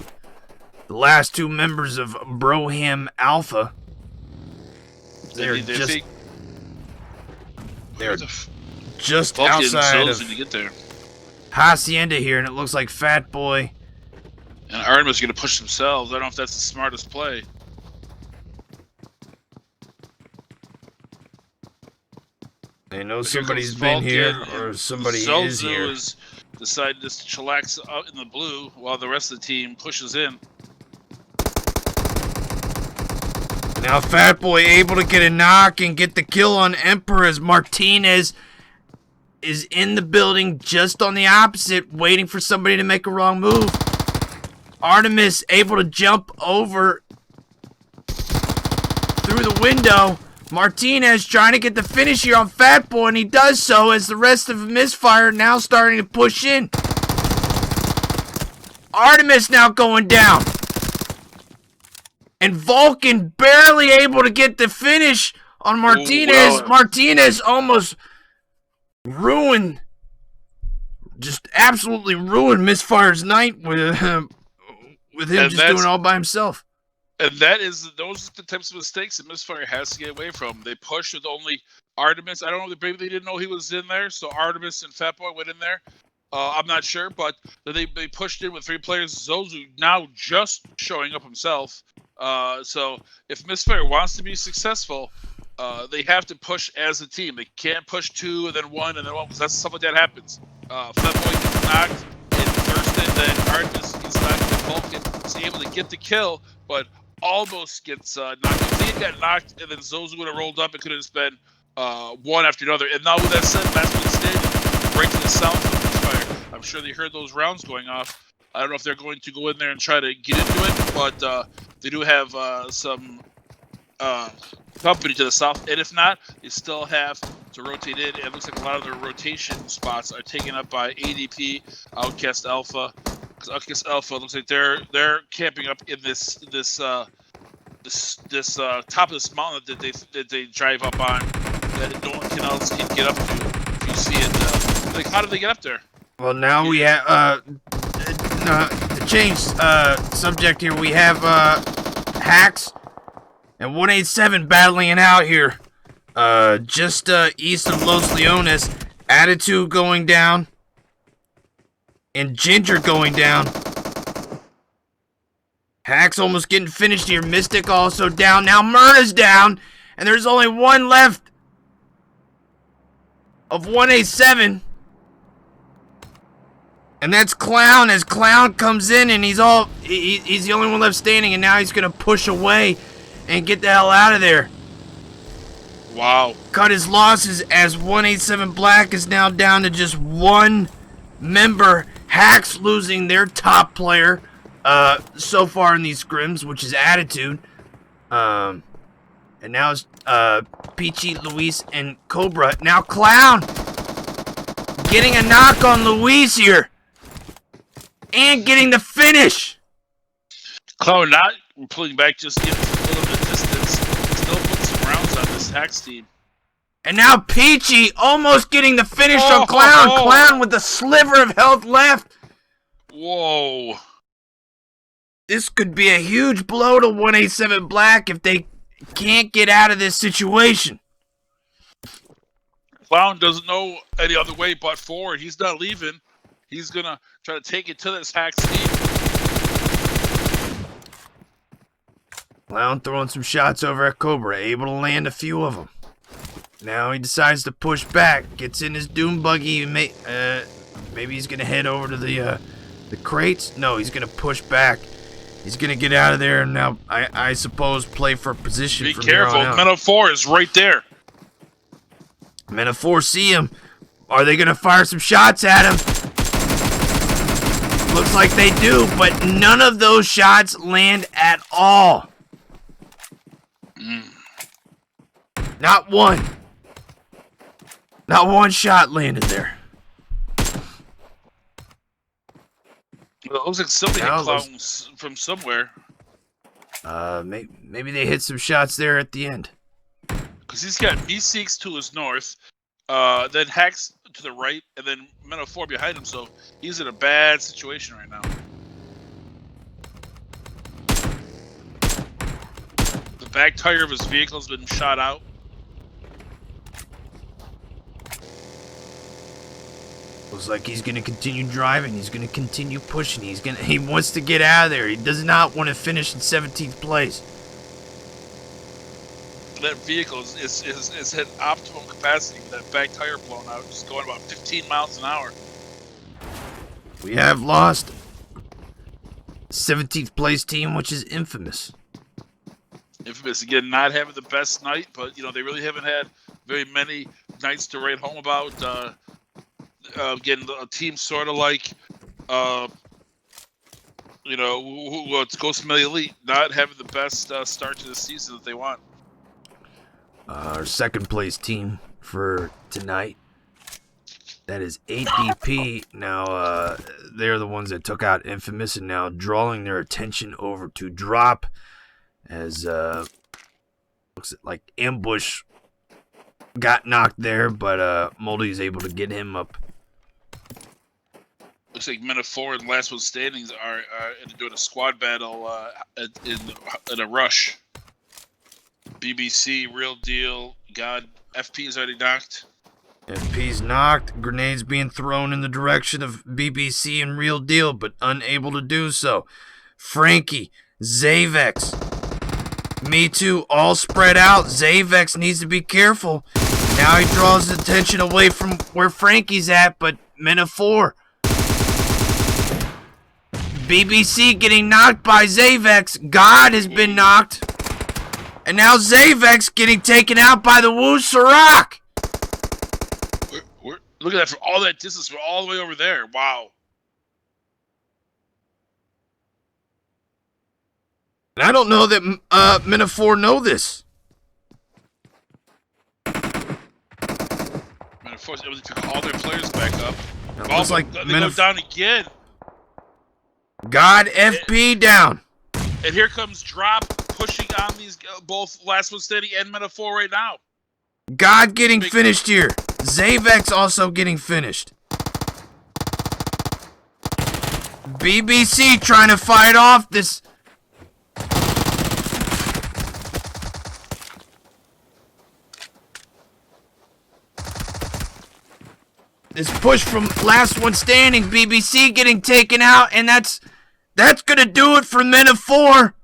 the last 2 members of Broham Alpha. They're just outside of to get there. Hacienda here, and it looks like Fat Boy and Artemis are going to push themselves. I don't know if that's the smartest play. They know somebody's been here, or somebody is here. Has decided to chillax out in the blue while the rest of the team pushes in. Now Fat Boy able to get a knock and get the kill on Emperor as Martinez is in the building just on the opposite, waiting for somebody to make a wrong move. Artemis able to jump over through the window. Martinez trying to get the finish here on Fat Boy, and he does so as the rest of Misfire now starting to push in. Artemis now going down. And Vulcan barely able to get the finish on Martinez. Wow. Martinez almost just absolutely ruined Misfire's night with him just doing it all by himself. And those are the types of mistakes that Misfire has to get away from. They pushed with only Artemis. I don't know, maybe they didn't know he was in there, so Artemis and Fat Boy went in there. I'm not sure, but they pushed in with 3 players. Zozu now just showing up himself. So if Misfire wants to be successful, they have to push as a team. They can't push 2 and then 1 and then 1, because that's stuff like that happens. Fat Boy gets knocked in Thurston, then Artemis gets knocked, and Vulcan is able to get the kill, but almost gets knocked. If he got knocked and then Zozu would have rolled up, it could have just been one after another. And now with that said, last one standing, right to the south of Misfire. I'm sure they heard those rounds going off. I don't know if they're going to go in there and try to get into it, but they do have some company to the south. And if not, they still have to rotate in. It looks like a lot of their rotation spots are taken up by ADP, OUTcast Alpha. Because OUTcast Alpha looks like they're camping up in this top of this mountain that they drive up on, that no one else can get up to. If you see it, like, how did they get up there? Well, now we have to change subject here. We have Hacks and 187 battling it out here, just east of Los Leones, Attitude going down. And Ginger going down. Hack's almost getting finished here. Mystic also down. Now Myrna's down. And there's only one left of 1A7. And that's Clown, as Clown comes in and he's the only one left standing, and now he's going to push away and get the hell out of there. Wow. Cut his losses as 187 Black is now down to just one member. Hacks losing their top player so far in these scrims, which is Attitude. And now it's Peachy, Luis, and Cobra. Now Clown getting a knock on Luis here. And getting the finish. Clown not pulling back, just getting a little bit of distance. Still putting some rounds on this Hacks team. And now Peachy almost getting the finish on Clown. Clown with a sliver of health left. Whoa. This could be a huge blow to 187 Black if they can't get out of this situation. Clown doesn't know any other way but forward. He's not leaving. He's going to try to take it to this Hacks team. Clown throwing some shots over at Cobra, able to land a few of them. Now he decides to push back, gets in his Doom buggy. Maybe he's going to head over to the crates. No, he's going to push back. He's going to get out of there and now, I suppose, play for position. Be careful. Men of 4 is right there. Men of 4 see him. Are they going to fire some shots at him? Looks like they do, but none of those shots land at all. Not one. Not one shot landed there. Well, it looks like somebody hit Clown from somewhere. Maybe they hit some shots there at the end. Because he's got B6 to his north, then Hacks to the right, and then Men of 4 behind him, so he's in a bad situation right now. The back tire of his vehicle has been shot out. Looks like he's gonna continue driving. He's gonna continue pushing. He wants to get out of there. He does not want to finish in 17th place. That vehicle is at optimum capacity with that back tire blown out, just going about 15 miles an hour. We have lost 17th place team, which is Infamous. Infamous, again, not having the best night, but, they really haven't had very many nights to write home about. Again, a team sort of like, it's Ghost Melee Elite, not having the best start to the season that they want. Our second place team for tonight, that is 8DP. Now, they're the ones that took out Infamous and now drawing their attention over to Drop as, looks like Ambush got knocked there, but Moldy is able to get him up. Looks like Men of 4 and Last One Standing are doing a squad battle in a rush. BBC, Real Deal, God, FP is already knocked. FP's knocked. Grenades being thrown in the direction of BBC and Real Deal, but unable to do so. Frankie, Zavex, Me Too, all spread out. Zavex needs to be careful. Now he draws attention away from where Frankie's at, but Men of 4. BBC getting knocked by Zavex. God has been knocked. And now Zavex getting taken out by the Woo Sirach. Look at that, from all that distance, we're all the way over there. Wow. And I don't know that Men of 4 know this. Men of 4 is able to pick all their players back up. It looks like they go down again. God, FP down. And here comes Drop pushing on these both Last One Steady and Men of 4 right now. God getting finished here. Zavex also getting finished. BBC trying to fight off this. this push from last one standing, BBC getting taken out, and that's gonna do it for men of four.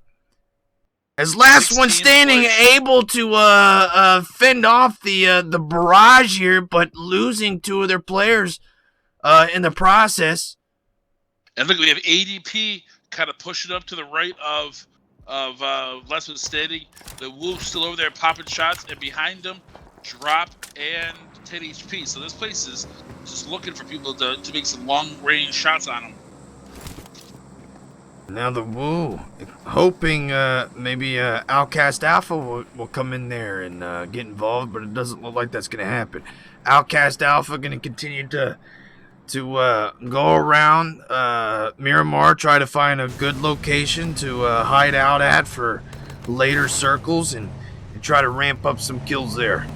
As last one standing, able to fend off the barrage here, but losing two of their players in the process. And look, we have ADP kind of pushing up to the right of last one standing. The Wolves still over there popping shots, and behind them, Drop and 10 HP. So this place is just looking for people to make some long-range shots on them. Now the Woo, hoping maybe OUTcast Alpha will come in there and get involved, but it doesn't look like that's going to happen. OUTcast Alpha going to continue to go around Miramar, try to find a good location to hide out at for later circles and try to ramp up some kills there.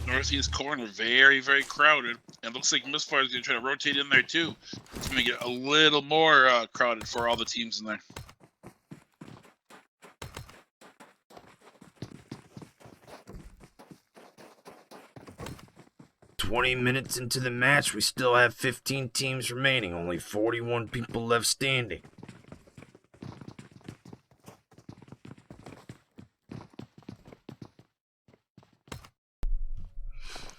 Northeast corner, very, very crowded. And looks like Misfire is going to try to rotate in there too to make it a little more crowded for all the teams in there. "20 minutes into the match, we still have 15 teams remaining, only 41 people left standing.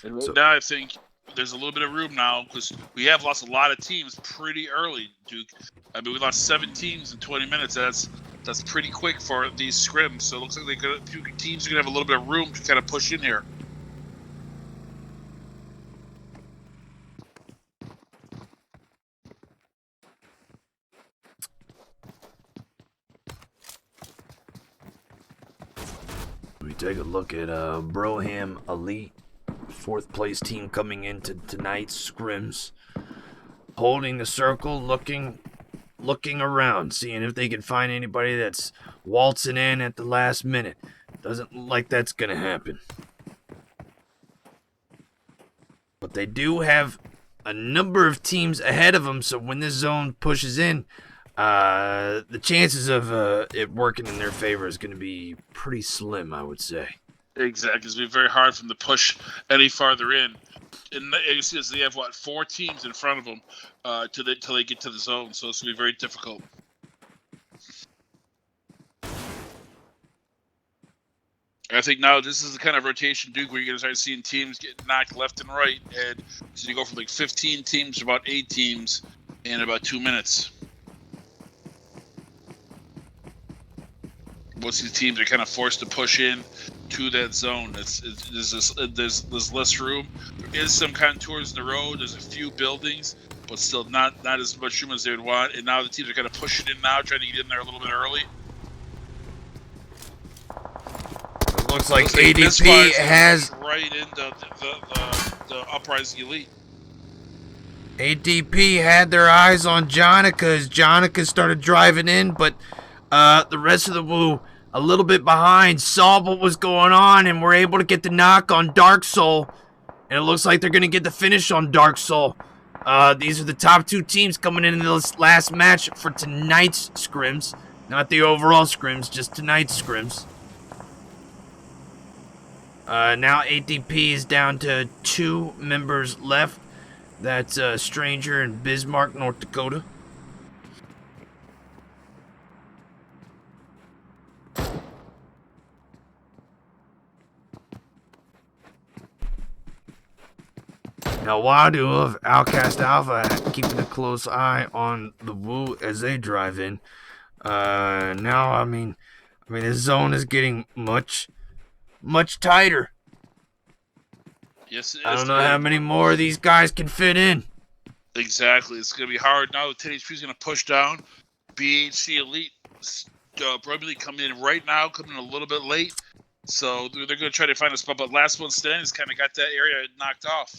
And right now, I think there's a little bit of room now because we have lost a lot of teams pretty early, Duke. I mean, we lost 7 teams in 20 minutes. That's pretty quick for these scrims. So it looks like a few teams are going to have a little bit of room to kind of push in here. We take a look at Broham Elite, 4th place team coming into tonight's scrims, holding the circle, looking around, seeing if they can find anybody that's waltzing in at the last minute. Doesn't look like that's gonna happen. But they do have a number of teams ahead of them, so when this zone pushes in, the chances of it working in their favor is going to be pretty slim, I would say. Exactly. It's going to be very hard for them to push any farther in. And you see, they have, 4 teams in front of them till they get to the zone, so it's going to be very difficult. I think now this is the kind of rotation, Duke, where you're going to start seeing teams get knocked left and right, and so you go from 15 teams to about 8 teams in about 2 minutes. Once these teams are kind of forced to push in to that zone, there's less room. There is some contours in the road. There's a few buildings, but still not as much room as they would want. And now the teams are kind of pushing in now, trying to get in there a little bit early. It looks like ADP has right into the Uprising Elite. ADP had their eyes on Jonica as Jonica started driving in, but the rest of the Woo a little bit behind, saw what was going on, and were able to get the knock on Dark Soul. And it looks like they're going to get the finish on Dark Soul. These are the top 2 teams coming into this last match for tonight's scrims. Not the overall scrims, just tonight's scrims. Now ADP is down to 2 members left. That's Stranger and Bismarck, North Dakota. Now, Wadu of OUTcast Alpha keeping a close eye on the Woo as they drive in. Now, I mean, this zone is getting much tighter. Yes, it is. I don't know how many more of these guys can fit in. Exactly. It's going to be hard now. The 10HP is going to push down. BHC Elite probably coming in right now, coming in a little bit late. So they're going to try to find a spot. But last one standing has kind of got that area knocked off.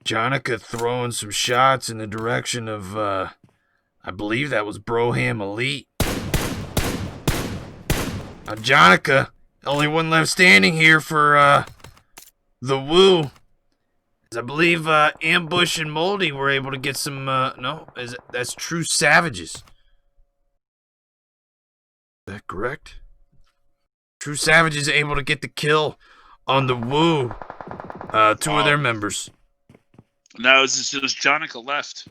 Jonica throwing some shots in the direction of I believe that was Broham Elite. Jonica, only one left standing here for the Woo. I believe Ambush and Moldy were able to get some, that's True Savages. Is that correct? True Savages able to get the kill on the Woo. Two of their members. Now it's just Jonica left.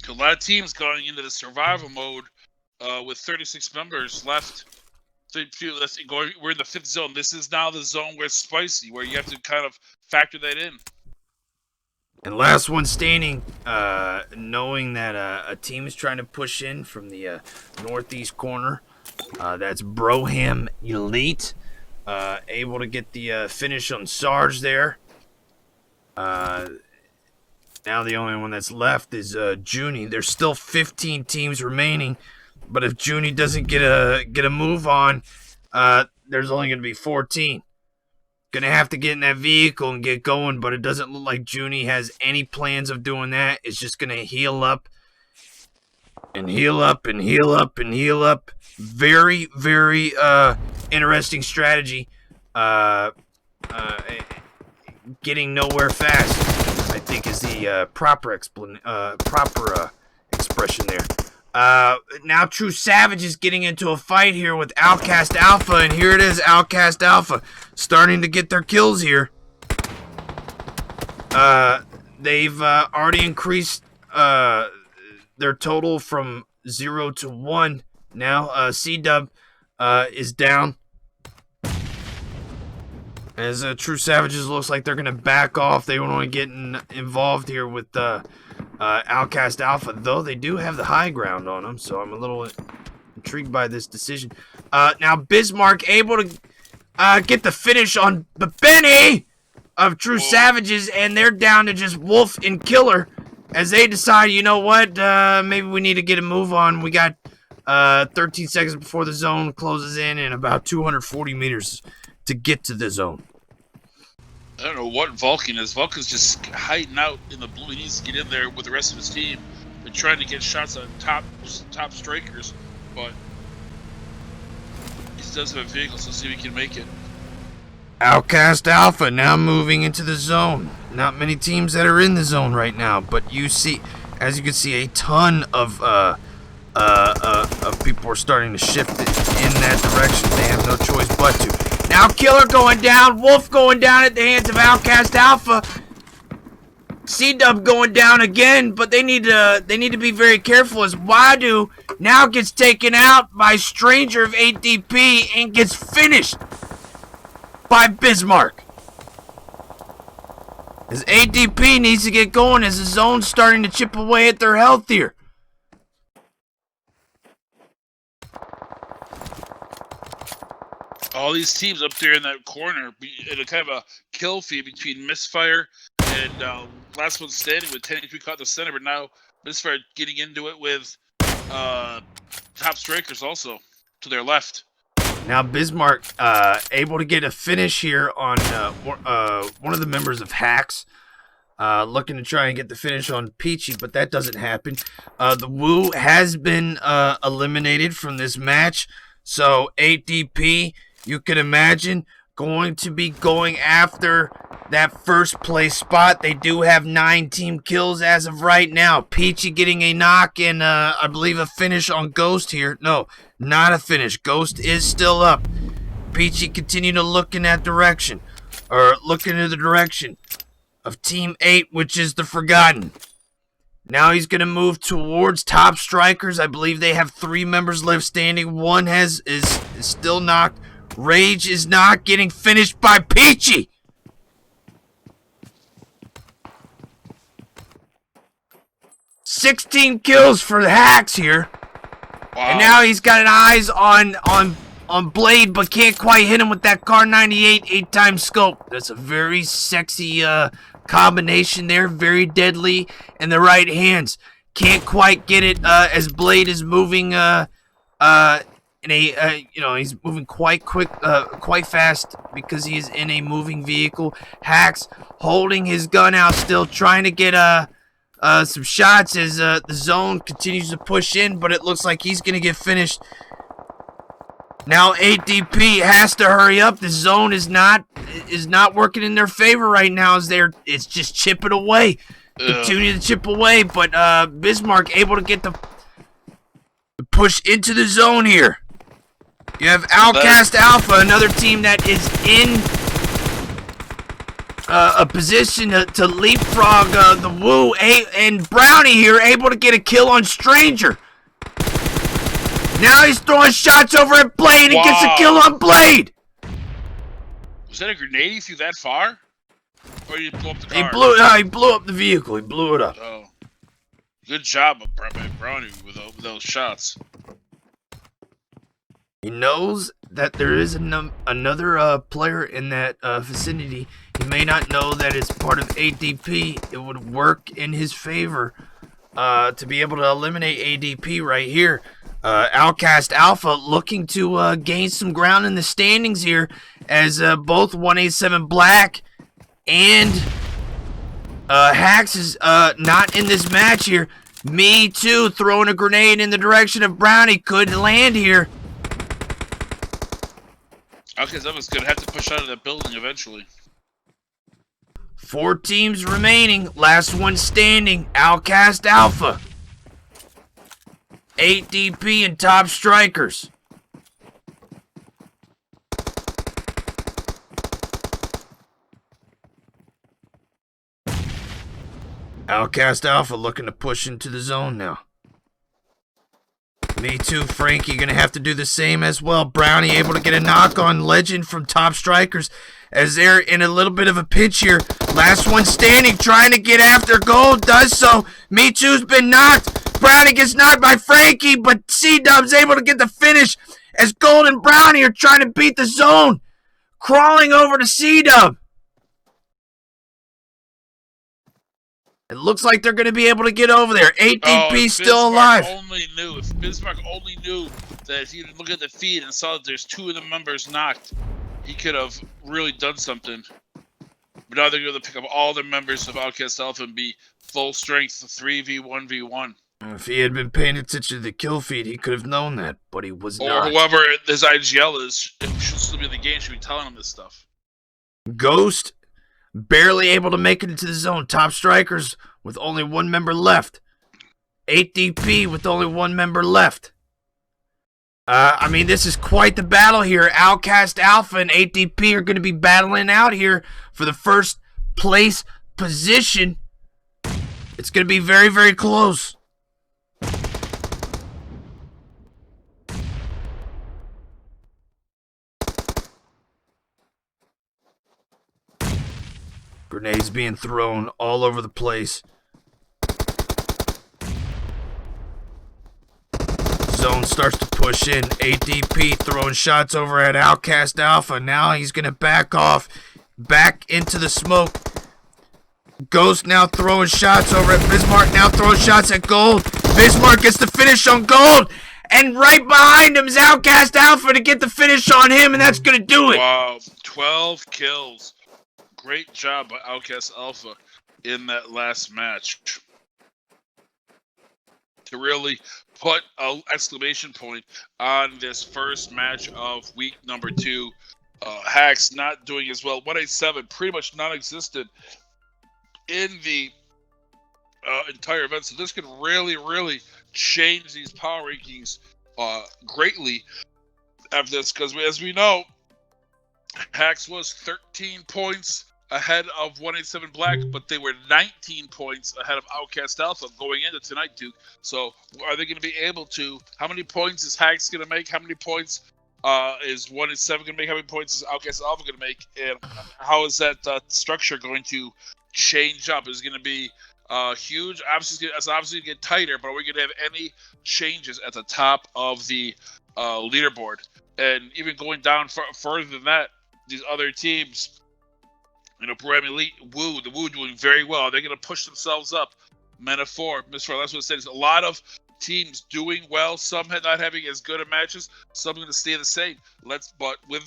A lot of teams going into the survival mode with 36 members left. So we're in the 5th zone. This is now the zone where it's spicy, where you have to kind of factor that in. And last one standing, knowing that a team is trying to push in from the northeast corner. That's Broham Elite, able to get the finish on Sarge there. Now the only one that's left is Junie. There's still 15 teams remaining, but if Junie doesn't get a move on, there's only going to be 14. Gonna have to get in that vehicle and get going, but it doesn't look like Junie has any plans of doing that. It's just gonna heal up and heal up and heal up and heal up. Very, very interesting strategy. Getting nowhere fast, I think, is the proper expression there. Now True Savage is getting into a fight here with OUTcast Alpha, and here it is, OUTcast Alpha starting to get their kills here. They've already increased their total from 0 to 1. Now C-Dub is down. As True Savages looks like they're going to back off. They don't want to get involved here with OUTcast Alpha, though they do have the high ground on them, so I'm a little intrigued by this decision. Now Bismarck able to get the finish on Benny of True Savages, and they're down to just Wolf and Killer as they decide, you know what, maybe we need to get a move on. We got 13 seconds before the zone closes in and about 240 meters to get to the zone. I don't know what Vulcan is. Vulcan's just hiding out in the blue. He needs to get in there with the rest of his team. They're trying to get shots on top strikers, but he does have a vehicle, so let's see if he can make it. OUTcast Alpha now moving into the zone. Not many teams that are in the zone right now, but you see, as you can see, a ton of people are starting to shift in that direction. They have no choice but to. Now Killer going down, Wolf going down at the hands of OUTcast Alpha. C-Dub going down again, but they need to be very careful as Wadu now gets taken out by Stranger of ADP and gets finished by Bismarck. As ADP needs to get going as the zone's starting to chip away at their health here. All these teams up there in that corner in a kind of a kill feed between Misfire and last one standing with 10-3 caught the center, but now Misfire getting into it with top strikers also to their left. Now Bismarck able to get a finish here on one of the members of Hacks. Looking to try and get the finish on Peachy, but that doesn't happen. The Woo has been eliminated from this match, so ADP, you can imagine, going to be going after that first place spot. They do have 9 team kills as of right now. Peachy getting a knock and I believe a finish on Ghost here. No, not a finish. Ghost is still up. Peachy continuing to look in that direction, or look into the direction of Team 8, which is the Forgotten. Now he's going to move towards top strikers. I believe they have 3 members left standing. One is still knocked. Rage is not getting finished by Peachy. "16 kills for the Hacks here. Wow. And now he's got eyes on Blade, but can't quite hit him with that Car 98 8-time scope. That's a very sexy combination there. Very deadly in the right hands. Can't quite get it as Blade is moving he's moving quite quick, quite fast because he is in a moving vehicle. Hacks holding his gun out still, trying to get some shots as the zone continues to push in, but it looks like he's going to get finished. Now ADP has to hurry up. The zone is not working in their favor right now as it's just chipping away. Continue to chip away, but Bismarck able to get the push into the zone here. You have OUTcast Alpha, another team that is in a position to leapfrog the Woo, and Brownie here able to get a kill on Stranger. Now he's throwing shots over at Blade and gets a kill on Blade. Was that a grenade he threw that far? Or did he blow up the car? He blew up the vehicle. He blew it up. Oh. Good job, Brownie, with those shots. He knows that there is another player in that vicinity. He may not know that it's part of ADP. It would work in his favor to be able to eliminate ADP right here. OUTcast Alpha looking to gain some ground in the standings here as both 187 Black and Hax is not in this match here. Me Too throwing a grenade in the direction of Brownie could land here. Okay, someone's gonna have to push out of that building eventually. 4 teams remaining. Last one standing. OUTcast Alpha. 8 DP and Top Strikers. OUTcast Alpha looking to push into the zone now. Me Too, Frankie gonna have to do the same as well. Brownie able to get a knock on Legend from Top Strikers as they're in a little bit of a pinch here. Last one standing, trying to get after Gold, does so. Me Too's been knocked. Brownie gets knocked by Frankie, but C-Dub's able to get the finish as Gold and Brownie are trying to beat the zone. Crawling over to C-Dub. It looks like they're going to be able to get over there. 8DP still alive. If Bismarck only knew that if he would look at the feed and saw that there's 2 of the members knocked, he could have really done something. But now they're going to pick up all the members of OUTcast Alpha and be full strength 3v1v1. If he had been paying attention to the kill feed, he could have known that, but he was not. Or whoever his IGL is, should still be in the game, should be telling him this stuff. Ghost barely able to make it into the zone. Top Strikers with only 1 member left. 8DP with only 1 member left. I mean, this is quite the battle here. OUTcast Alpha and 8DP are going to be battling out here for the first place position. It's going to be very, very close. Grenades being thrown all over the place. Zone starts to push in. ADP throwing shots over at OUTcast Alpha. Now he's going to back off. Back into the smoke. Ghost now throwing shots over at Bismarck. Now throwing shots at Gold. Bismarck gets the finish on Gold. And right behind him is OUTcast Alpha to get the finish on him. And that's going to do it. Wow. 12 kills. Great job by OUTcast Alpha in that last match to really put an exclamation point on this first match of week number 2. Hacks not doing as well. 187 pretty much non-existent in the entire event. So this could really, really change these power rankings greatly after this, because as we know, Hacks was 13 points ahead of 187 Black, but they were 19 points ahead of OUTcast Alpha going into tonight, Duke. So are they going to be able to, how many points is Hacks going to make? How many points is 187 going to make? How many points is OUTcast Alpha going to make? And how is that structure going to change up? Is it going to be huge? Obviously, it's obviously going to get tighter, but are we going to have any changes at the top of the leaderboard? And even going down further than that, these other teams, you know, Pro Elite, Woo, the Woo doing very well. They're going to push themselves up. Meta 4, Miss 4, that's what it says. A lot of teams doing well. Some not having as good of matches. Some going to stay the same. But with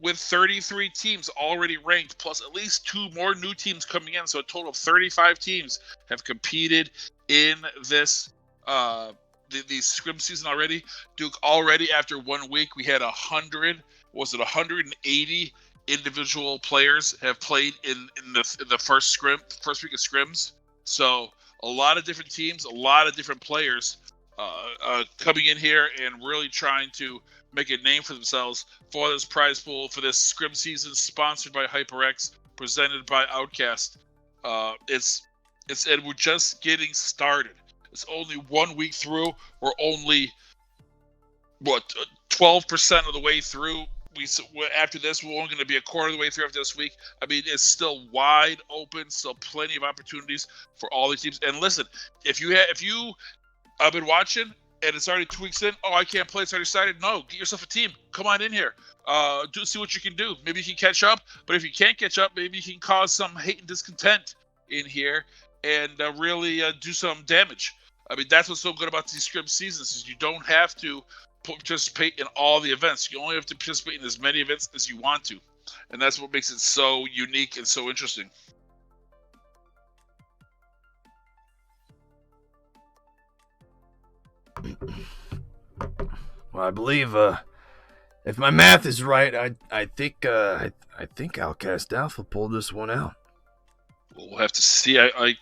with 33 teams already ranked, plus at least 2 more new teams coming in. So a total of 35 teams have competed in this the scrim season already. Duke, already after 1 week, we had 180 individual players have played in the first week of scrims. So a lot of different teams, a lot of different players coming in here and really trying to make a name for themselves for this prize pool for this scrim season, sponsored by HyperX, presented by OUTcast. And we're just getting started. It's only 1 week through. We're only 12% of the way through. After this, we're only going to be a quarter of the way through after this week. I mean, it's still wide open, still plenty of opportunities for all these teams. And listen, if you I've been watching, and it's already 2 weeks in. Oh, I can't play. It's already started. No, get yourself a team. Come on in here. See what you can do. Maybe you can catch up. But if you can't catch up, maybe you can cause some hate and discontent in here and really do some damage. I mean, that's what's so good about these scrim seasons is you don't have to participate in all the events. You only have to participate in as many events as you want to. And that's what makes it so unique and so interesting. Well, I believe, if my math is right, I think OUTcast Alpha pulled this one out. We'll have to see. I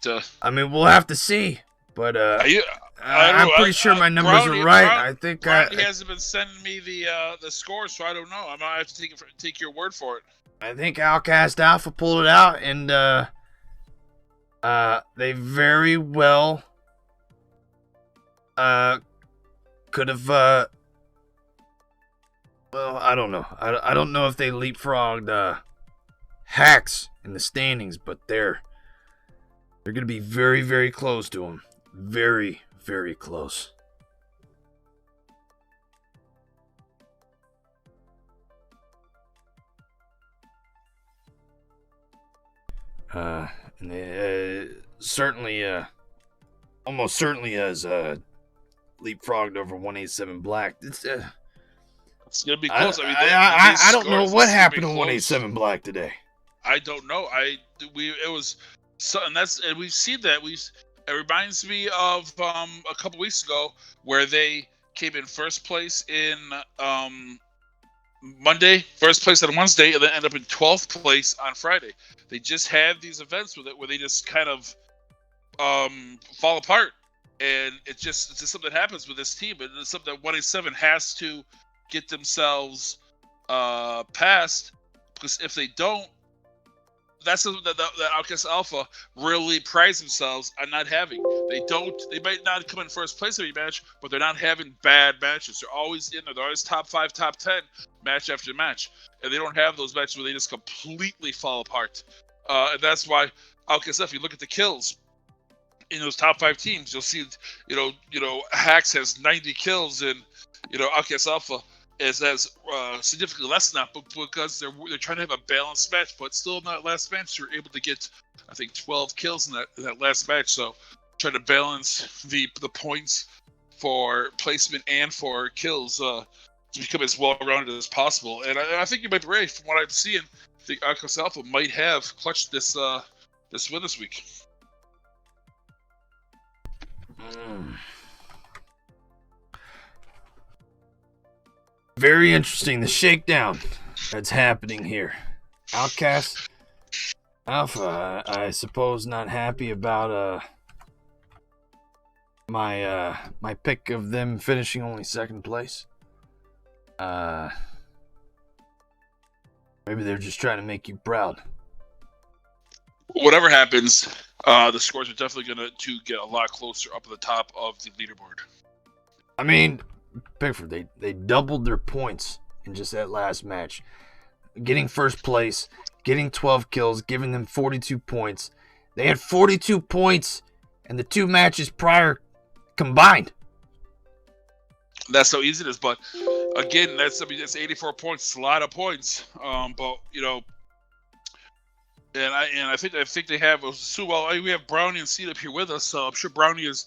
mean, we'll have to see, but I'm pretty sure my numbers are right. I think Brownie hasn't been sending me the scores, so I don't know. I might have to take your word for it. I think OUTcast Alpha pulled it out, and they very well could have. Well, I don't know. I don't know if they leapfrogged Hacks in the standings, but they're going to be very, very close to them. Very, very close. And they certainly, almost certainly has leapfrogged over 187 Black. It's gonna be close. I don't know what happened to 187 Black today. I don't know. It was so, and we've seen that. It reminds me of a couple weeks ago where they came in first place in Monday, first place on Wednesday, and then end up in 12th place on Friday. They just have these events with it where they just kind of fall apart, and it's just something that happens with this team. And it's something that 187 has to get themselves past, because if they don't, that's something that OUTcast Alpha really prides themselves on not having. They might not come in first place every match, but they're not having bad matches. They're always in there. They're always top 5, top 10 match after match. And they don't have those matches where they just completely fall apart. And that's why OUTcast Alpha, if you look at the kills in those top 5 teams, you'll see, Hacks has 90 kills, and, OUTcast Alpha has significantly less than that, but because they're trying to have a balanced match. But still, in that last match, they're able to get, I think, 12 kills in that last match. So trying to balance the points for placement and for kills to become as well-rounded as possible. And I think you might be right. From what I'm seeing, I think OUTcast Alpha might have clutched this win this week. Very interesting, the shakedown that's happening here. OUTcast Alpha, I suppose, not happy about my pick of them finishing only second place. Maybe they're just trying to make you proud. Whatever happens, the scores are definitely going to get a lot closer up at the top of the leaderboard. I mean, Pickford, they doubled their points in just that last match. Getting first place, getting 12 kills, giving them 42 points. They had 42 points in the 2 matches prior combined. That's how easy it is, but again, that's 84 points. It's a lot of points. But and I think they have we have Brownie and Seed up here with us, so I'm sure Brownie has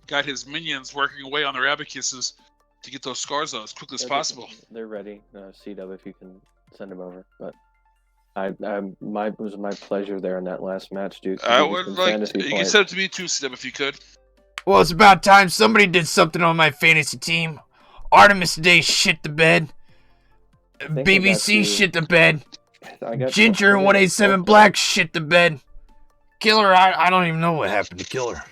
got his minions working away on their abacuses to get those scores out as quickly as possible. They're ready. CW, if you can send him over. But it was my pleasure there in that last match, Duke. I would like you can send it to me too, Sim, if you could. Well, it's about time somebody did something on my fantasy team. Artemis today shit the bed. BBC shit the bed. Ginger and 187 Black shit the bed. Killer, I don't even know what happened to Killer.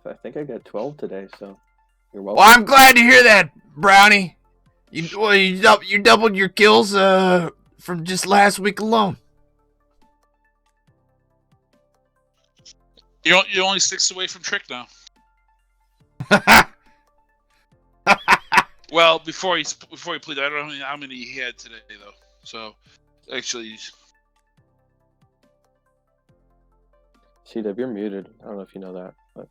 I think I got 12 today, so you're welcome. Well, I'm glad to hear that, Brownie. You doubled your kills from just last week alone. You're only 6 away from Trick now. Well, before he played, I don't know how many he had today though. So, actually, C-Dub, you're muted. I don't know if you know that, but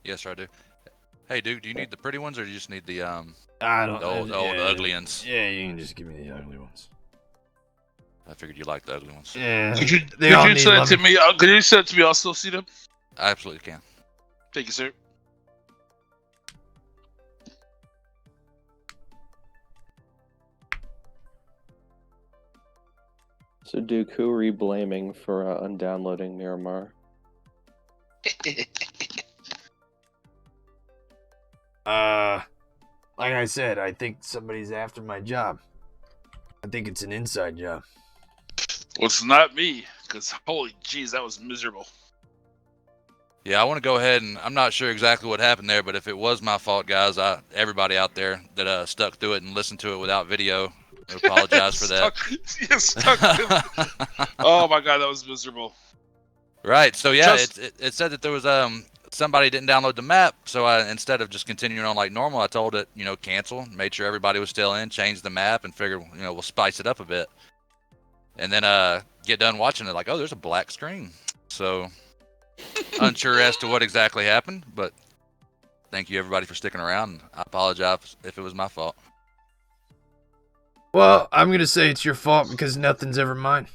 yes, sir, I do. Hey, Duke, do you need the pretty ones or do you just need the old ugly ones? Yeah, you can just give me the ugly ones. I figured you liked the ugly ones. Yeah. could you send it to me? Could you send it to me also, C-Dub? I absolutely can. Thank you, sir. so Duke, who are you blaming for undownloading Miramar? Like I said, I think somebody's after my job. I think it's an inside job. Well, it's not me, because holy jeez, that was miserable. Yeah, I want to go ahead and I'm not sure exactly what happened there, but if it was my fault, guys, everybody out there that stuck through it and listened to it without video, I apologize for that. Stuck. Oh my god, that was miserable. Right. So yeah, it said that there was somebody didn't download the map, so I instead of just continuing on like normal, I told it cancel, made sure everybody was still in, changed the map, and figured we'll spice it up a bit, and then get done watching it like, oh, there's a black screen. So unsure as to what exactly happened, but thank you everybody for sticking around. I apologize if it was my fault. Well, I'm gonna say it's your fault because nothing's ever mine.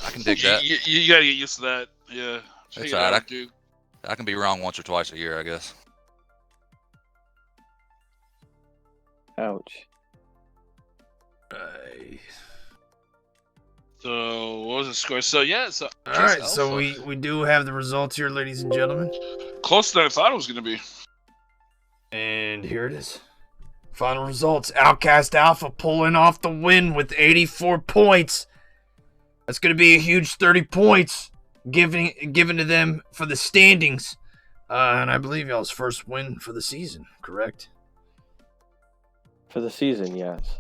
I can dig that. You gotta get used to that. Yeah. It's alright. I can be wrong once or twice a year, I guess. Ouch. So what was the score? So yeah. So all right. So we do have the results here, ladies and gentlemen. Closer than I thought it was gonna be. And here it is. Final results. OUTcast Alpha pulling off the win with 84 points. That's going to be a huge 30 points given to them for the standings. And I believe y'all's first win for the season, correct? For the season, yes.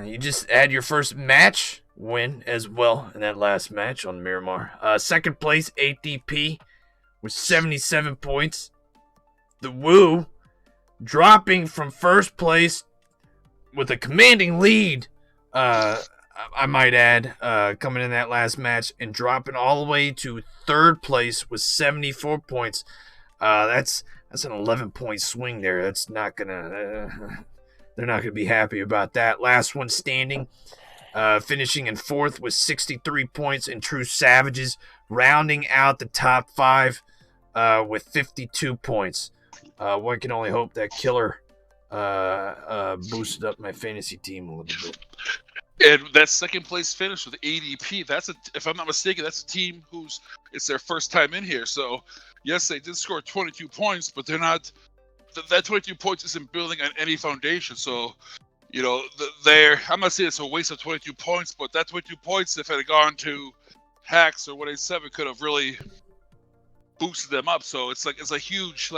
You just had your first match win as well in that last match on Miramar. Second place, ADP with 77 points. The Woo dropping from first place with a commanding lead, I might add, coming in that last match and dropping all the way to third place with 74 points. That's an 11-point swing there. That's not gonna. They're not gonna be happy about that. Last one standing, finishing in fourth with 63 points, and True Savages rounding out the top five with 52 points. One can only hope that Killer boosted up my fantasy team a little bit. And that second place finish with ADP, if I'm not mistaken, that's a team it's their first time in here. So yes, they did score 22 points, but they're not. That 22 points isn't building on any foundation. So, I'm not saying it's a waste of 22 points, but that 22 points, if it had gone to Hacks or 187, could have really boosted them up. So it's a huge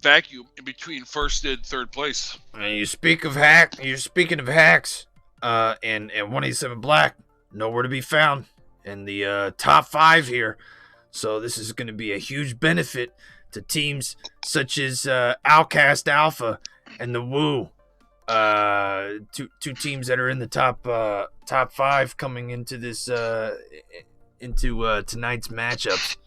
vacuum in between first and third place. And you're speaking of Hacks, and 187 Black, nowhere to be found in the top five here. So this is going to be a huge benefit to teams such as OUTcast Alpha and the Woo. Two teams that are in the top five coming into this into tonight's matchups.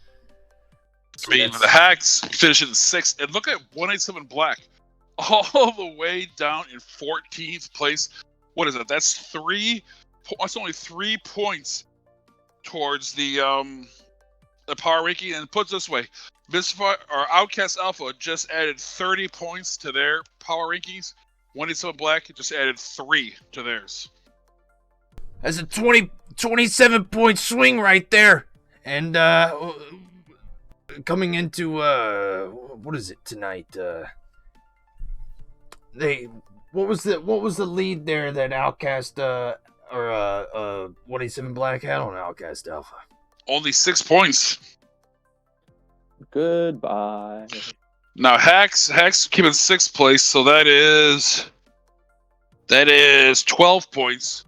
So the Hacks finish in sixth, and look at 187 Black, all the way down in 14th place. What is it? That's only 3 points towards the power ranking. And put it this way, OUTcast Alpha just added 30 points to their power rankings, 187 Black just added 3 to theirs. That's a 27-point swing right there. And coming into what is it tonight? What was the lead there that OUTcast or 187 Black had on OUTcast Alpha? Only 6 points. Goodbye. Now Hacks came in 6th place, so that is 12 points.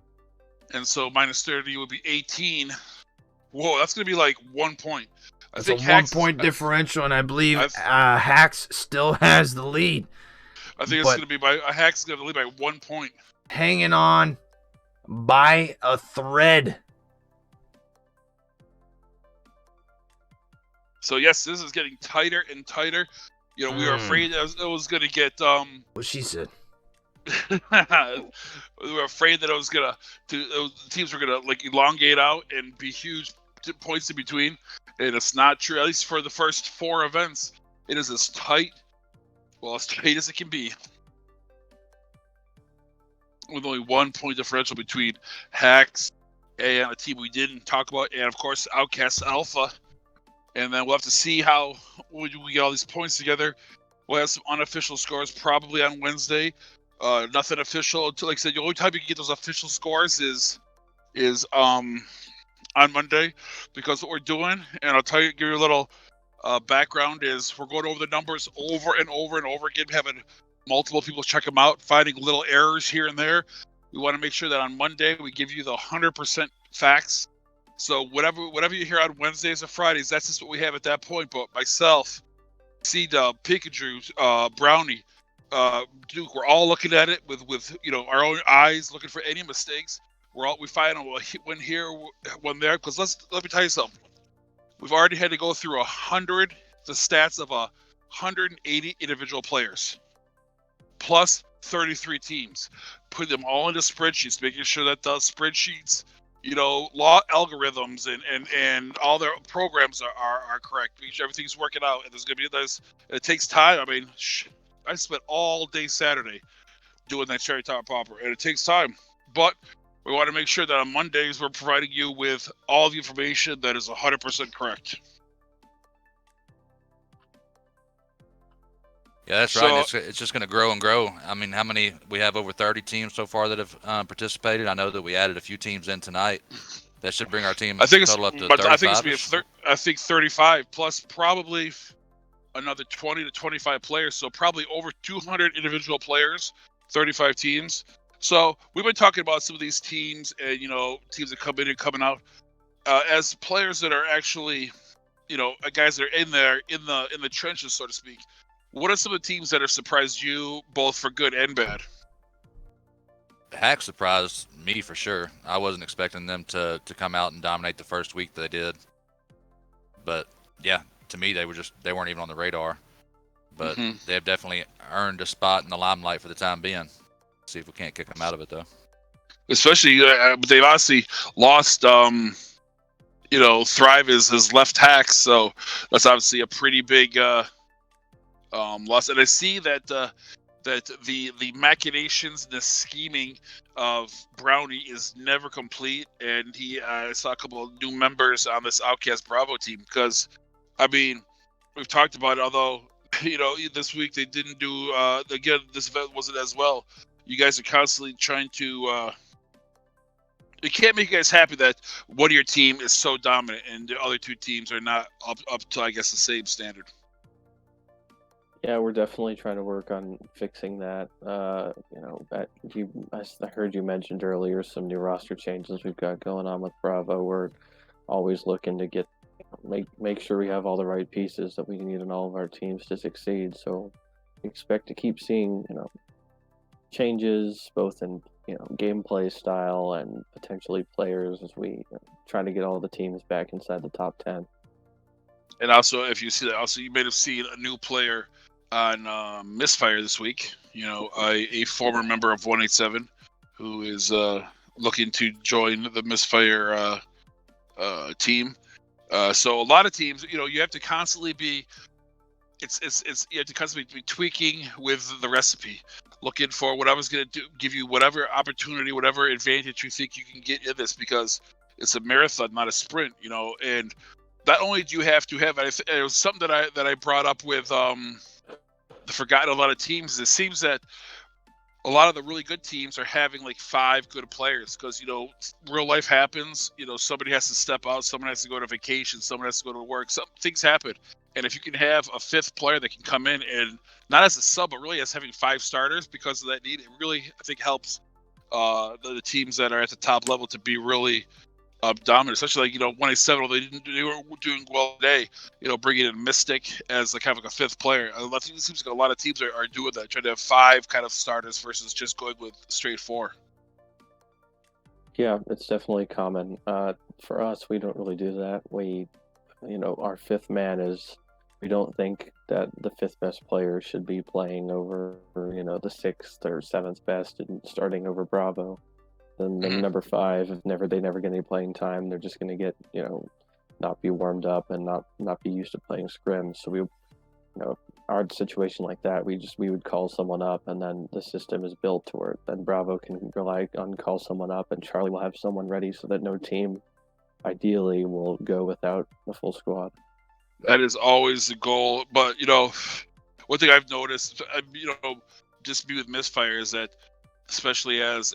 And so minus 30 would be 18. Whoa, that's going to be like 1 point. I think a Hacks 1 point differential, and I believe Hacks still has the lead. I think it's going to be Hacks is going to lead by 1 point. Hanging on by a thread. So yes, this is getting tighter and tighter. You know, we were afraid it was going to get what she said. We were afraid that teams were gonna like elongate out and be huge points in between, and it's not true. At least for the first 4 events, it is as tight as it can be, with only 1 point differential between Hacks and a team we didn't talk about, and of course OUTcast Alpha. And then we'll have to see how we get all these points together. We'll have some unofficial scores probably on Wednesday. Nothing official. Like I said, the only time you can get those official scores is on Monday, because what we're doing, and I'll give you a little background, is we're going over the numbers over and over and over again, having multiple people check them out, finding little errors here and there. We want to make sure that on Monday we give you the 100% facts. So whatever you hear on Wednesdays or Fridays, that's just what we have at that point. But myself, C-Dub, Pikachu, Brownie, Duke, we're all looking at it with our own eyes, looking for any mistakes. We find one here, one there. Because let me tell you something. We've already had to go through the stats of 180 individual players, plus 33 teams. Put them all into spreadsheets, making sure that the spreadsheets, law algorithms and all their programs are correct. Make sure everything's working out. And there's gonna be this. It takes time. I mean, I spent all day Saturday doing that cherry top popper, and it takes time. But we want to make sure that on Mondays we're providing you with all the information that is 100% correct. Yeah, that's right. It's just going to grow and grow. I mean, how many? We have over 30 teams so far that have participated. I know that we added a few teams in tonight. That should bring our team total up to 35. I think it's be 35 plus probably another 20 to 25 players. So probably over 200 individual players, 35 teams. So we've been talking about some of these teams and teams that come in and coming out as players that are actually guys that are in there in the trenches, so to speak. What are some of the teams that have surprised you, both for good and bad? Hack surprised me for sure. I wasn't expecting them to come out and dominate the first week that they did. But yeah, to me they weren't even on the radar. But they have definitely earned a spot in the limelight for the time being. See if we can't kick them out of it though. Especially they've obviously lost. Thrive has left Hacks, so that's obviously a pretty big loss. And I see that the machinations, the scheming of Brownie is never complete. And I saw a couple of new members on this OUTcast Bravo team, because I mean, we've talked about it, although this week they didn't do again, this event wasn't as well. You guys are constantly trying to it can't make you guys happy that one of your team is so dominant and the other two teams are not up to, I guess, the same standard. Yeah, we're definitely trying to work on fixing that. I heard you mentioned earlier some new roster changes we've got going on with Bravo. We're always looking to make sure we have all the right pieces that we need in all of our teams to succeed. So we expect to keep seeing, changes both in gameplay style and potentially players as we try to get all the teams back inside the top 10. And also, if you see that, also you may have seen a new player on Misfire this week. A former member of 187 who is looking to join the Misfire team. So a lot of teams, you have to constantly be it's you have to constantly be tweaking with the recipe, looking for whatever's going to give you whatever opportunity, whatever advantage you think you can get in this, because it's a marathon, not a sprint, And not only do you have to have, it was something that I brought up with the forgotten a lot of teams. It seems that a lot of the really good teams are having like 5 good players because real life happens. Somebody has to step out, someone has to go to vacation, someone has to go to work. Some things happen, and if you can have a 5th player that can come in and not as a sub, but really as having 5 starters because of that need, it really, I think, helps the teams that are at the top level to be really dominant, especially like 187. They were doing well today. Bringing in Mystic as like having a 5th player. I think it seems like a lot of teams are doing that, trying to have 5 kind of starters versus just going with straight 4. Yeah, it's definitely common. For us, we don't really do that. Our 5th man is. We don't think that the 5th best player should be playing over, the 6th or 7th best and starting over Bravo. Then the number 5, they never get any playing time. They're just going to get, not be warmed up and not be used to playing Scrim. So our situation like that, we would call someone up, and then the system is built to where then Bravo can rely on call someone up, and Charlie will have someone ready so that no team, ideally, will go without a full squad. That is always the goal, but one thing I've noticed, just be with Misfire is that, especially as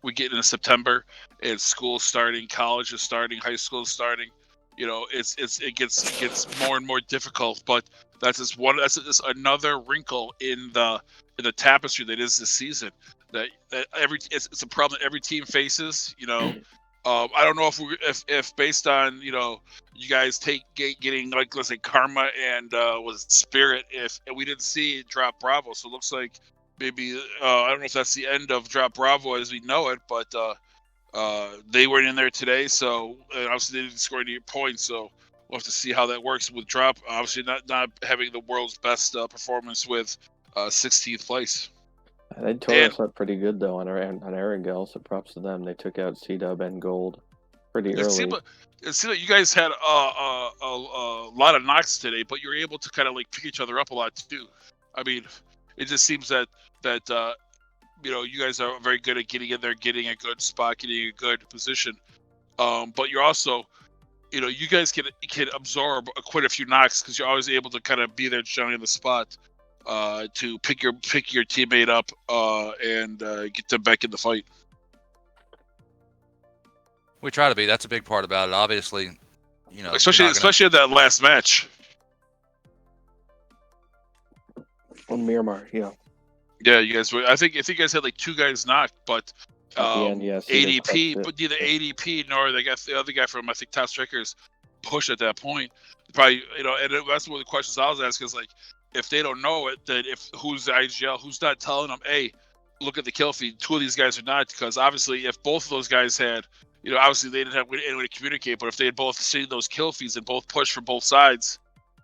we get into September and school's starting, college is starting, high school is starting, it gets more and more difficult. But that's just another wrinkle in the tapestry that is this season. That it's a problem that every team faces. I don't know if based on you guys getting like, let's say, Karma and was Spirit, if we didn't see it drop Bravo, so it looks like maybe I don't know if that's the end of drop Bravo as we know it, but they weren't in there today, so obviously they didn't score any points, so we'll have to see how that works with drop. Obviously not having the world's best performance with 16th place. They tore us up pretty good though on Arendelle, so props to them. They took out C-Dub and Gold pretty early. It seemed like you guys had a lot of knocks today, but you were able to kind of like pick each other up a lot too. I mean, it just seems that you guys are very good at getting in there, getting a good spot, getting a good position. But you're also, you guys can absorb quite a few knocks because you're always able to kind of be there generally in the spot to pick your teammate up and get them back in the fight. We try to be. That's a big part about it. Obviously, especially in that last match. On Miramar, yeah. Yeah, you guys were. I think you guys had like 2 guys knocked, but at the end, yes, ADP, but neither ADP nor they got the other guy from, I think, Top Strikers push at that point. Probably, and that's one of the questions I was asking is like, if they don't know it, then who's the IGL, who's not telling them, hey, look at the kill feed. 2 of these guys are not, because obviously if both of those guys had, obviously they didn't have any way to communicate, but if they had both seen those kill feeds and both pushed from both sides,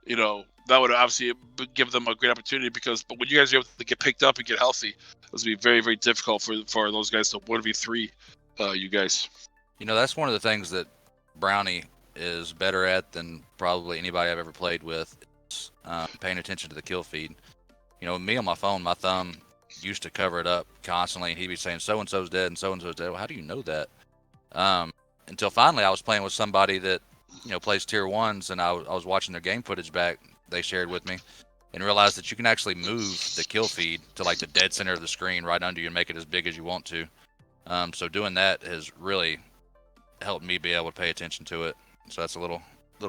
that would obviously give them a great opportunity, but when you guys are able to get picked up and get healthy, it would be very, very difficult for those guys to 1v3 you guys. That's one of the things that Brownie is better at than probably anybody I've ever played with, is paying attention to the kill feed. Me on my phone, my thumb used to cover it up constantly, and he'd be saying so-and-so's dead and so-and-so's dead. Well, how do you know that? Until finally I was playing with somebody that plays tier 1s, and I was watching their game footage back they shared with me, and realized that you can actually move the kill feed to like the dead center of the screen right under you and make it as big as you want to. So doing that has really helped me be able to pay attention to it. So that's a little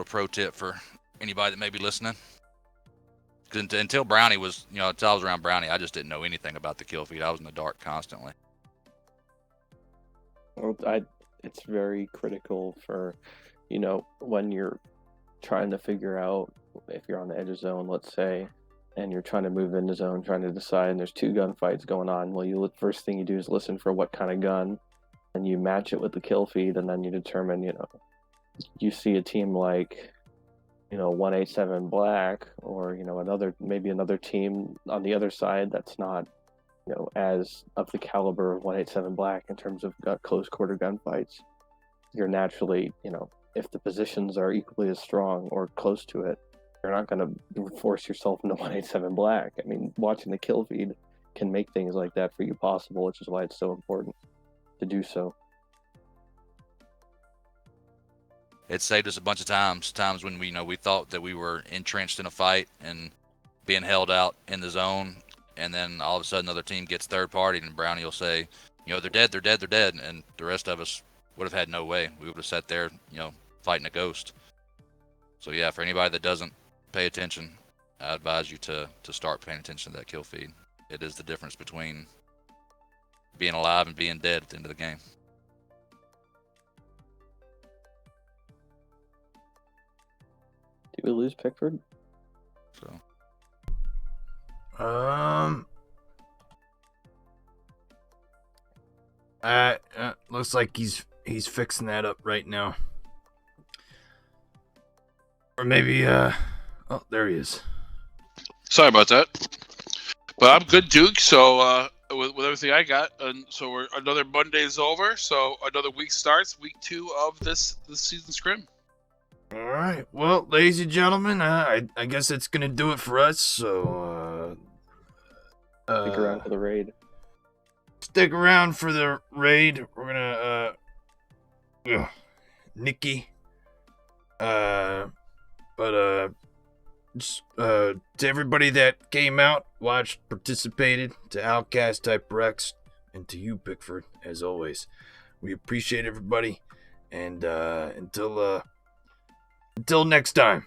pro tip for anybody that may be listening. Because until Brownie was, until I was around Brownie, I just didn't know anything about the kill feed. I was in the dark constantly. Well, it's very critical for, when you're trying to figure out if you're on the edge of zone, let's say, and you're trying to move into zone, trying to decide, and there's 2 gunfights going on. Well, first thing you do is listen for what kind of gun, and you match it with the kill feed, and then you determine, you see a team like, 187 Black, or another team on the other side that's not, as of the caliber of 187 Black in terms of close quarter gunfights. You're naturally, if the positions are equally as strong or close to it, you're not going to force yourself into 187 black. I mean, watching the kill feed can make things like that for you possible, which is why it's so important to do so. It saved us a bunch of times when we thought that we were entrenched in a fight and being held out in the zone, and then all of a sudden another team gets third party, and Brownie will say, they're dead, and the rest of us would have had no way. We would have sat there, fighting a ghost. So yeah, for anybody that doesn't pay attention, I advise you to start paying attention to that kill feed. It is the difference between being alive and being dead at the end of the game. Did we lose Pickford? So. Looks like he's fixing that up right now. Or maybe, oh, there he is. Sorry about that. But I'm good, Duke. So, with everything I got, and so another Monday's over. So another week starts, week 2 of this season scrim. All right. Well, ladies and gentlemen, I guess that's gonna do it for us. So, stick around for the raid. Stick around for the raid. We're gonna, Nikki. Just to everybody that came out, watched, participated, to OUTcast, HyperX, and to you, Pickford, as always. We appreciate everybody, and until next time.